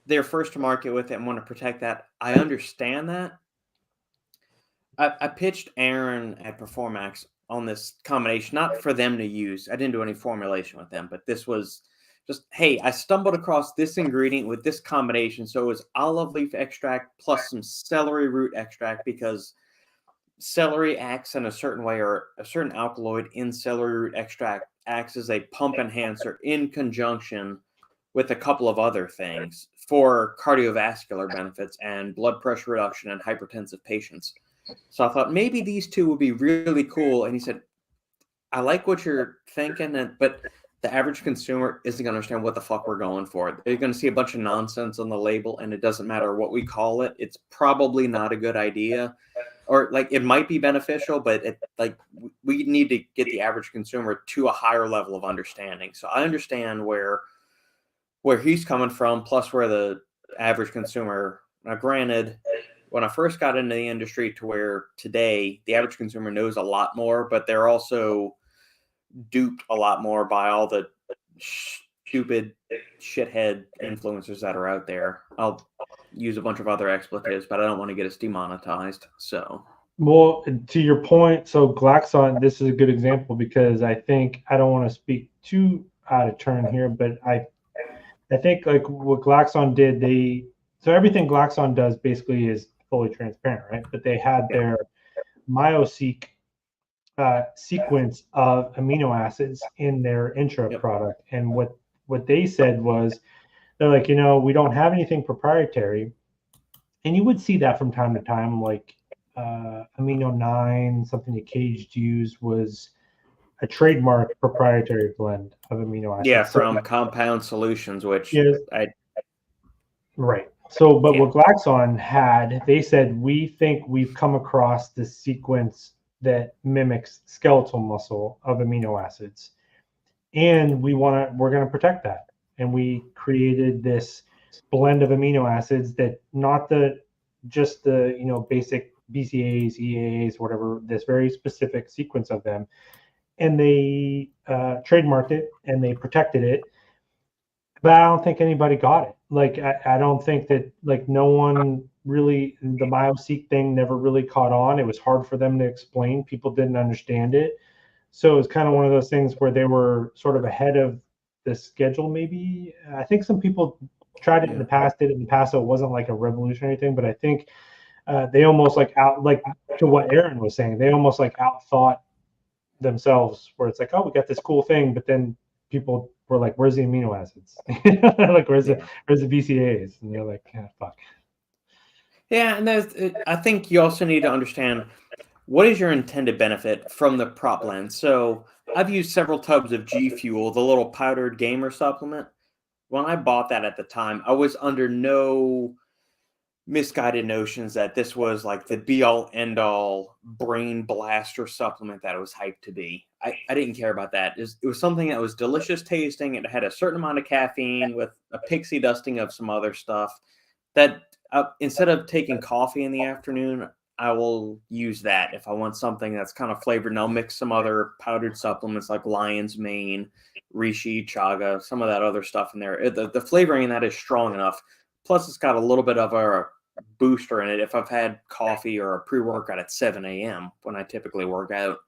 They're first to market with it and want to protect that. I understand that. I pitched Aaron at Performax on this combination, not for them to use. I didn't do any formulation with them, but this was just, hey, I stumbled across this ingredient with this combination. So it was olive leaf extract plus some celery root extract, because celery acts in a certain way, or a certain alkaloid in celery root extract acts as a pump enhancer in conjunction with a couple of other things for cardiovascular benefits and blood pressure reduction in hypertensive patients. So I thought maybe these two would be really cool. And he said, I like what you're thinking, but the average consumer isn't going to understand what the fuck we're going for. They're going to see a bunch of nonsense on the label, and it doesn't matter what we call it. It's probably not a good idea. Or like, it might be beneficial, but we need to get the average consumer to a higher level of understanding. So I understand where he's coming from, plus where the average consumer. Now, granted, when I first got into the industry to where today the average consumer knows a lot more, but they're also duped a lot more by all the stupid shithead influencers that are out there. I'll use a bunch of other expletives, but I don't want to get us demonetized. So, well, to your point, so Glaxon, this is a good example, because I think, I don't want to speak too out of turn here, but I think like what Glaxon did, so everything Glaxon does basically is fully transparent, right? But they had their MyoSeq sequence of amino acids in their intro product, and what they said was, they're like, we don't have anything proprietary, and you would see that from time to time, like amino 9, something that Caged used, was a trademark proprietary blend of amino acids. Yeah, from Compound Solutions, which right. So, but what Glaxon had, they said, we think we've come across this sequence that mimics skeletal muscle of amino acids, and we're going to protect that. And we created this blend of amino acids that not just the basic BCAAs, EAAs, whatever, this very specific sequence of them, and they trademarked it and they protected it. But I don't think anybody got it. Like, I don't think that, like, no one really, the MyoSeq thing never really caught on. It was hard for them to explain. People didn't understand it. So it was kind of one of those things where they were sort of ahead of the schedule, maybe. I think some people tried it in the past, so it wasn't like a revolutionary thing. But I think they almost to what Aaron was saying, they almost like outthought themselves, where it's like, oh, we got this cool thing, but then people were like, where's the amino acids? Like, where's the BCAAs? And you're like, fuck. Yeah, and I think you also need to understand, what is your intended benefit from the prop blend. So I've used several tubs of G Fuel, the little powdered gamer supplement. When I bought that at the time, I was under no misguided notions that this was like the be-all end-all brain blaster supplement that it was hyped to be. I didn't care about that. It was something that was delicious tasting. It had a certain amount of caffeine with a pixie dusting of some other stuff that instead of taking coffee in the afternoon, I will use that. If I want something that's kind of flavored, and I'll mix some other powdered supplements like Lion's Mane, Reishi, Chaga, some of that other stuff in there. The flavoring in that is strong enough. Plus, it's got a little bit of a booster in it. If I've had coffee or a pre-workout at 7 a.m. when I typically work out,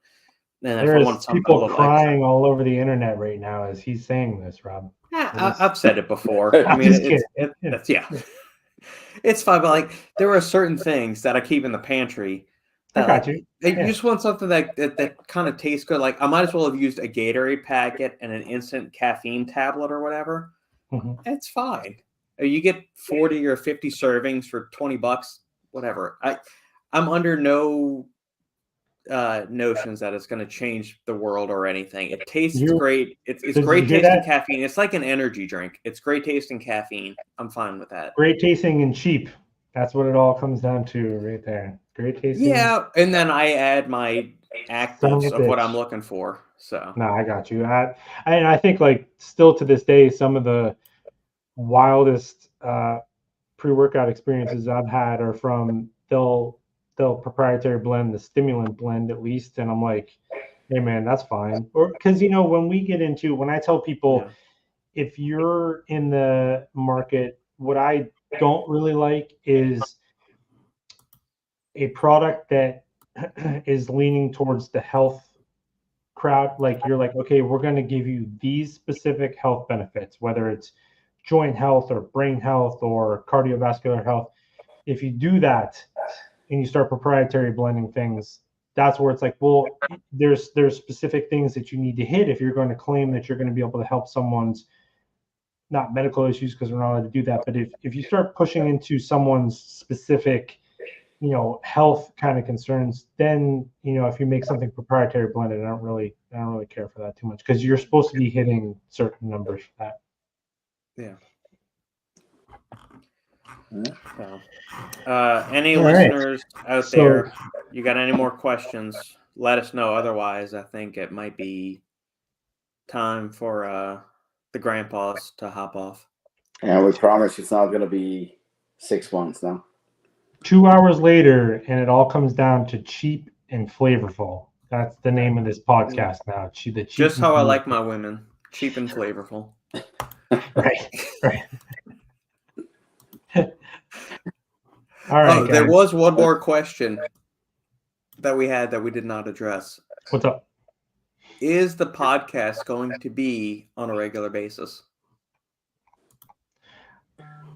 then if I want something people crying all over the internet right now as he's saying this, Rob. Yeah, I've said it before. I mean, it's fine, but like there are certain things that I keep in the pantry. That, I got you. You just want something that kind of tastes good. Like I might as well have used a Gatorade packet and an instant caffeine tablet or whatever. Mm-hmm. It's fine. You get 40 or 50 servings for $20, whatever. I'm under no notions that it's going to change the world or anything. It tastes great. It's great tasting caffeine. It's like an energy drink. It's great tasting caffeine. I'm fine with that. Great tasting and cheap. That's what it all comes down to right there. Great tasting. Yeah, and then I add my actives of what I'm looking for. So no, I got you. I think like still to this day, some of the wildest pre-workout experiences I've had are from they'll proprietary blend, the stimulant blend at least, and I'm like, hey man, that's fine. Or because when I tell people, if you're in the market, what I don't really like is a product that is leaning towards the health crowd. Like you're like, okay, we're going to give you these specific health benefits, whether it's joint health or brain health or cardiovascular health. If you do that and you start proprietary blending things, that's where it's like, well, there's specific things that you need to hit if you're going to claim that you're going to be able to help someone's not medical issues, because we're not allowed to do that. But if you start pushing into someone's specific, health kind of concerns, then, if you make something proprietary blended, I don't really care for that too much, because you're supposed to be hitting certain numbers for that. Yeah. Any listeners out there, you got any more questions, let us know. Otherwise, I think it might be time for the grandpas to hop off. And we promise it's not going to be 6 months now. 2 hours later, and it all comes down to cheap and flavorful. That's the name of this podcast now. Just how I like my women, cheap and flavorful. Right. All right. There was one more question that we had that we did not address. What's up? Is the podcast going to be on a regular basis?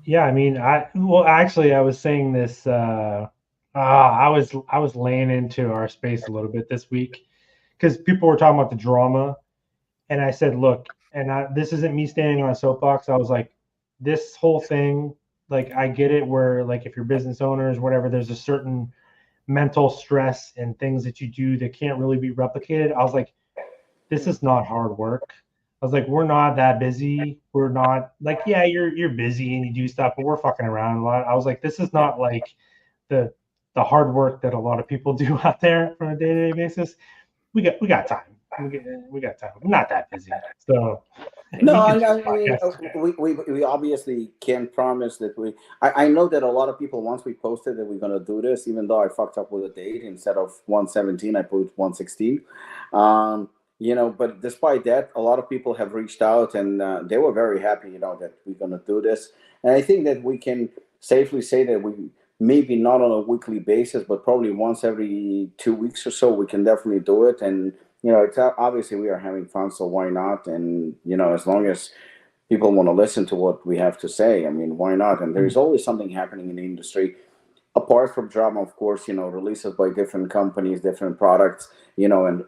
Yeah, I mean, I was saying this. I was laying into our space a little bit this week because people were talking about the drama, and I said, look, and this isn't me standing on a soapbox. I was like, this whole thing, like, I get it where, like, if you're business owners, whatever, there's a certain mental stress and things that you do that can't really be replicated. I was like, this is not hard work. I was like, we're not that busy. We're not like, yeah, you're busy and you do stuff, but we're fucking around a lot. I was like, this is not like the hard work that a lot of people do out there on a day-to-day basis. We got time. We got time. We're not that busy. So we obviously can't promise that I know that a lot of people, once we posted that we're going to do this, even though I fucked up with the date, instead of 117 I put 116. But despite that, a lot of people have reached out and they were very happy, that we're going to do this. And I think that we can safely say that we maybe not on a weekly basis, but probably once every 2 weeks or so, we can definitely do it. And, it's obviously we are having fun, so why not? And, as long as people want to listen to what we have to say, I mean, why not? And there's always something happening in the industry. Apart from drama, of course, releases by different companies, different products, and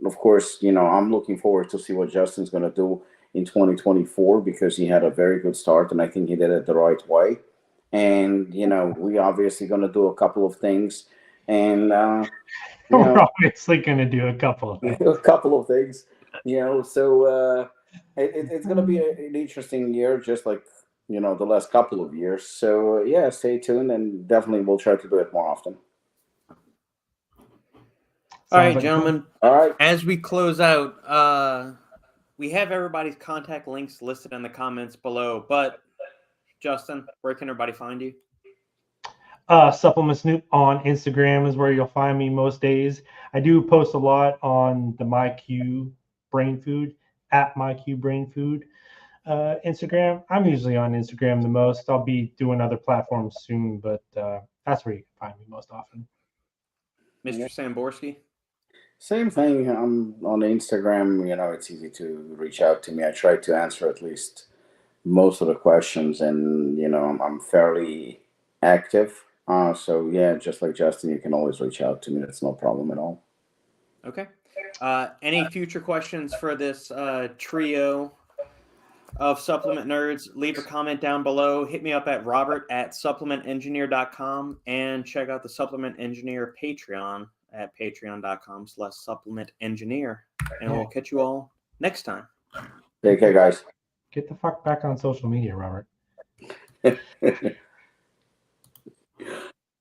of course, I'm looking forward to see what Justin's going to do in 2024, because he had a very good start and I think he did it the right way. And, we obviously going to do a couple of things, and, we're obviously going to do a couple of things. So it's going to be an interesting year, just like, the last couple of years. So stay tuned, and definitely we'll try to do it more often. All right, gentlemen. All right. As we close out, we have everybody's contact links listed in the comments below. But Justin, where can everybody find you? Supplement Snoop on Instagram is where you'll find me most days. I do post a lot on the MyQ Brain Food at MyQ Brain Food Instagram. I'm usually on Instagram the most. I'll be doing other platforms soon, but that's where you can find me most often. Mr. Samborski? Same thing. I'm on Instagram. It's easy to reach out to me. I try to answer at least most of the questions, and I'm fairly active. So yeah, just like Justin, you can always reach out to me. That's no problem at all. Okay. Any future questions for this trio of supplement nerds? Leave a comment down below. Hit me up at robert@supplementengineer.com and check out the Supplement Engineer Patreon at patreon.com/supplementengineer. And we'll catch you all next time. Take care, guys. Get the fuck back on social media, Robert.